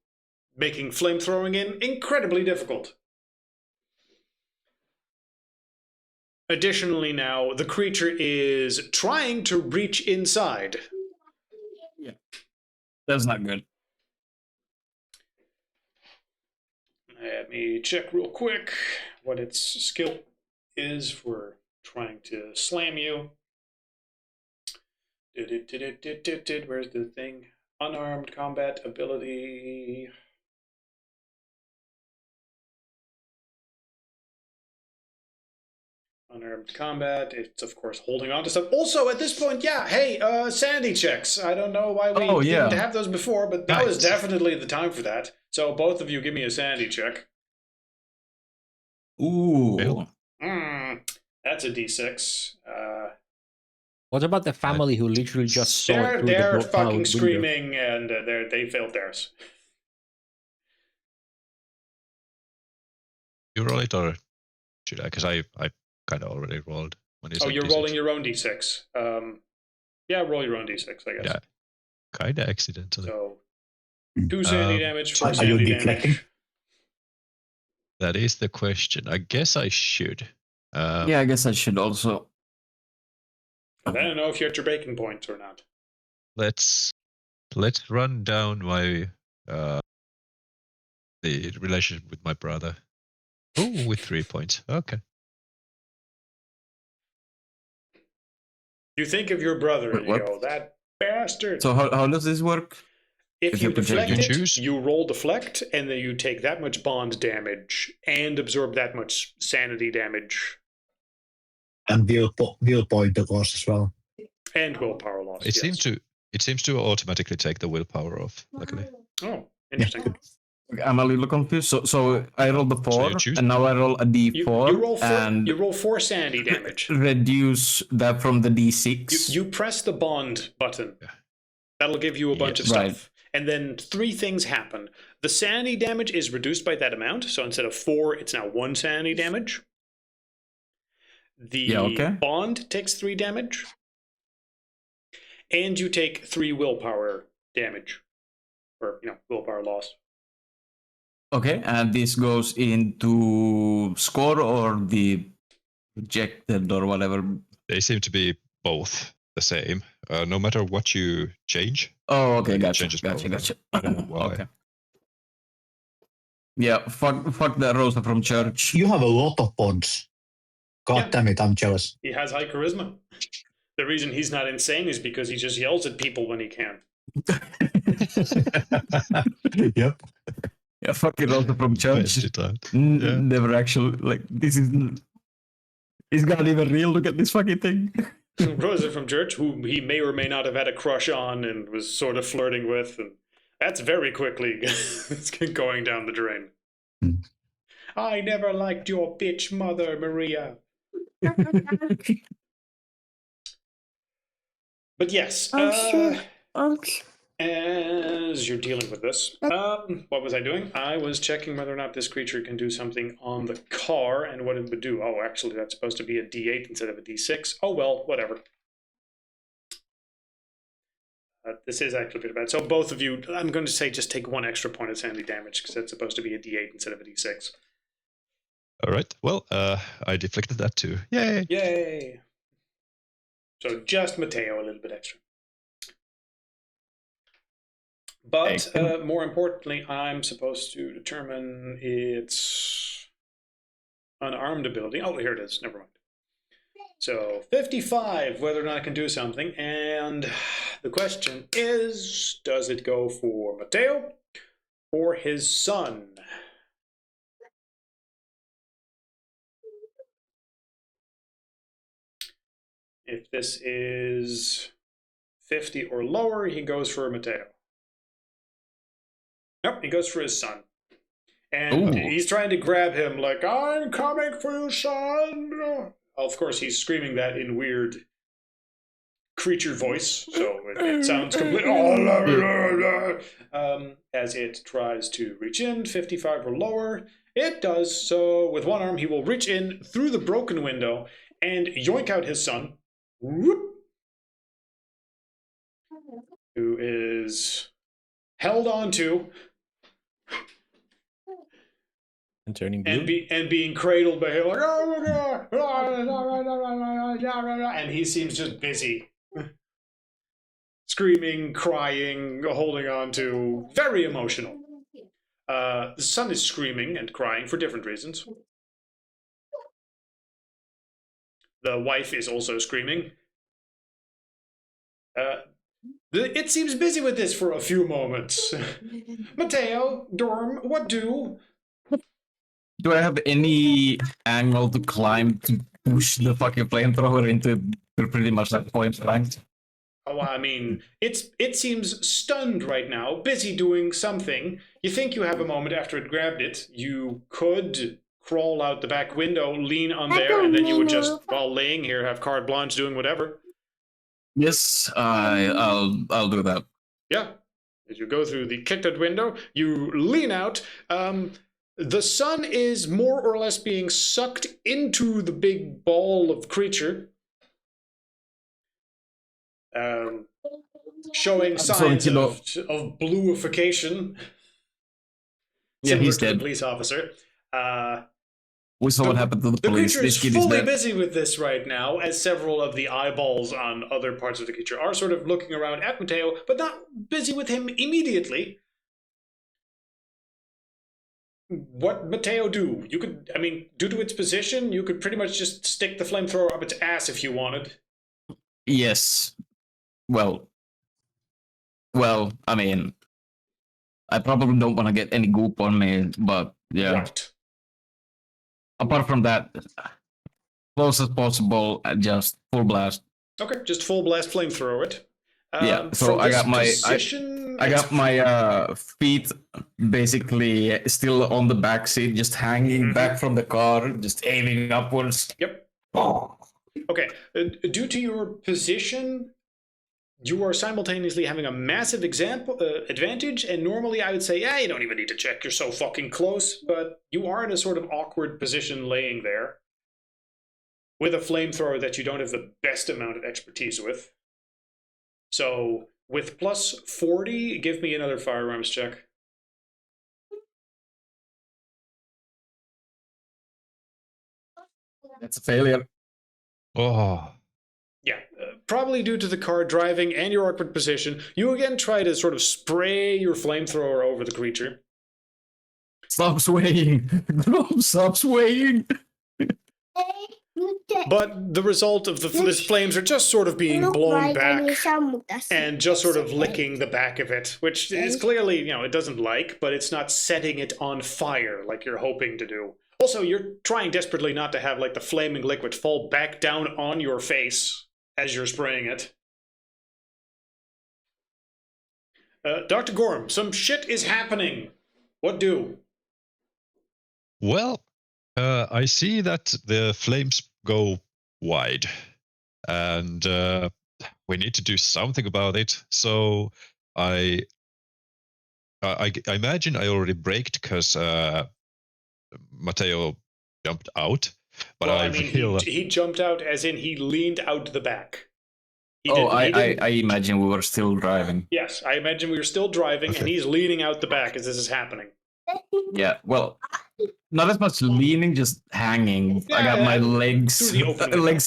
making flamethrowing incredibly difficult. Additionally now, the creature is trying to reach inside. Yeah. That's not good. Let me check real quick what its skill is for trying to slam you. Where's the thing? Unarmed combat ability. Unarmed combat. It's, of course, holding on to stuff. Also, at this point, yeah, hey, sanity checks. I don't know why we didn't have those before, but now is definitely the time for that. So both of you give me a sanity check. Ooh. That's a d6. What about the family who literally just saw it through they're the fucking window? screaming, and they failed theirs. You roll it, or should I? Because I kind of already rolled. When Oh, you're rolling your own d6. Yeah, roll your own d6, I guess. Yeah, kind of accidentally. So 2 sanity damage, 4 Are you sanity deflecting? damage. That is the question. I guess I should. Yeah, I guess I should also. I don't know if you're at your breaking point or not. Let's run down my the relationship with my brother. Oh, with 3 points. Okay. You think of your brother and you What? go, that bastard. So how does this work? if if you you deflect you it, choose. you roll deflect, and then you take that much bond damage and absorb that much sanity damage And will point the loss as well. and willpower loss. It yes. seems to automatically take the willpower off. Luckily. Oh, interesting. I'm a little confused. So I rolled the 4, you choose? and now I roll a D4, you roll 4 sanity damage. reduce that from the D6. You press the bond button. That'll give you a bunch of Yes. stuff. Right. And then 3 things happen. The sanity damage is reduced by that amount. So instead of 4, it's now 1 sanity damage. The bond takes 3 damage. and you take 3 willpower damage, or willpower loss. Okay, and this goes into score or the rejected or whatever. They seem to be both the same, no matter what you change. Oh, okay, Like, it gotcha, changes both. gotcha. I don't know why. Okay. Yeah, fuck that Rosa from church. You have a lot of bonds. God damn it, I'm jealous. He has high charisma. The reason he's not insane is because he just yells at people when he can. Yep. Yeah, fucking Rosa from church. Never actually, like, this is... It's not even real. Look at this fucking thing. Rosa from church, who he may or may not have had a crush on and was sort of flirting with, and that's very quickly going down the drain. I never liked your bitch mother, Maria. But yes, as you're dealing with this, what was I doing? I was checking whether or not this creature can do something on the car and what it would do. Oh, actually, that's supposed to be a D8 instead of a D6. Oh, well, whatever. This is actually pretty bad. So both of you, I'm going to say just take 1 extra point of sanity damage because that's supposed to be a D8 instead of a D6. All right. Well, I deflected that too. Yay! Yay! So just Matteo a little bit extra. But more importantly, I'm supposed to determine its unarmed ability. Oh, here it is. Never mind. So 55, whether or not it can do something. And the question is, does it go for Matteo or his son? If this is 50 or lower, he goes for Matteo. Nope, he goes for his son. And he's trying to grab him like, I'm coming for you, son. Of course, he's screaming that in weird creature voice, so it sounds completely... as it tries to reach in, 55 or lower. It does, so with one arm, he will reach in through the broken window and yoink out his son, whoop, who is held onto and turning blue. And being cradled by him, like, and he seems just busy. Screaming, crying, holding on to, very emotional. The son is screaming and crying for different reasons. The wife is also screaming. It seems busy with this for a few moments. Matteo, Dorm, what do? Do I have any angle to climb to push the fucking flamethrower into pretty much that point blank? Oh, I mean, it seems stunned right now, busy doing something. You think you have a moment after it grabbed it. You could crawl out the back window, lean on there, and then you would just, while laying here, have carte blanche doing whatever. Yes, I'll do that. Yeah. As you go through the kicked out window, you lean out. The sun is more or less being sucked into the big ball of creature. Showing signs of bluification. Yeah, he's dead. dead. The police officer. We saw what happened to the police. The creature is fully busy with this right now, as several of the eyeballs on other parts of the creature are sort of looking around at Matteo, but not busy with him immediately. What Matteo do? You could, I mean, due to its position, you could pretty much just stick the flamethrower up its ass if you wanted. Yes. Well, I mean, I probably don't want to get any goop on me, but yeah. Right. Apart from that, close as possible, just full blast. Okay, just full blast flamethrower it. Yeah, so I got my feet basically still on the back seat, just hanging back from the car, just aiming upwards. Yep. Oh. Okay, due to your position, you are simultaneously having a massive advantage, and normally I would say, yeah, you don't even need to check, you're so fucking close, but you are in a sort of awkward position laying there with a flamethrower that you don't have the best amount of expertise with. So with plus 40, give me another firearms check. That's a failure. Oh, Yeah, probably due to the car driving and your awkward position, you again try to sort of spray your flamethrower over the creature. Stop swaying. Globe, stop swaying. But the result of the flames are just sort of being blown back and just sort of licking the back of it, which is clearly, it doesn't like, but it's not setting it on fire like you're hoping to do. Also, you're trying desperately not to have like the flaming liquid fall back down on your face as you're spraying it. Dr. Gorm, some shit is happening. What do? well, I see that the flames go wide, and we need to do something about it. So I imagine I already braked because Matteo jumped out. But well, I mean, he jumped out as in he leaned out the back. I imagine we were still driving. Yes, I imagine we were still driving, okay. And he's leaning out the back as this is happening. Yeah, well, not as much leaning, just hanging. Yeah, I got my legs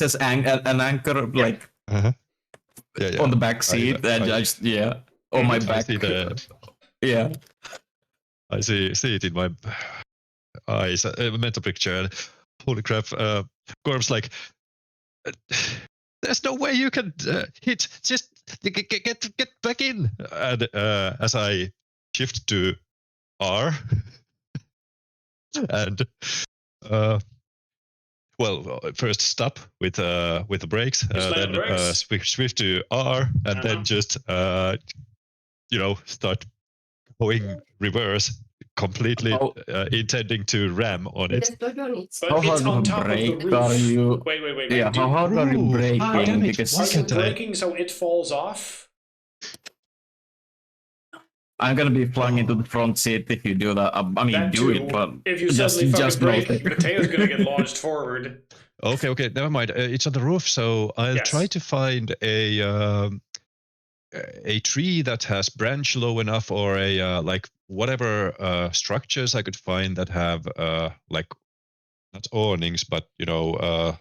as an anchor, like on the back seat, and just on my back. Yeah, I see it in my eyes, a mental picture. And holy crap, Gorm's like, there's no way you can hit. Just get back in. And as I shift to R, and first stop with the brakes, then switch to R, and then just start going reverse, completely intending to ram on it. But it's on top of the roof. Wait. Yeah, how hard are you braking? Because are you braking so it falls off? I'm gonna be flung into the front seat if you do that. I mean, that do it, but if you suddenly fucking brake, Mateo's gonna get launched forward. Okay, never mind. It's on the roof, so I'll try to find a tree that has branch low enough, or a like whatever structures I could find that have like not awnings, but like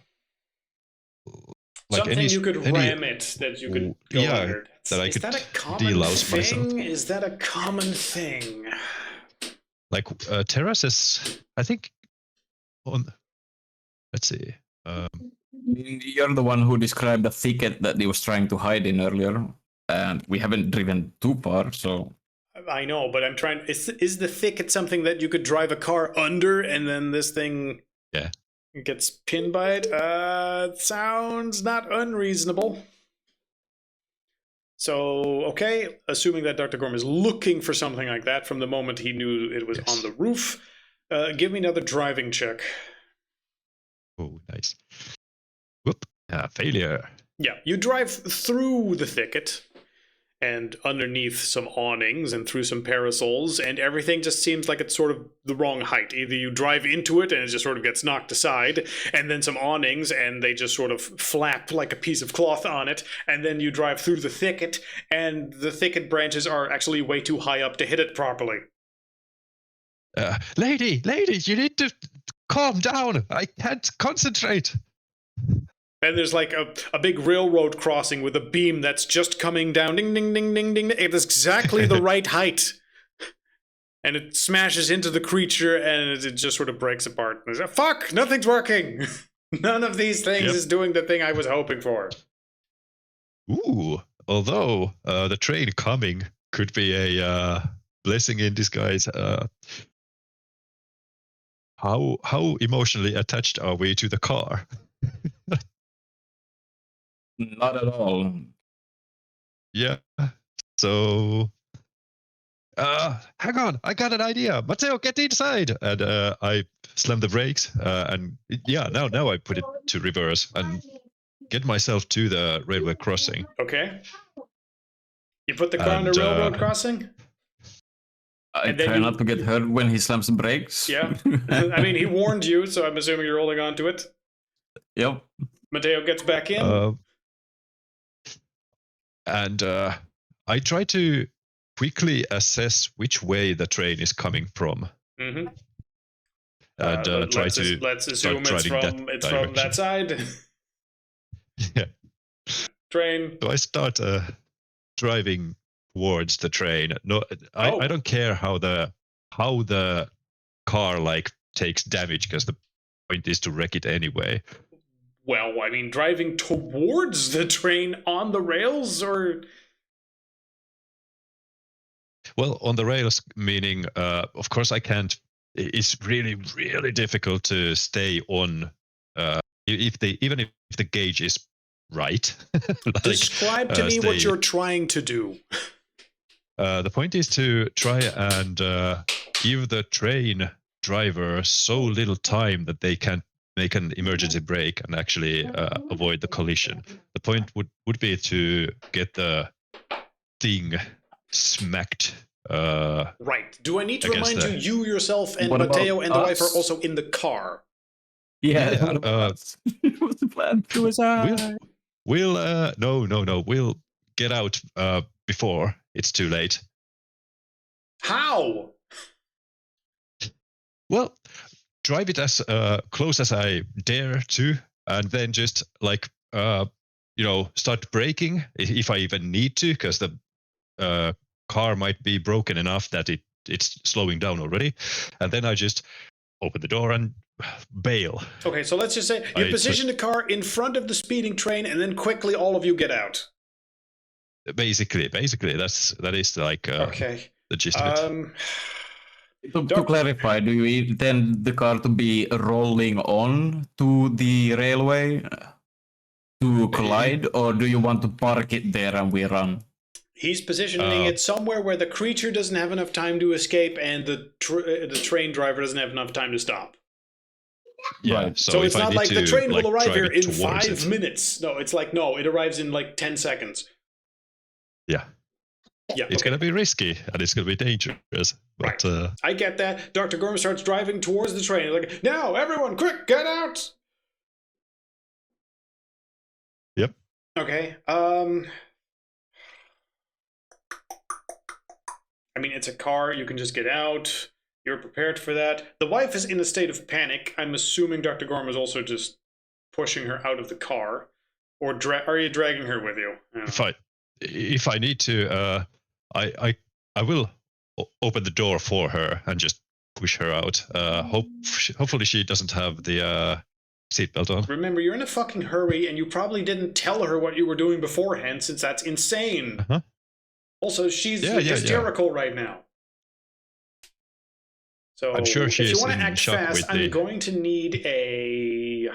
something you could ram it that you could go under. That I could delouse myself. Is that a common thing? Like terraces, I think. Let's see. You're the one who described the thicket that he was trying to hide in earlier, and we haven't driven too far, so. I know, but I'm trying. Is the thicket something that you could drive a car under, and then this thing gets pinned by it? Sounds not unreasonable. So, okay, assuming that Dr. Gorm is looking for something like that from the moment he knew it was on the roof, give me another driving check. Oh, nice. Whoop, failure. Yeah, you drive through the thicket and underneath some awnings and through some parasols, and everything just seems like it's sort of the wrong height. Either you drive into it and it just sort of gets knocked aside, and then some awnings and they just sort of flap like a piece of cloth on it, and then you drive through the thicket, and the thicket branches are actually way too high up to hit it properly. Lady, you need to calm down. I can't concentrate. And there's like a big railroad crossing with a beam that's just coming down. Ding, ding, ding, ding, ding. It's exactly the right height. And it smashes into the creature and it just sort of breaks apart. And it's like, fuck, nothing's working. None of these things is doing the thing I was hoping for. Ooh, although the train coming could be a blessing in disguise. How emotionally attached are we to the car? Not at all. Yeah. So, hang on, I got an idea. Matteo, get inside. And I slam the brakes. And now I put it to reverse and get myself to the railway crossing. Okay. You put the car on the railroad crossing? I try not to get hurt when he slams the brakes. Yeah. I mean, he warned you, so I'm assuming you're holding on to it. Yep. Matteo gets back in. And I try to quickly assess which way the train is coming from. Mm-hmm. And try to let's assume it's from that side. Yeah. Train. So I start driving towards the train. No, I don't care how the car like takes damage, because the point is to wreck it anyway. Well, I mean, driving towards the train on the rails, or... Well, on the rails, meaning, of course, I can't. It's really, really difficult to stay on. Even if the gauge is right. Like, describe to me what you're trying to do. The point is to try and give the train driver so little time that they can make an emergency brake and actually avoid the collision. The point would be to get the thing smacked. Right. Do I need to remind you yourself and Matteo and the wife are also in the car? Yeah. What's the plan? We'll get out before it's too late. How? Well, drive it as close as I dare to, and then just like start braking if I even need to, because the car might be broken enough that it's slowing down already, and then I just open the door and bail. Okay, so let's just say you position the car in front of the speeding train, and then quickly all of you get out. Basically, that is like okay. The gist of it. To clarify, do you intend the car to be rolling on to the railway to collide, or do you want to park it there and we run? He's positioning it somewhere where the creature doesn't have enough time to escape and the train driver doesn't have enough time to stop. Yeah, right. So it's not like the train will arrive here in 5 minutes. No, it's like, no, it arrives in like 10 seconds. Yeah. Yeah, it's going to be risky and it's going to be dangerous. But, right. I get that. Dr. Gorm starts driving towards the train. Like, now, everyone, quick, get out! Yep. Okay. I mean, it's a car. You can just get out. You're prepared for that. The wife is in a state of panic. I'm assuming Dr. Gorm is also just pushing her out of the car. Or are you dragging her with you? If I need to, I will open the door for her and just push her out. Hopefully she doesn't have the seatbelt on. Remember, you're in a fucking hurry, and you probably didn't tell her what you were doing beforehand, since that's insane. Uh-huh. Also, she's hysterical right now. So I'm sure if you want to act fast, I'm going to need a...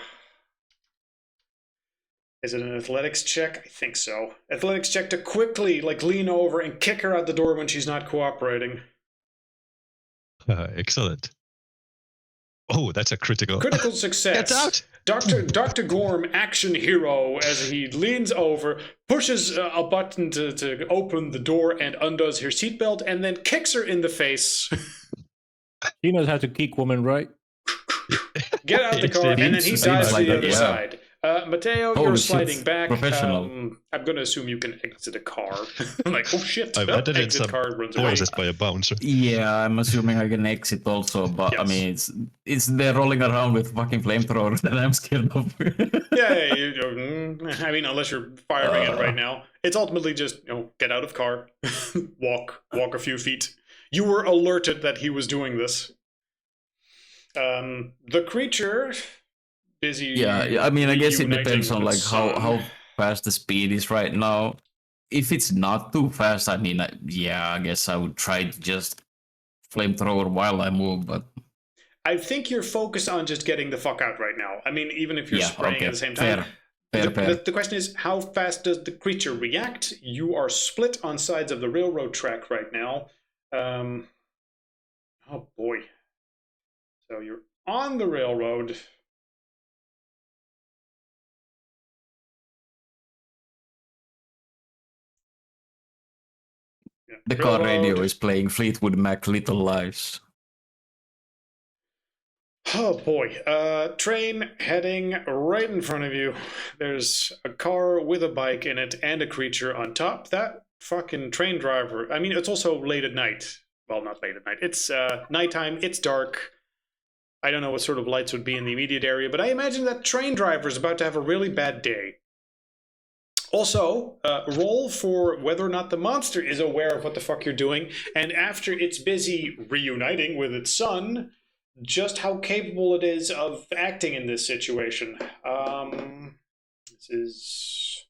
Is it an athletics check? I think so. Athletics check to quickly lean over and kick her out the door when she's not cooperating. Excellent. Oh, that's a critical. Critical success. Get out! Dr. Gorm, action hero, as he leans over, pushes a button to open the door and undoes her seatbelt, and then kicks her in the face. He knows how to kick women, right? Get out the car, and then he dives to the other side. Matteo, you're sliding back. Professional. I'm going to assume you can exit a car. I'm like, oh shit. I've added in exit some car runs away. by a bouncer. Yeah, I'm assuming I can exit also, but yes. I mean, it's they're rolling around with fucking flamethrowers that I'm scared of. I mean, unless you're firing it right now. It's ultimately just, get out of car, walk a few feet. You were alerted that he was doing this. The creature... busy. Yeah, I mean, I guess it depends on how fast the speed is right now. If it's not too fast, I mean, I guess I would try to just flamethrower while I move, but I think you're focused on just getting the fuck out right now. I mean, even if you're spraying at the same time. Fair. The question is, how fast does the creature react? You are split on sides of the railroad track right now. Oh boy. So you're on the railroad. The car radio is playing Fleetwood Mac Little Lies. Oh boy. Train heading right in front of you. There's a car with a bike in it and a creature on top. That fucking train driver. I mean, it's also late at night. Well, not late at night. It's nighttime. It's dark. I don't know what sort of lights would be in the immediate area, but I imagine that train driver is about to have a really bad day. Also, roll for whether or not the monster is aware of what the fuck you're doing, and after it's busy reuniting with its son, just how capable it is of acting in this situation. This is...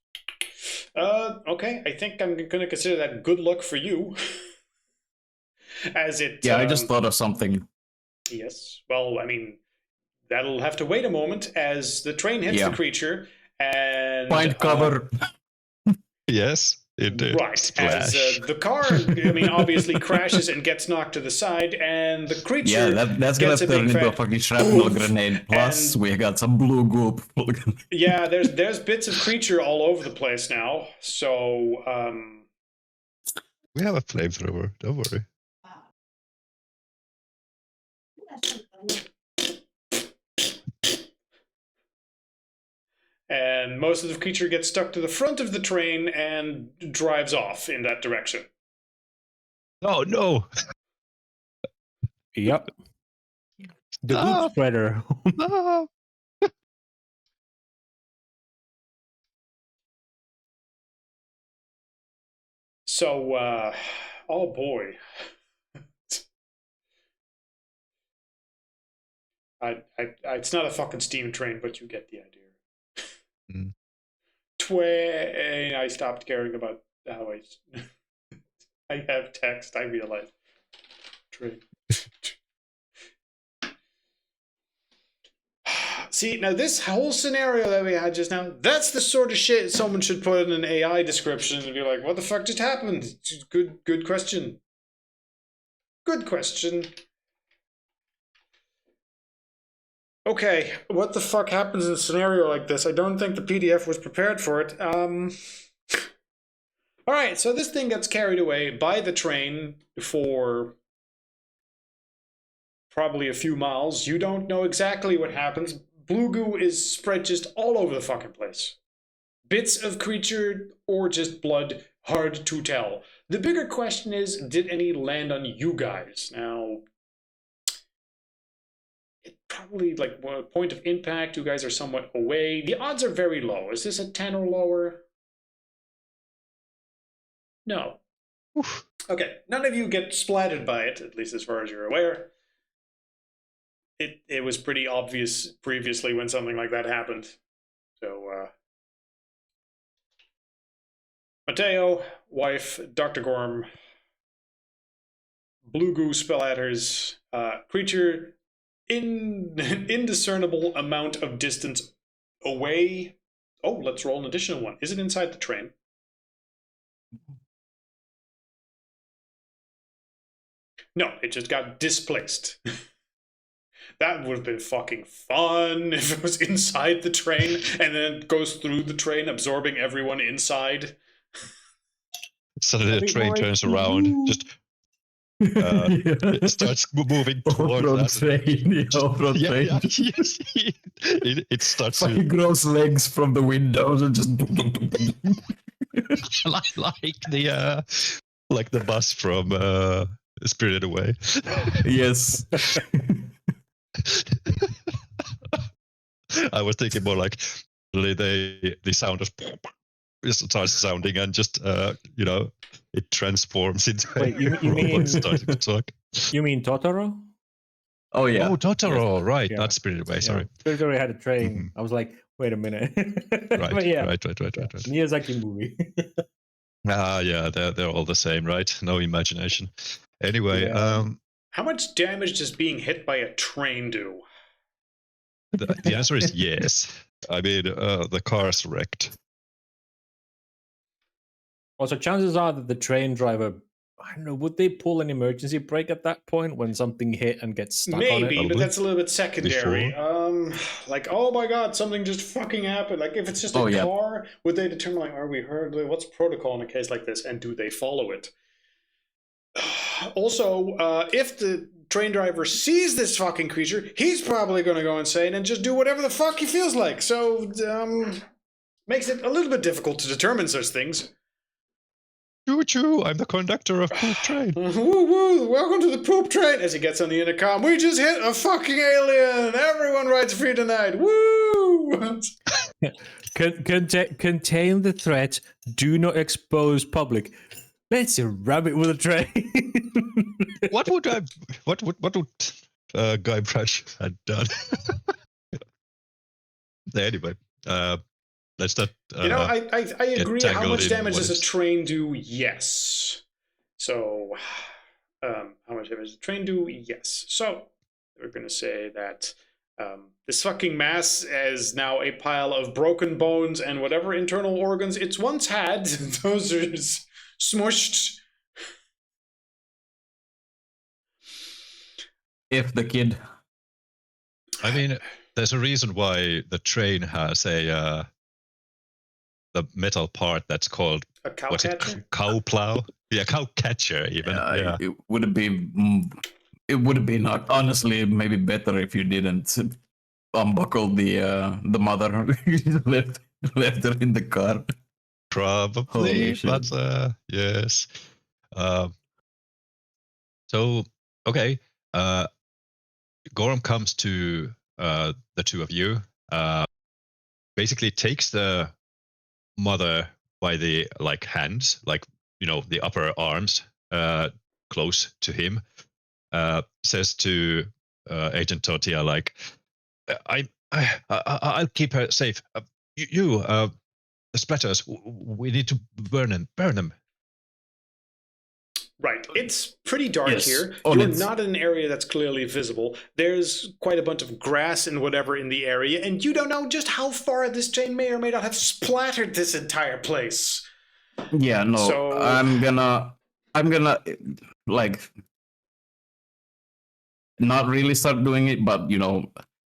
okay, I think I'm going to consider that good luck for you. As it... Yeah, I just thought of something. Yes. Well, I mean, that'll have to wait a moment as the train hits the creature and... Find cover. Yes, it did. Right. Splash. As the car, I mean, obviously crashes and gets knocked to the side, and the creature that's gonna gets a turn big into a fat fucking shrapnel oof. grenade. Plus, And- we got some blue goop. Yeah, there's bits of creature all over the place now. So, We have a flamethrower, don't worry. and most of the creature gets stuck to the front of the train and drives off in that direction. Oh no! Yep. The Ah. goop spreader. No! So, oh boy. It's not a fucking steam train, but you get the idea. Mm. I stopped caring about how I have text. I realize. Train. See, now this whole scenario that we had just now, that's the sort of shit someone should put in an AI description and be like, what the fuck just happened? Good question. Good question. Okay, what the fuck happens in a scenario like this? I don't think the PDF was prepared for it. Alright, so this thing gets carried away by the train for probably a few miles. You don't know exactly what happens. Blue goo is spread just all over the fucking place. Bits of creature or just blood, hard to tell. The bigger question is, did any land on you guys? Now, it probably, like, point of impact, you guys are somewhat away. The odds are very low. Is this a 10 or lower? No. Oof. Okay, none of you get splattered by it, at least as far as you're aware. It was pretty obvious previously when something like that happened. So, Mateo, wife, Dr. Gorm, blue goo splatters, creature indiscernible amount of distance away. Oh, let's roll an additional one. Is it inside the train? No, it just got displaced. That would have been fucking fun if it was inside the train and then it goes through the train, absorbing everyone inside. Suddenly the train turns around, just it starts moving towards us. Train, off-road train. Yeah, yes. It starts Fucking gross legs from the windows and just like the bus from Spirited Away. Yes. I was thinking more like the sound of just starts sounding and just it transforms into Wait, you a mean- robot starting to talk. You mean Totoro? Oh yeah. Oh, Totoro, right? Yeah. Not Spirited Away. Sorry. Totoro had a train. Mhm. I was like, wait a minute. Right, But yeah, right. Miyazaki movie. Yeah, they're all the same, right? No imagination. Anyway, Yeah. How much damage does being hit by a train do? the answer is yes. I mean, the car's wrecked. Also, chances are that the train driver, I don't know, would they pull an emergency brake at that point when something hit and gets stuck on it? Maybe, but Probably. that's a little bit secondary. Like, oh my god, something just fucking happened. Like, if it's just a car, would they determine, like, are we heard? What's protocol in a case like this, and do they follow it? Also, if the train driver sees this fucking creature, he's probably going to go insane and just do whatever the fuck he feels like. So, makes it a little bit difficult to determine such things. Choo-choo, I'm the conductor of Poop Train. Woo woo, welcome to the poop train. As he gets on the intercom, we just hit a fucking alien. Everyone rides free tonight. Woo! Contain the threat. Do not expose public. Let's ram it with a train. What would Guybrush had done? Anyway, let's not. I agree. How tangled much in damage what does a is- train do? Yes. So, how much damage does a train do? Yes. So, we're going to say that this fucking mass is now a pile of broken bones and whatever internal organs it's once had. Those are smushed. If the kid. I mean, there's a reason why the train has the metal part that's called A cow what's catcher? it? Cow plow? Yeah, cow catcher even. Yeah. It would be. It would be not honestly maybe better if you didn't unbuckle the mother. left her in the car. Probably, Holy shit. but yes. So okay, Gorham comes to the two of you. Basically takes the mother by the hands, the upper arms, close to him. Says to Agent Tortilla, I'll keep her safe. The splatters, we need to burn them. Right. It's pretty dark Yes. here. Oh, You're it's- not in an area that's clearly visible. There's quite a bunch of grass and whatever in the area, and you don't know just how far this train may or may not have splattered this entire place. Yeah, no. So- I'm gonna not really start doing it, but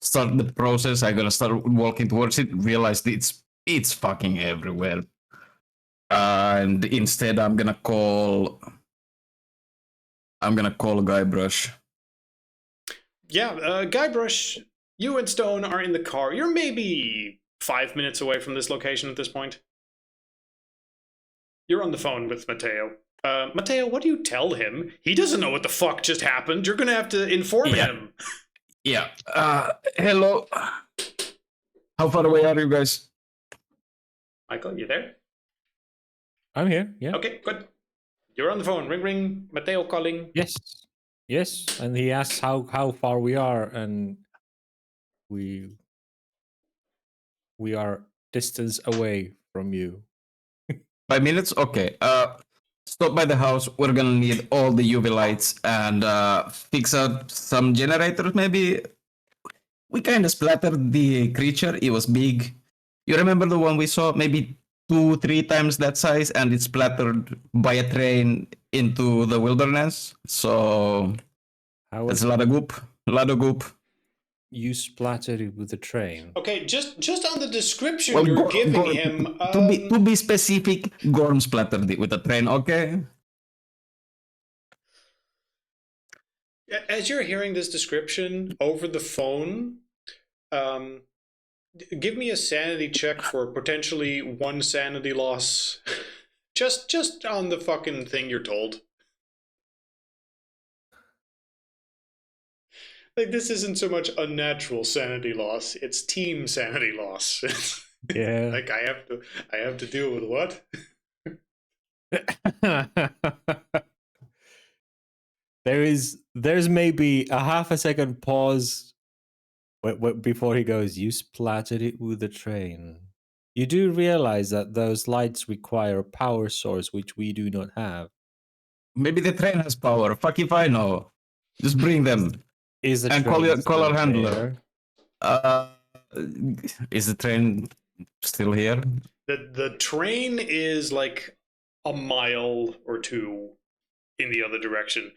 start the process. I'm gonna start walking towards it, realize it's fucking everywhere. And instead I'm gonna call Guybrush. Yeah, Guybrush, you and Stone are in the car. You're maybe 5 minutes away from this location at this point. You're on the phone with Mateo. Mateo, what do you tell him? He doesn't know what the fuck just happened. You're gonna have to inform Yeah. him. Yeah. Hello. How far away are you guys? Michael, you there? I'm here. Yeah. Okay, good. You're on the phone. Ring, ring. Mateo calling. Yes. And he asks how far we are, and we are distance away from you. 5 minutes? Okay. Stop by the house. We're gonna need all the UV lights and fix up some generators. Maybe we kind of splattered the creature. It was big. You remember the one we saw? Maybe 2-3 times that size, and it's splattered by a train into the wilderness. So How that's was a lot of goop. A lot of goop. you splattered it with the train? Okay, just on the description Well, you're giving him. to be specific, Gorm splattered it with a train. Okay. As you're hearing this description over the phone, give me a sanity check for potentially 1 sanity loss. just on the fucking thing you're told. Like, this isn't so much unnatural sanity loss; it's team sanity loss. Yeah. Like, I have to deal with what? There's maybe a half a second pause before he goes, you splattered it with the train. You do realize that those lights require a power source which we do not have. Maybe the train has power. Fuck if I know. Just bring them. Is the And train call still our handler. there? Is the train still here? The train is like a mile or 2 in the other direction.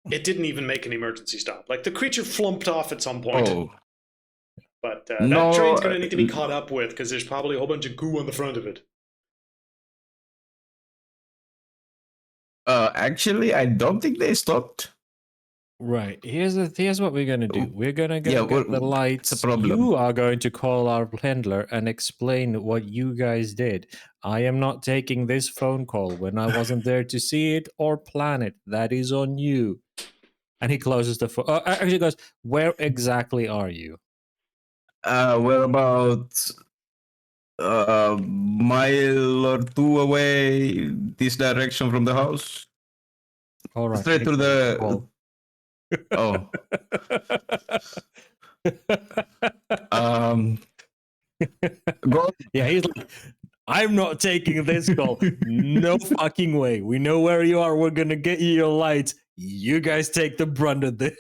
It didn't even make an emergency stop. Like, the creature flumped off at some point. Oh, But No, that train's going to need to be caught up with because there's probably a whole bunch of goo on the front of it. Actually, I don't think they stopped. Right. Here's what we're gonna do. We're gonna go Yeah, get the well, lights. it's a problem. You are going to call our handler and explain what you guys did. I am not taking this phone call when I wasn't there to see it or plan it. That is on you. And he closes the phone. Actually, goes, where exactly are you? We're about a mile or two away this direction from the house. All right. Straight to the. Call. Oh. Go. Yeah, he's like, I'm not taking this call. No fucking way. We know where you are. We're gonna get you your lights. You guys take the brunt of this.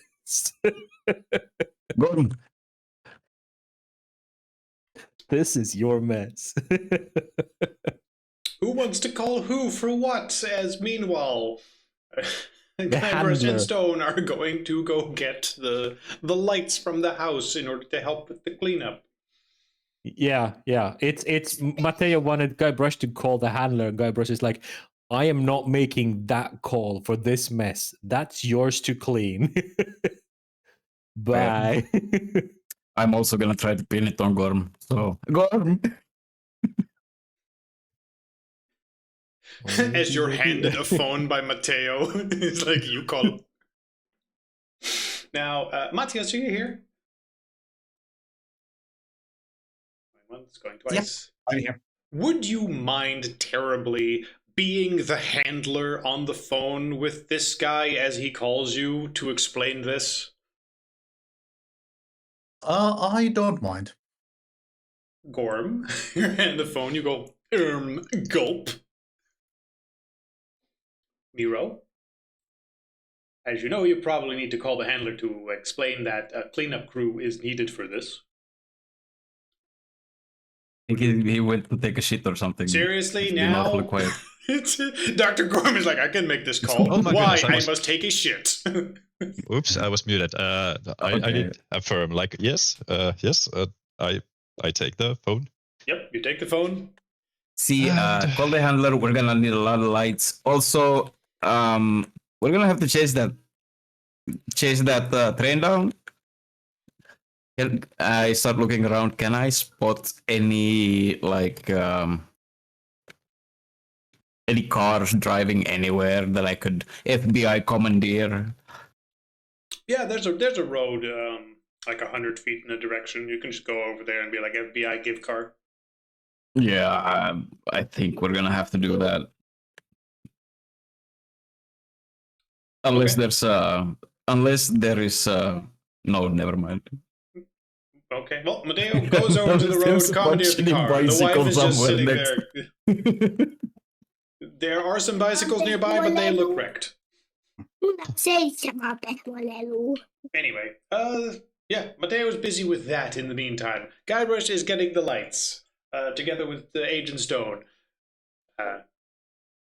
Go. This is your mess. Who wants to call who for what? As meanwhile, Guybrush handler. and Stone are going to go get the lights from the house in order to help with the cleanup. Yeah. It's Matteo wanted Guybrush to call the handler, and Guybrush is like, I am not making that call for this mess. That's yours to clean. Bye. I'm also gonna try to pin it on Gorm. So Gorm. As you're handed a phone by Matteo, it's like you call. Now, Matthias, are you here? Going once, going twice. I'm here. Would you mind terribly being the handler on the phone with this guy as he calls you to explain this? I don't mind. Gorm, you hand the phone, you go, gulp. Miro? As you know, you probably need to call the handler to explain that a cleanup crew is needed for this. I think he went to take a shit or something. Seriously, He's been now? awfully quiet. Dr. Gorm is like, I can make this call. Oh my Why? goodness, I must take a shit. Oops, I was muted. I did affirm, like, yes, I take the phone. Yep, you take the phone. See, call the handler. We're gonna need a lot of lights. Also, we're gonna have to chase that train down. I start looking around. Can I spot any any cars driving anywhere that I could FBI commandeer? Yeah, there's a road like 100 feet in a direction. You can just go over there and be like, FBI, give car. Yeah, I think we're gonna have to do that. Unless there is no, never mind. Okay, well, Matteo goes over to the road, commandeers the car. The wife is just sitting there. There are some bicycles nearby, but they look wrecked. Anyway, yeah, Matteo's busy with that in the meantime. Guybrush is getting the lights, together with Agent Stone.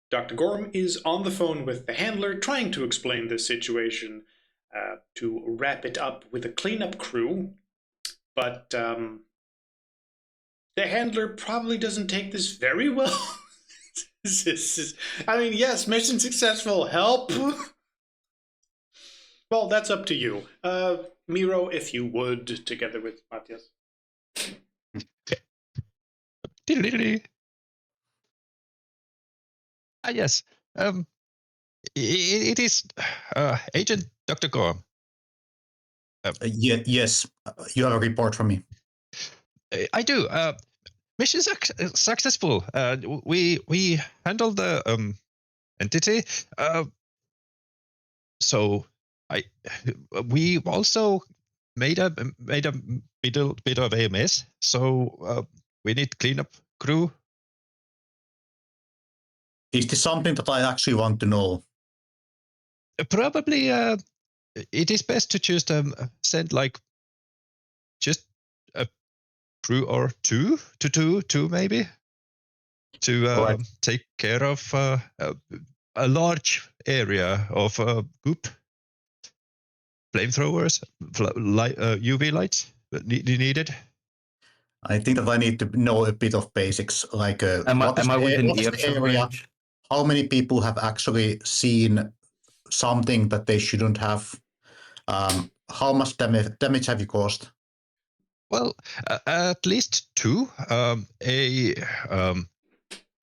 Dr. Gorm is on the phone with the handler, trying to explain this situation, to wrap it up with a cleanup crew. But the handler probably doesn't take this very well. I mean, yes, mission successful. Help. Well, that's up to you. Miro, if you would, together with Matthias. Yes. It is Agent Dr. Gorm. Yes, you have a report from me. I do. Mission successful. We handled the entity. So we also made a bit of a mess. So we need cleanup crew. Is this something that I actually want to know? Probably. It is best to just send like just a crew or two maybe to take care of a large area of goop, flamethrowers, UV lights needed. I think that I need to know a bit of basics, like Am I within what's the area? range? how many people have actually seen something that they shouldn't have? How much damage have you caused? Well, at least two.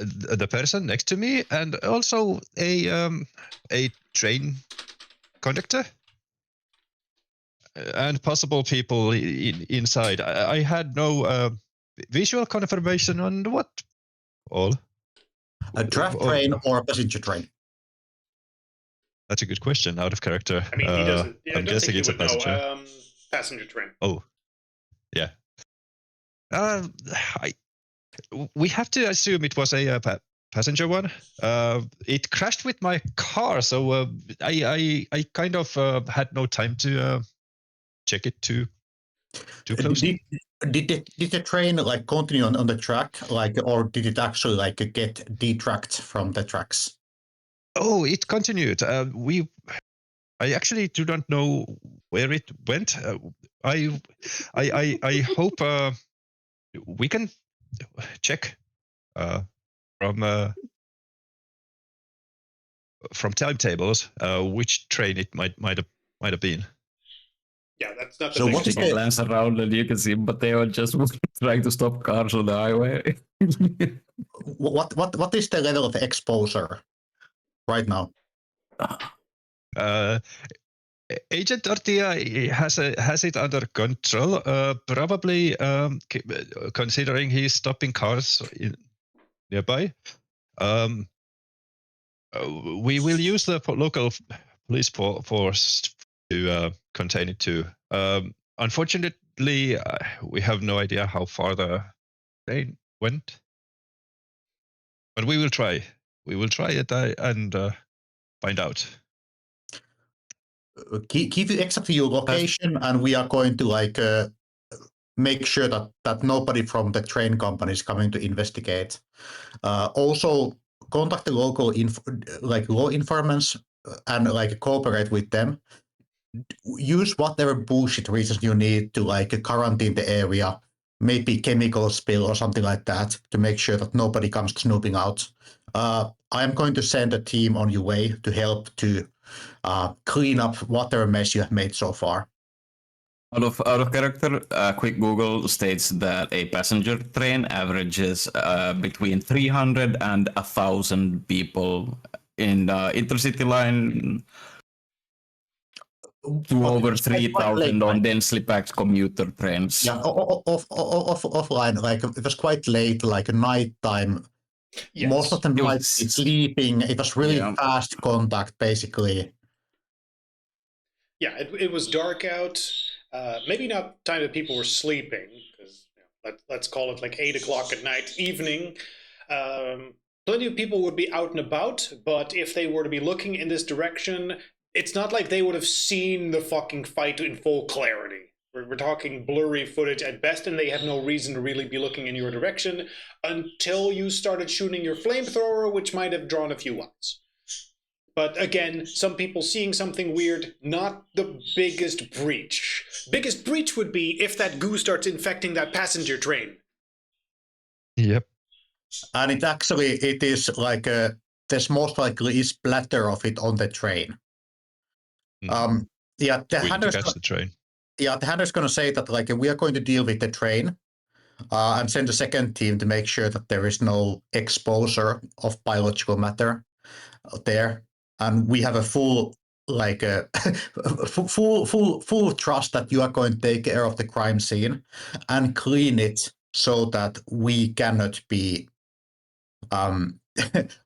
The person next to me, and also a train conductor, and possible people inside. I had no visual confirmation on what all. A draft train or a passenger train? That's a good question. Out of character. I mean, he doesn't. I I'm don't guessing think he it's a would know. passenger. Passenger train. Oh, yeah. We have to assume it was a passenger one. It crashed with my car, so I kind of had no time to check it too closely. Did the train like continue on the track, like, or did it actually like get detracked from the tracks? Oh, it continued. I actually do not know where it went. I hope we can check from timetables which train it might have been. Yeah, that's not the So thing. what is You can glance around and you can see, but they are just trying to stop cars on the highway. what is the level of exposure right now? Agent Ortia has it under control. Probably considering he's stopping cars nearby. We will use the local police force to contain it too. Unfortunately, we have no idea how far the train went, but we will try. We will try it and find out. Give exactly your location, and we are going to like make sure that nobody from the train company is coming to investigate. Also, contact the local law informants and like cooperate with them. Use whatever bullshit reasons you need to like quarantine the area, maybe chemical spill or something like that, to make sure that nobody comes snooping out. I am going to send a team on your way to help to clean up whatever mess you have made so far. Out of character, quick Google states that a passenger train averages between 300 and 1,000 people in the intercity line to over 3,000 on densely packed commuter trains. Yeah, offline, like it was quite late, like nighttime. Yes. Most of them might be sleeping. It was really fast contact, basically. Yeah, it was dark out. Maybe not time that people were sleeping, because let's call it like 8 o'clock at night, evening. Plenty of people would be out and about, but if they were to be looking in this direction, it's not like they would have seen the fucking fight in full clarity. We're talking blurry footage at best, and they have no reason to really be looking in your direction until you started shooting your flamethrower, which might have drawn a few eyes. But again, some people seeing something weird, not the biggest breach. Biggest breach would be if that goo starts infecting that passenger train. Yep. And it is like there's most likely is splatter of it on the train. Mm. Yeah, the we need to catch the train. Yeah, the handler's going to say that like we are going to deal with the train and send a second team to make sure that there is no exposure of biological matter there, and we have a full like full trust that you are going to take care of the crime scene and clean it so that we cannot be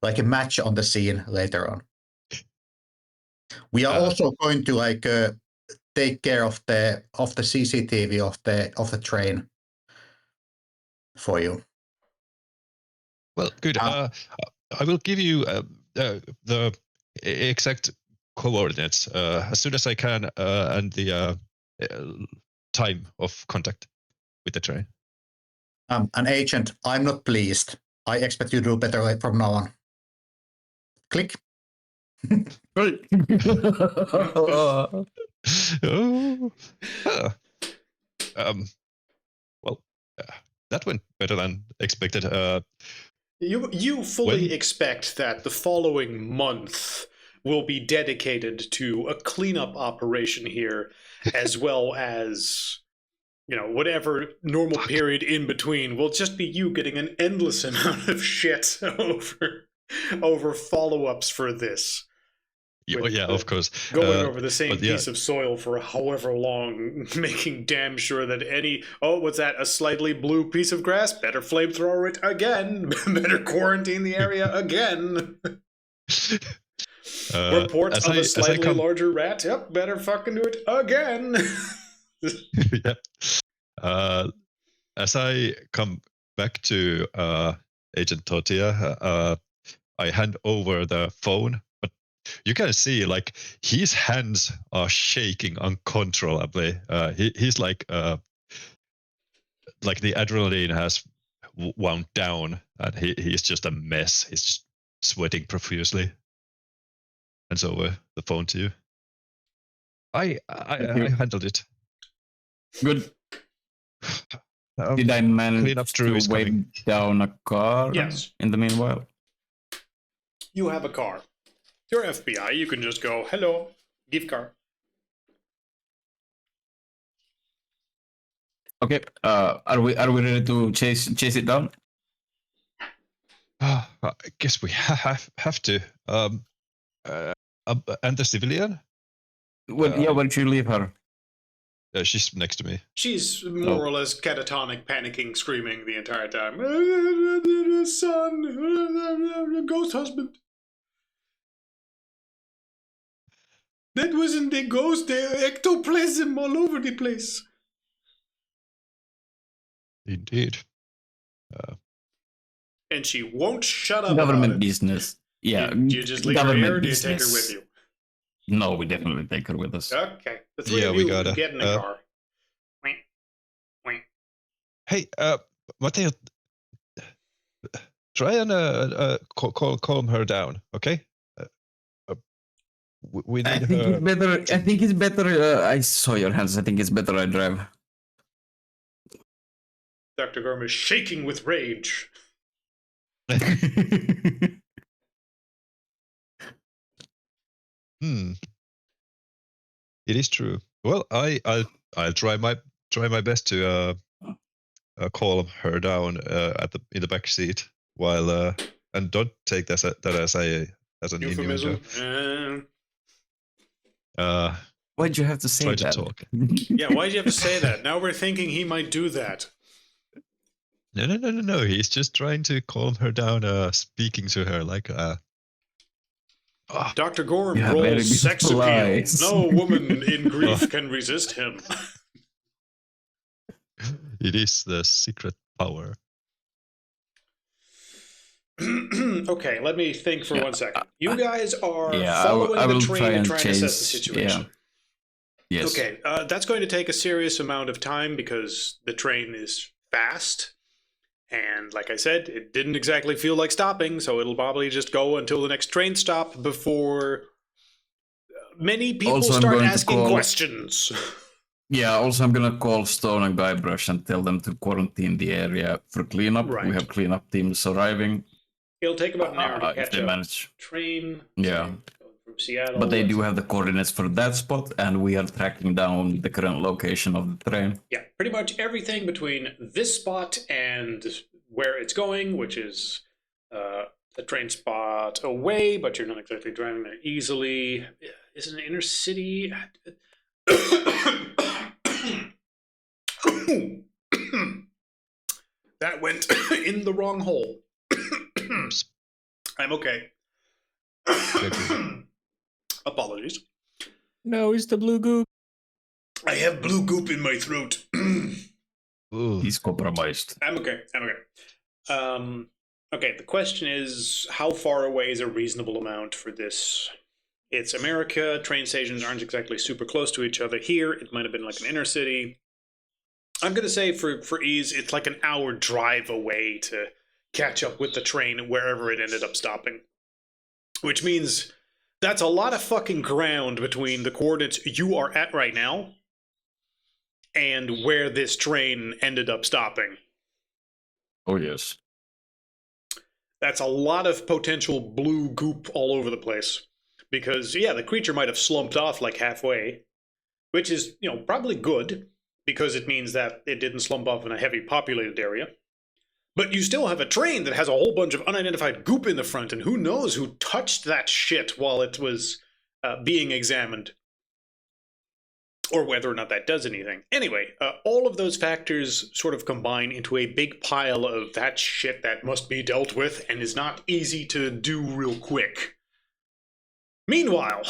like a match on the scene later on. We are also going to like take care of the CCTV of the train for you. Well, good. I will give you the exact coordinates as soon as I can, and the time of contact with the train. An agent, I'm not pleased. I expect you to do better from now on. Click. Well, that went better than expected. You fully When- expect that the following month will be dedicated to a cleanup operation here, as well as, you know, whatever normal period in between will just be you getting an endless amount of shit over follow-ups for this. Yeah, of course. Going over the same but yeah. piece of soil for however long, making damn sure that what's that, a slightly blue piece of grass? Better flamethrower it again. Better quarantine the area again. Reports of a slightly larger rat. Yep, better fucking do it again. Yeah. As I come back to Agent Totia, I hand over the phone, but you can see like his hands are shaking uncontrollably. He's like the adrenaline has wound down, and he's just a mess. He's just sweating profusely. And so the phone to you. I handled it. Good. Did I manage to wave down a car? Yes. In the meanwhile? You have a car. You're FBI. You can just go, hello, gift car. Okay. Are we ready to chase it down? I guess we have to. And the civilian? Yeah, where did you leave her? She's next to me. She's more or less catatonic, panicking, screaming the entire time. Son, ghost husband. That wasn't the ghost, the ectoplasm all over the place. Indeed. And she won't shut up. Government business. Yeah. Do you just leave her here, or do you take her with you? No, we definitely take her with us. Okay. The three of you get in the car. Hey, Matteo, try and calm her down, okay? We need I think it's better. I saw your hands. I think it's better I drive. Dr. Gorm is shaking with rage. It is true. Well, I'll try my best to calm her down in the back seat while and don't take that as an euphemism. Why'd you have to say try that? To talk. Yeah, why'd you have to say that? Now we're thinking he might do that. No. He's just trying to calm her down, speaking to her like. Dr. Gorm rolls sex appeal. No woman in grief can resist him. It is the secret power. Okay, let me think for 1 second. You guys are following I will the train and trying to assess the chase, situation. Yeah. Yes. Okay, that's going to take a serious amount of time because the train is fast. And like I said, it didn't exactly feel like stopping, so it'll probably just go until the next train stop before many people start asking questions. Yeah, also I'm going to call Stone and Guybrush and tell them to quarantine the area for cleanup. Right. We have cleanup teams arriving. It'll take about an hour to catch if they up. Manage. Train. Yeah. From Seattle. But they do have the coordinates for that spot, and we are tracking down the current location of the train. Yeah, pretty much everything between this spot and where it's going, which is a train spot away, but you're not exactly driving there easily. Is it an inner city? That went in the wrong hole. I'm okay. Apologies. No, it's the blue goop. I have blue goop in my throat. He's compromised. I'm okay. Okay, the question is, how far away is a reasonable amount for this? It's America. Train stations aren't exactly super close to each other. Here, it might have been like an inner city. I'm going to say for ease, it's like an hour drive away to catch up with the train wherever it ended up stopping. Which means that's a lot of fucking ground between the coordinates you are at right now and where this train ended up stopping. Oh, yes. That's a lot of potential blue goop all over the place. Because, yeah, the creature might have slumped off like halfway, which is, probably good, because it means that it didn't slump off in a heavy populated area. But you still have a train that has a whole bunch of unidentified goop in the front, and who knows who touched that shit while it was being examined. Or whether or not that does anything. Anyway, all of those factors sort of combine into a big pile of that shit that must be dealt with and is not easy to do real quick. Meanwhile,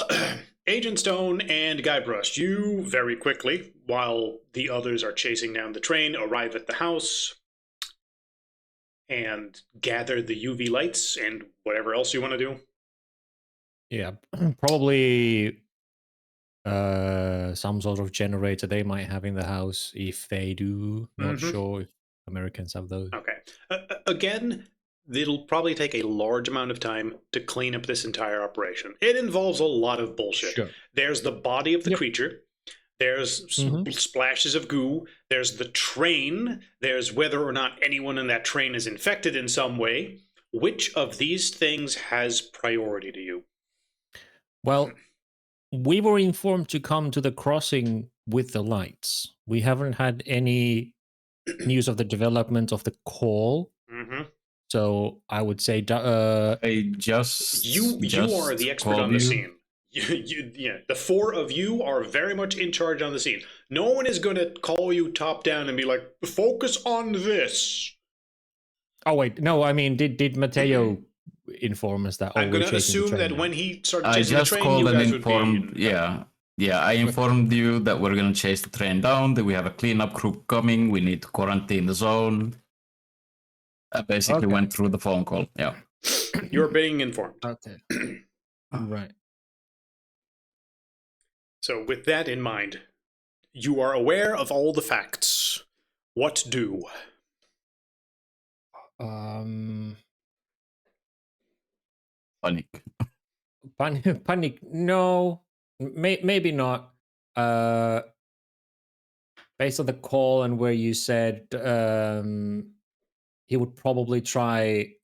Agent Stone and Guybrush, you very quickly, while the others are chasing down the train, arrive at the house and gather the UV lights and whatever else you want to do. Yeah, probably some sort of generator they might have in the house. If they do, not sure if Americans have those. Okay. Again, it'll probably take a large amount of time to clean up this entire operation. It involves a lot of bullshit. Sure. There's the body of the creature. There's splashes of goo. There's the train. There's whether or not anyone in that train is infected in some way. Which of these things has priority to you? Well, we were informed to come to the crossing with the lights. We haven't had any news of the development of the call. So I would say you are the expert on the scene. The four of you are very much in charge on the scene. No one is going to call you top down and be like, focus on this. Oh wait, no, I mean, did Matteo inform us that? I'm going to assume that when he started chasing the train, called you and guys informed. would be... Yeah, I informed you that we're going to chase the train down, that we have a cleanup crew coming, we need to quarantine the zone. I basically went through the phone call, yeah. You're being informed. Okay. Right. So with that in mind, you are aware of all the facts. What do? Panic. Panic, no. Maybe not. Based on the call and where you said he would probably try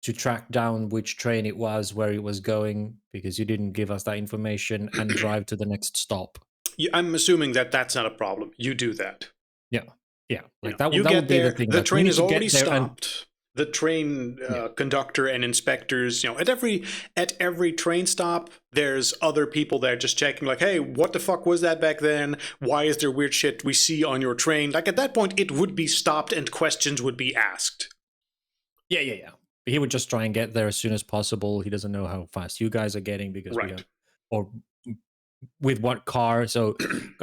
to track down which train it was, where it was going, because you didn't give us that information, and drive to the next stop. I'm assuming that that's not a problem. You do that. Yeah. Like that you that get would be there, the thing. the train is already stopped. stopped. The train conductor and inspectors, at every train stop, there's other people there just checking, like, hey, what the fuck was that back then? Why is there weird shit we see on your train? Like, at that point, it would be stopped and questions would be asked. Yeah. He would just try and get there as soon as possible. He doesn't know how fast you guys are getting because we have, or with what car. So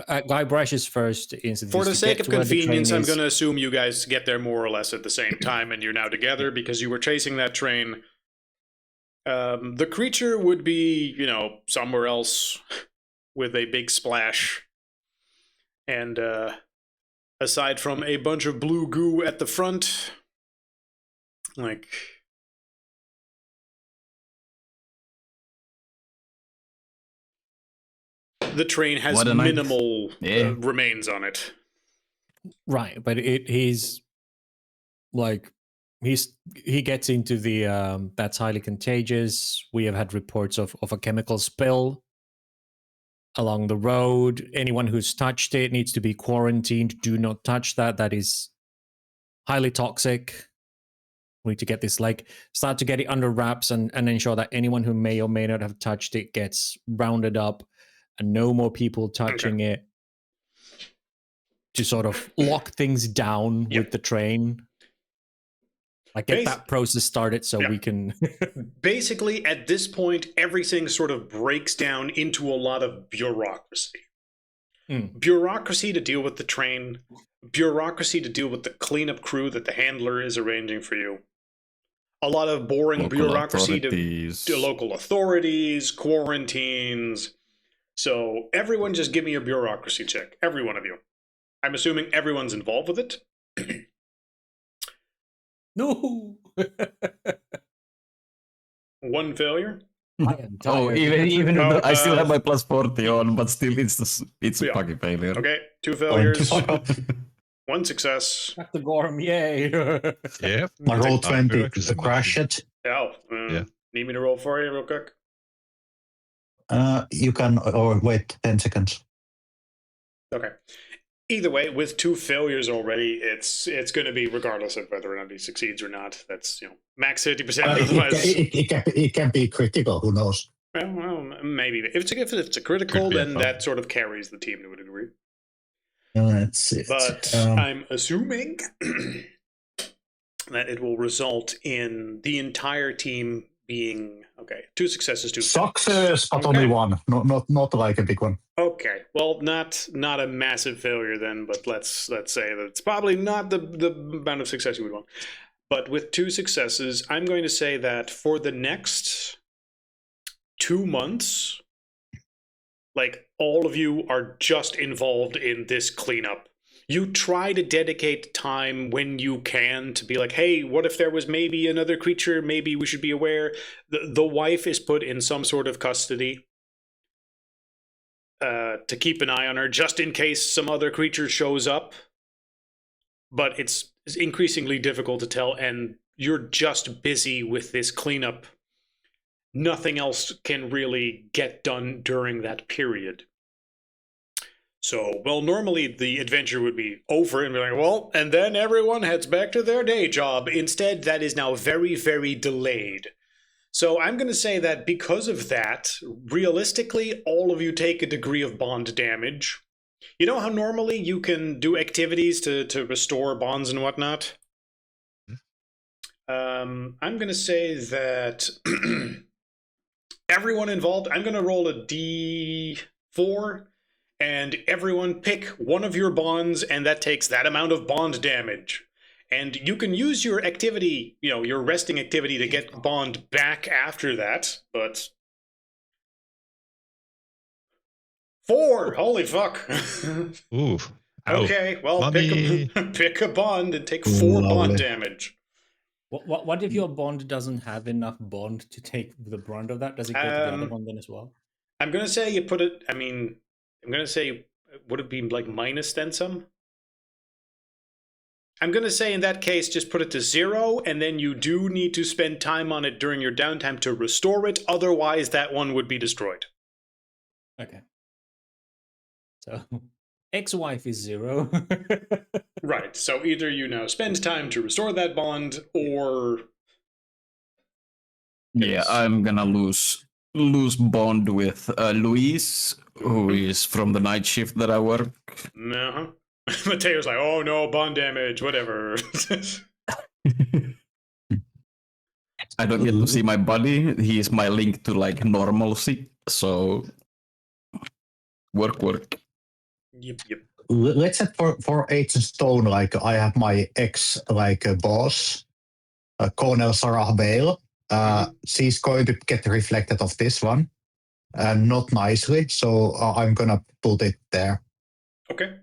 Guybrush is first. For the sake of convenience, I'm going to assume you guys get there more or less at the same time, and you're now together because you were chasing that train. The creature would be, somewhere else with a big splash. And aside from a bunch of blue goo at the front, like... the train has minimal remains on it. Right, but he's like he gets into the that's highly contagious. We have had reports of a chemical spill along the road. Anyone who's touched it needs to be quarantined. Do not touch that. That is highly toxic. We need to get this, start to get it under wraps and ensure that anyone who may or may not have touched it gets rounded up. And no more people touching it, to sort of lock things down with the train. Like get that process started so we can... Basically, at this point, everything sort of breaks down into a lot of bureaucracy. Bureaucracy to deal with the train, bureaucracy to deal with the cleanup crew that the handler is arranging for you. A lot of boring bureaucracy to local authorities, quarantines... So everyone just give me a bureaucracy check. Every one of you. I'm assuming everyone's involved with it. No. One failure. Even though I still have my plus 40 on, but still it's a fucking failure. Okay, 2 failures. 1 success. Back to Gorm, yay! Yep. My roll 20 Perfect. to crash it. Oh, Yeah. need me to roll for you real quick? You can, or wait 10 seconds. Okay. Either way, with 2 failures already, it's going to be regardless of whether or not he succeeds or not. That's max 50%. Otherwise, It can be critical. Who knows? Well, maybe if it's a critical, then that sort of carries the team to a degree. That's it. But I'm assuming that it will result in the entire team being 2 successes, 2 success, but only one. Not like a big one. Okay, well, not a massive failure then, but let's say that it's probably not the amount of success you would want. But with 2 successes, I'm going to say that for the next 2 months, like, all of you are just involved in this cleanup. You try to dedicate time when you can to be like, hey, what if there was maybe another creature? Maybe we should be aware. The wife is put in some sort of custody to keep an eye on her, just in case some other creature shows up. But it's increasingly difficult to tell, and you're just busy with this cleanup. Nothing else can really get done during that period. So, well, normally the adventure would be over and be like, well, and then everyone heads back to their day job. Instead, that is now very, very delayed. So I'm going to say that because of that, realistically, all of you take a degree of bond damage. You know how normally you can do activities to restore bonds and whatnot? I'm going to say that everyone involved, I'm going to roll a D4, and everyone pick one of your bonds, and that takes that amount of bond damage. And you can use your activity, your resting activity to get bond back after that, but 4! Holy fuck. Ooh. Okay, well, pick a bond and take 4 bond damage. What if your bond doesn't have enough bond to take the brunt of that? Does it go to the other one then as well? I'm going to say you put it, I'm going to say, would it be like minus then some? I'm going to say in that case, just put it to 0, and then you do need to spend time on it during your downtime to restore it. Otherwise, that one would be destroyed. Okay. So, ex-wife is 0. Right. So either you now spend time to restore that bond, or... Yeah, I'm going to lose bond with Luis, who is from the night shift that I work. Uh-huh. Mateo's like, oh no, bond damage, whatever. I don't get to see my buddy. He is my link to like normalcy. So work. Yep. Let's say for Agent Stone, like I have my ex boss, Colonel Sarah Bale. She's going to get reflected of this one, not nicely. So I'm gonna put it there. Okay.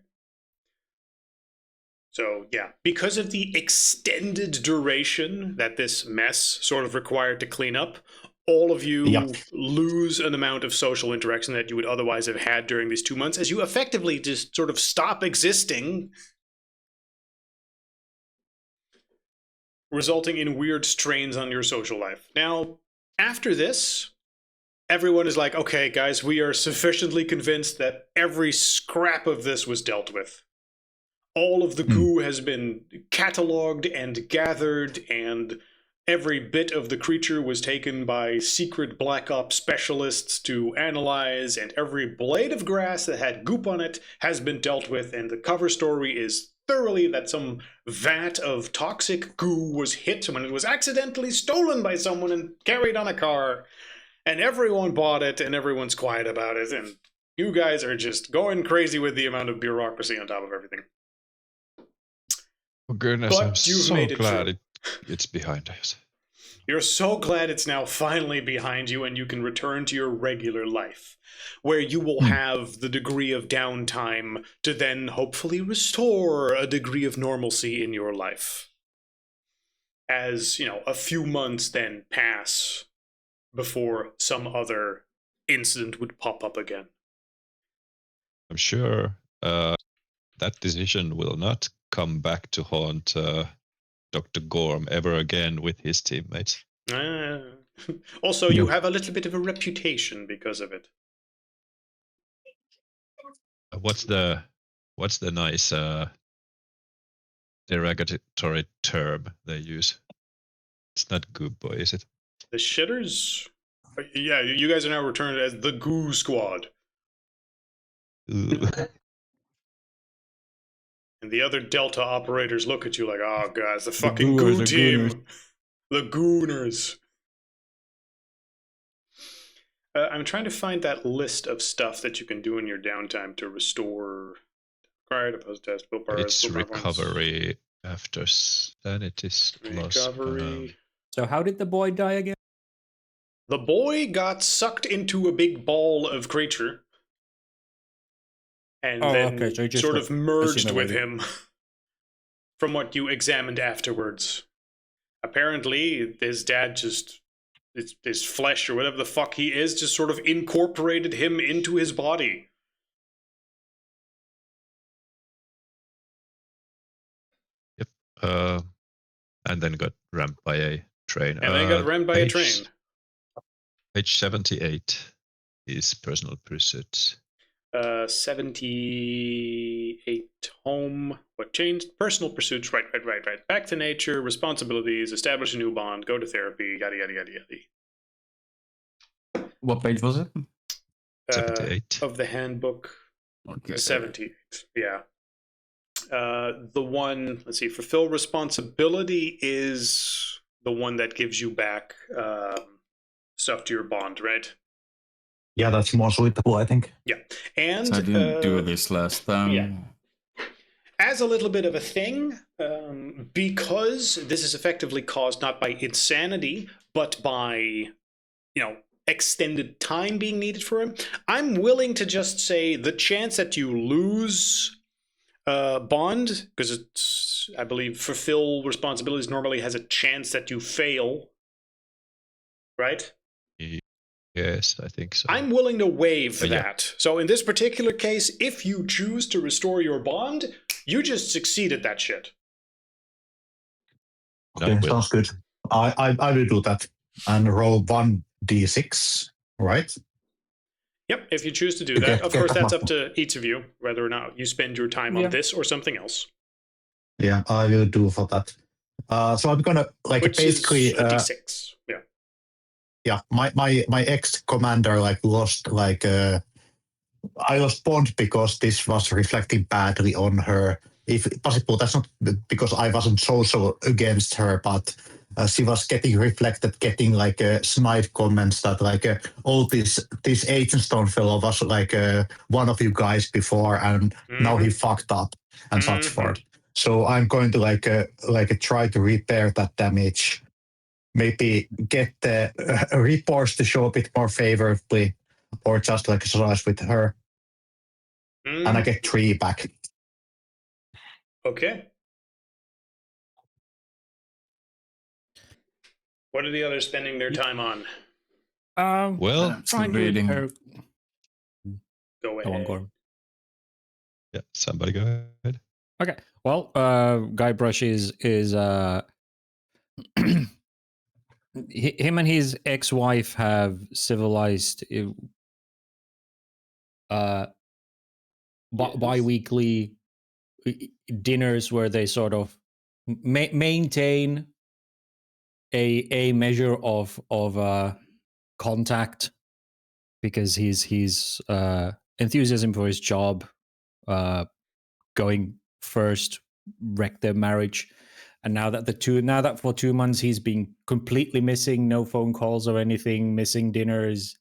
So, yeah, because of the extended duration that this mess sort of required to clean up, all of you lose an amount of social interaction that you would otherwise have had during these 2 months, as you effectively just sort of stop existing, resulting in weird strains on your social life. Now, after this, everyone is like, okay, guys, we are sufficiently convinced that every scrap of this was dealt with. All of the goo has been cataloged and gathered, and every bit of the creature was taken by secret Black Ops specialists to analyze, and every blade of grass that had goop on it has been dealt with, and the cover story is thoroughly that some vat of toxic goo was hit when it was accidentally stolen by someone and carried on a car, and everyone bought it, and everyone's quiet about it, and you guys are just going crazy with the amount of bureaucracy on top of everything. Oh goodness, I'm so glad it's behind us. You're so glad it's now finally behind you and you can return to your regular life, where you will have the degree of downtime to then hopefully restore a degree of normalcy in your life. As, a few months then pass before some other incident would pop up again. I'm sure that decision will not come back to haunt Dr. Gorm ever again with his teammates. Also, you have a little bit of a reputation because of it. What's the nice derogatory term they use? It's not good boy, is it? The shitters? Yeah, you guys are now returned as the Goo Squad. Ooh. And the other Delta operators look at you like, oh, guys, the The fucking Gooners, Goo the team. Gooners. The Gooners. I'm trying to find that list of stuff that you can do in your downtime to restore. Required a post test, willpower, It's recovery after sanity loss. Recovery. So how did the boy die again? The boy got sucked into a big ball of creature. And then okay, so he just sort got of merged with assimilated. him from what you examined afterwards. Apparently, his dad just, his flesh or whatever the fuck he is, just sort of incorporated him into his body. Yep. And then got rammed by a train. And then got rammed by a train. Page 78 is personal pursuits. 78 home. What changed? Personal pursuits. Right. Back to nature, responsibilities, establish a new bond, go to therapy, yada, yada, yada, yada. What page was it? 78. Of the handbook. Okay. 78. Yeah. The one, let's see, fulfill responsibility is the one that gives you back stuff to your bond, right? Yeah, that's more suitable, I think. Yeah. And So I didn't do this last time. Yeah. As a little bit of a thing, because this is effectively caused not by insanity, but by, extended time being needed for him, I'm willing to just say the chance that you lose bond, because it's, I believe, fulfill responsibilities normally has a chance that you fail, right? Yes, I think so. I'm willing to waive Yeah. that. So in this particular case, if you choose to restore your bond, you just succeeded that shit. Okay, sounds good. I will do that and roll 1d6, right? Yep, if you choose to do Okay, that. Of course, okay. that's up to each of you, whether or not you spend your time on this or something else. Yeah, I will do for that. So I'm gonna Which basically is a d6. Yeah. Yeah, my ex-commander lost I lost bond because this was reflecting badly on her. If possible, that's not because I wasn't so against her, but she was getting reflected, getting snide comments that oh, this Agentstone fellow was one of you guys before, and now he fucked up and such forth. So I'm going to try to repair that damage. Maybe get the reports to show a bit more favorably, or just socialize with her. And I get 3 back. Okay. What are the others spending their time on? Well, trying to reading. repair. Go ahead. Go on, Gorm. Yeah, somebody go ahead. Okay. Well, Guybrush is him and his ex-wife have civilized bi-weekly dinners where they sort of maintain a measure of contact, because his enthusiasm for his job going first wrecked their marriage. And now that for 2 months he's been completely missing, no phone calls or anything, missing dinners.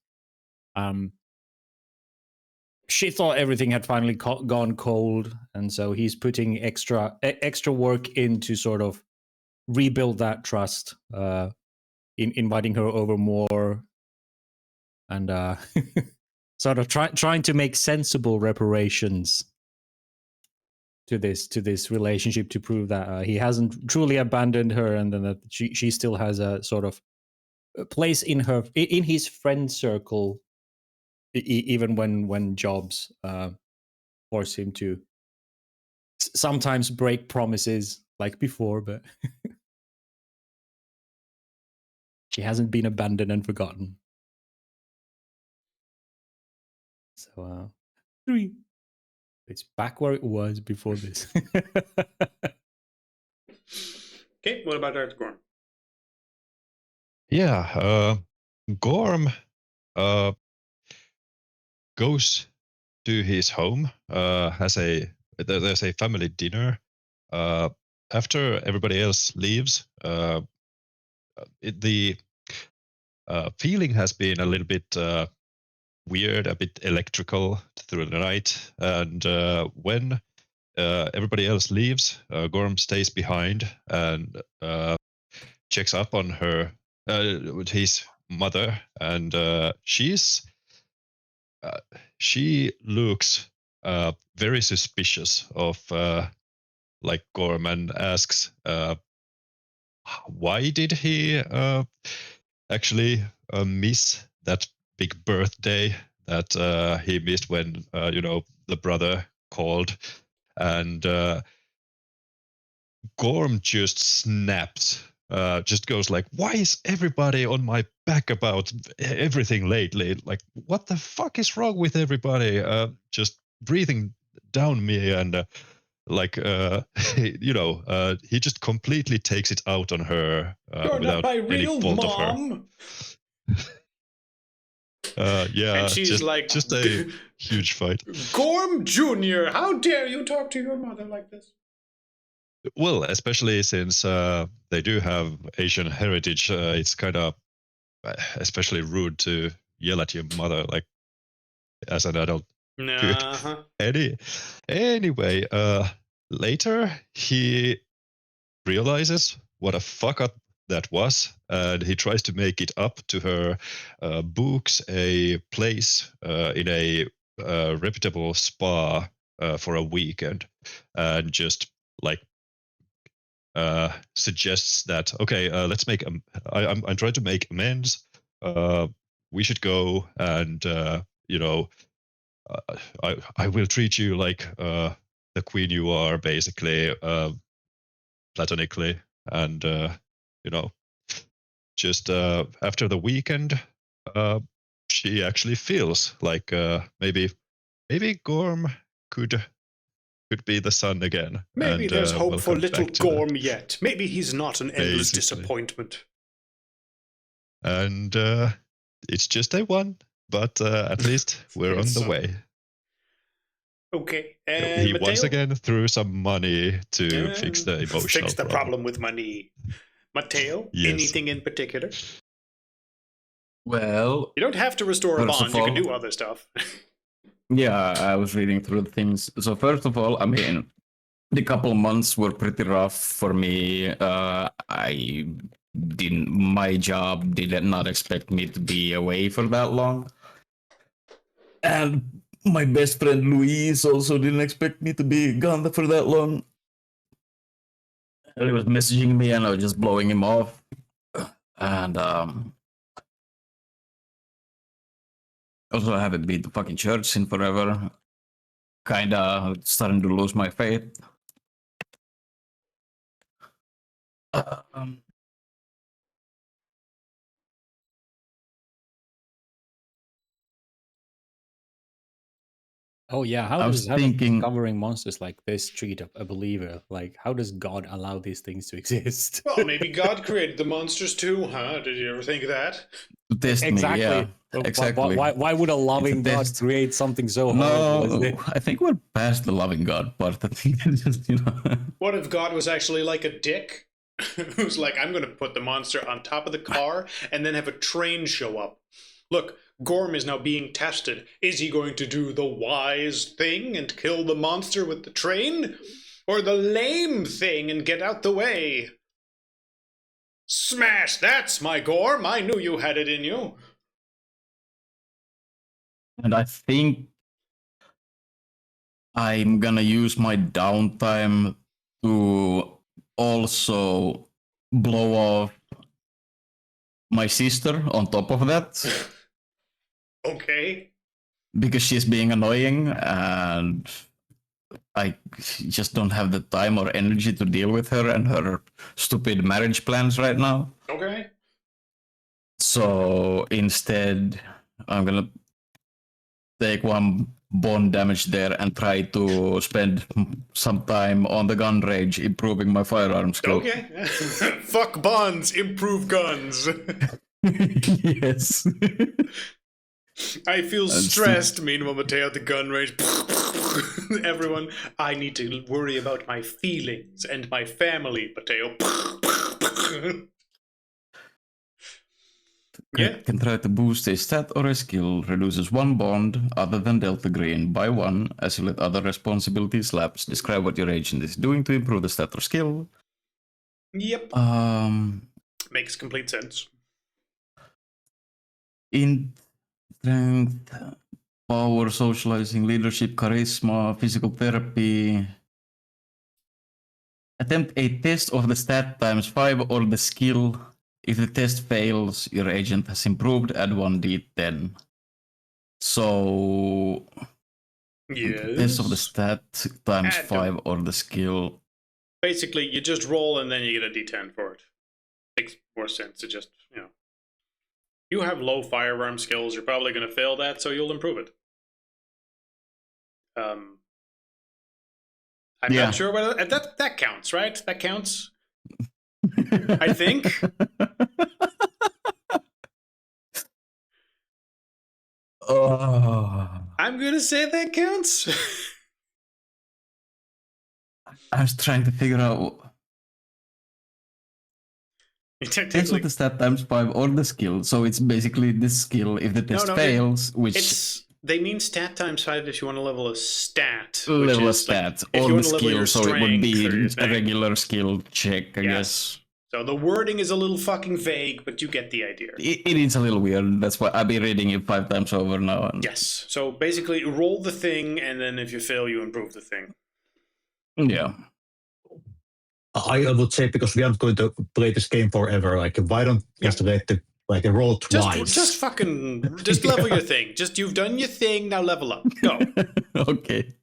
She thought everything had finally gone cold, and so he's putting extra work in to sort of rebuild that trust, in inviting her over more, and sort of trying to make sensible reparations to this relationship, to prove that he hasn't truly abandoned her, and then that she still has a sort of place in his friend circle, even when jobs force him to sometimes break promises like before, but she hasn't been abandoned and forgotten. So 3. It's back where it was before this. Okay, what about Dr. Gorm? Yeah, Gorm goes to his home, there's a family dinner. After everybody else leaves, the feeling has been a little bit weird, a bit electrical through the night. And when everybody else leaves, Gorm stays behind and checks up on with his mother, and she looks very suspicious of like Gorm, and asks, why did he actually miss that big birthday that he missed when the brother called, and Gorm just snaps. Just goes like, why is everybody on my back about everything lately? Like, what the fuck is wrong with everybody? Just breathing down me, and he just completely takes it out on her You're without not my any real fault mom. of her. Yeah, And she's like, just a huge fight. Gorm Jr., how dare you talk to your mother like this? Well, especially since they do have Asian heritage, it's kind of especially rude to yell at your mother like as an adult. Uh-huh. Anyway, later he realizes what a fuck up that was, and he tries to make it up to her, books a place in a reputable spa for a weekend, and just like suggests that, okay, let's make I'm trying to make amends. We should go, and I will treat you like the queen you are, basically, platonically, and just after the weekend, she actually feels like maybe Gorm could be the son again. Maybe and there's hope for welcome little back to Gorm yet. Maybe he's not an endless Basically. disappointment. And it's just a one, but at least we're on the way. Okay, and He Mateo? once again threw some money to fix the emotional Fix the problem with money. Mateo, Yes. anything in particular? Well, You don't have to restore a First bond. of You can all- do other stuff. yeah, I was reading through the things. So first of all, I mean, the couple months were pretty rough for me. My job did not expect me to be away for that long. And my best friend Luis also didn't expect me to be gone for that long. He was messaging me and I was just blowing him off. And also I haven't been to fucking church in forever. Kinda starting to lose my faith. Oh yeah, how I does was thinking- discovering monsters like this treat a believer? Like, how does God allow these things to exist? Well, maybe God created the monsters too, huh? Did you ever think of that? To test Exactly. me, yeah. But Exactly. Why would a loving God test. create something so horrible? No, I think we're past the loving God part. I think it's just, What if God was actually like a dick? Who's like, I'm going to put the monster on top of the car and then have a train show up. Look, Gorm is now being tested. Is he going to do the wise thing and kill the monster with the train? Or the lame thing and get out the way? Smash! That's my Gorm! I knew you had it in you. And I think I'm gonna use my downtime to also blow off my sister on top of that. Okay. Because she's being annoying, and I just don't have the time or energy to deal with her and her stupid marriage plans right now. Okay. So instead, I'm gonna take 1 bond damage there and try to spend some time on the gun range, improving my firearm skill. Okay. Fuck bonds, improve guns. Yes. I feel stressed. Meanwhile, Mateo at the gun range. Everyone, I need to worry about my feelings and my family, Mateo. Yeah. Can try to boost a stat or a skill, reduces 1 bond other than Delta Green by 1 as you let other responsibilities lapse. Describe what your agent is doing to improve the stat or skill. Yep. Makes complete sense. In strength, power, socializing, leadership, charisma, physical therapy. Attempt a test of the stat times 5 or the skill. If the test fails, your agent has improved, add 1d10. So, Yes. test of the stat times Add 5 or the skill. Basically, you just roll and then you get a d10 for it. Makes more sense to just, You have low firearm skills, you're probably going to fail that, so you'll improve it. I'm not sure whether that counts, right? That counts. I think. I'm gonna say that counts. I was trying to figure out. Test of the stat times 5 or the skill. So it's basically this skill. If the test fails, they mean stat times 5 if you want to level a stat. Level a stat or the skill, so it would be a regular skill check, I guess. So the wording is a little fucking vague, but you get the idea. It is a little weird. That's why I've been reading it 5 times over now. Yes. So basically, roll the thing, and then if you fail, you improve the thing. Yeah. I would say, because we aren't going to play this game forever, like, why don't just let the roll twice? Just level your thing. You've done your thing, now level up. Go. Okay.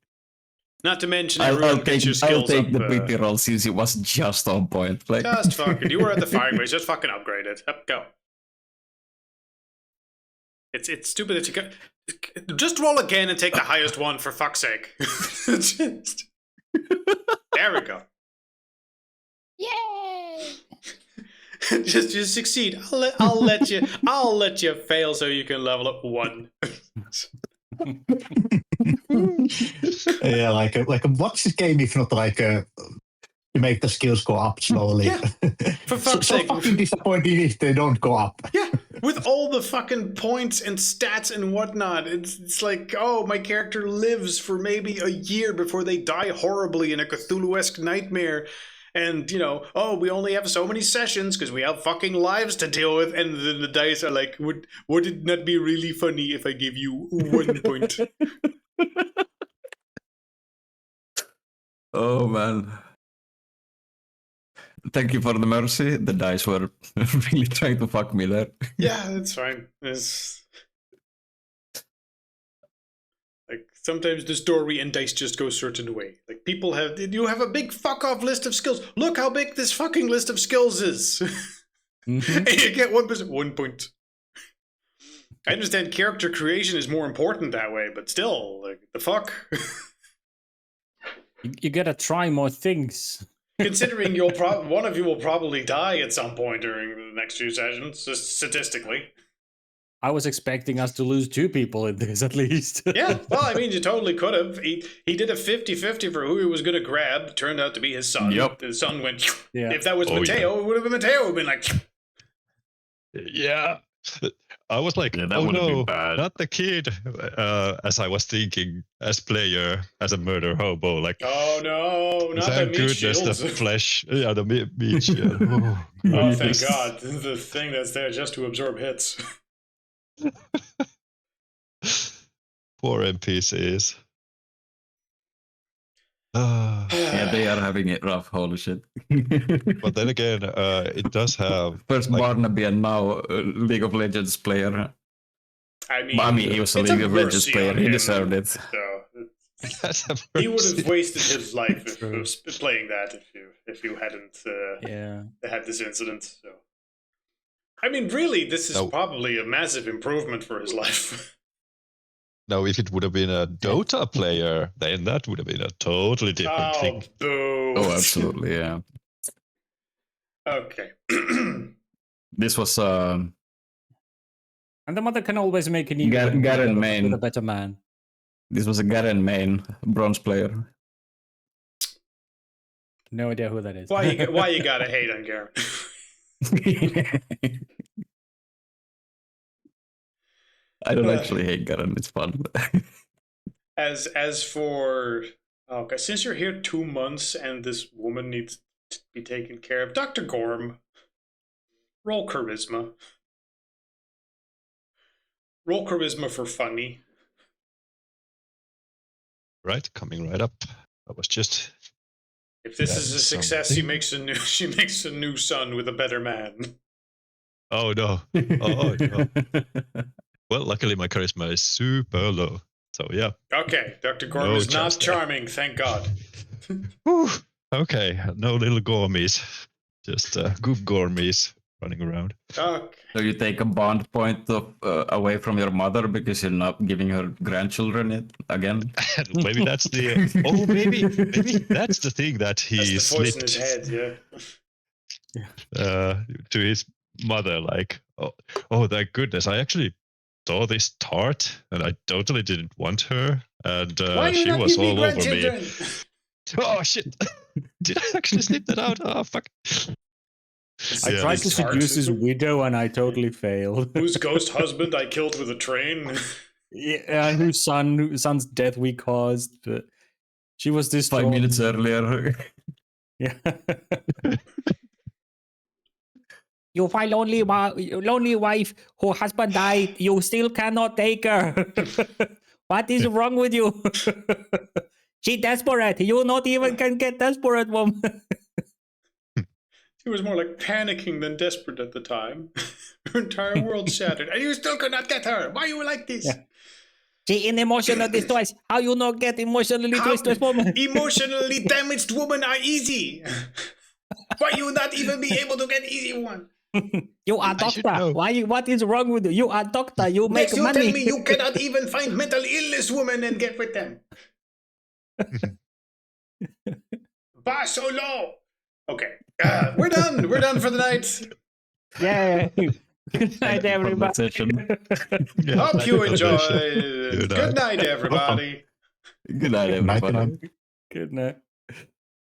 Not to mention, I'll take the pretty roll since it was just on point. Like. Just fucking, you were at the fireplace. Just fucking upgrade it. Up, go. It's stupid that you can just roll again and take the highest one for fuck's sake. There we go. Yay! just succeed. I'll let you fail so you can level up 1. Yeah, like what's this game if not like you make the skills go up slowly? Yeah, for fuck's sake. So fucking disappointing if they don't go up. Yeah, with all the fucking points and stats and whatnot, it's like, oh, my character lives for maybe a year before they die horribly in a Cthulhu-esque nightmare. And, we only have so many sessions because we have fucking lives to deal with. And then the dice are like, would it not be really funny if I give you 1 point? Oh, man. Thank you for the mercy. The dice were really trying to fuck me there. Yeah, that's fine. It's... Like, sometimes the story and dice just go a certain way. Like, you have a big fuck off list of skills. Look how big this fucking list of skills is. Mm-hmm. And you get 1%, 1 point. I understand character creation is more important that way, but still, like, the fuck? You gotta try more things. Considering one of you will probably die at some point during the next few sessions, just statistically. I was expecting us to lose 2 people in this, at least. Yeah, well, I mean, you totally could have. He did a 50-50 for who he was going to grab. Turned out to be his son. Yep. His son went... Yeah. If that was Mateo, it would have been Mateo. It would have been like... Yeah. I was like, oh no, not the kid, as I was thinking as player, as a murder hobo. Like, oh no, not the meat shields. The flesh, the meat shield. Oh, thank God. The thing that's there just to absorb hits. Poor NPCs. Yeah, they are having it rough. Holy shit. But then again, it does have first Barnaby and now League of Legends player. I mean, he was a League of Legends player. He deserved it. So He would have wasted his life if he was playing that if you hadn't had this incident. So, I mean, really, this is probably a massive improvement for his life. Now, if it would have been a Dota player, then that would have been a totally different thing. Boo. Oh, absolutely, yeah. Okay. This was And the mother can always make a new Garen Main with a better man. This was a Garen Main bronze player. No idea who that is. Why you gotta hate on Garen? I don't actually hate Garen. It's fun. As for okay, since you're here 2 months and this woman needs to be taken care of, Dr. Gorm, roll charisma. Roll charisma for funny. Right, coming right up. I was just. If this is a success, she makes a new son with a better man. Oh no! Oh no! Well, luckily my charisma is super low, so yeah. Okay, Dr. Gorm is not charming, thank God. Okay, no little Gormies, just goof Gormies running around. Okay. So you take a bond point of, away from your mother because you're not giving her grandchildren it again. Maybe that's the maybe that's the thing that he that's the voice slipped in his head, to his mother. Like, oh, thank goodness! I actually saw this tart, and I totally didn't want her, and she was all over me. Oh shit! Did I actually slip that out? Oh fuck! I tried to seduce his widow and I totally failed. Whose ghost husband I killed with a train. Yeah, whose son's death we caused, but she was destroyed 5 minutes earlier. Yeah. You find lonely wife whose husband died. You still cannot take her. What is wrong with you? She desperate. You not even can get desperate, woman. He was more like panicking than desperate at the time. Her entire world shattered, and you still could not get her. Why are you like this? Yeah. She in emotional distress. How you not get emotionally distressed woman? Emotionally damaged women are easy. Why you not even be able to get easy one? You are doctor. Why? What is wrong with you? You are doctor. You make you money. Tell me you cannot even find mental illness women and get with them. Bar so low. Okay, we're done. We're done for the night. Yeah. Good night, everybody. Hope you enjoyed. Good night, everybody. Good night, everybody. Good night.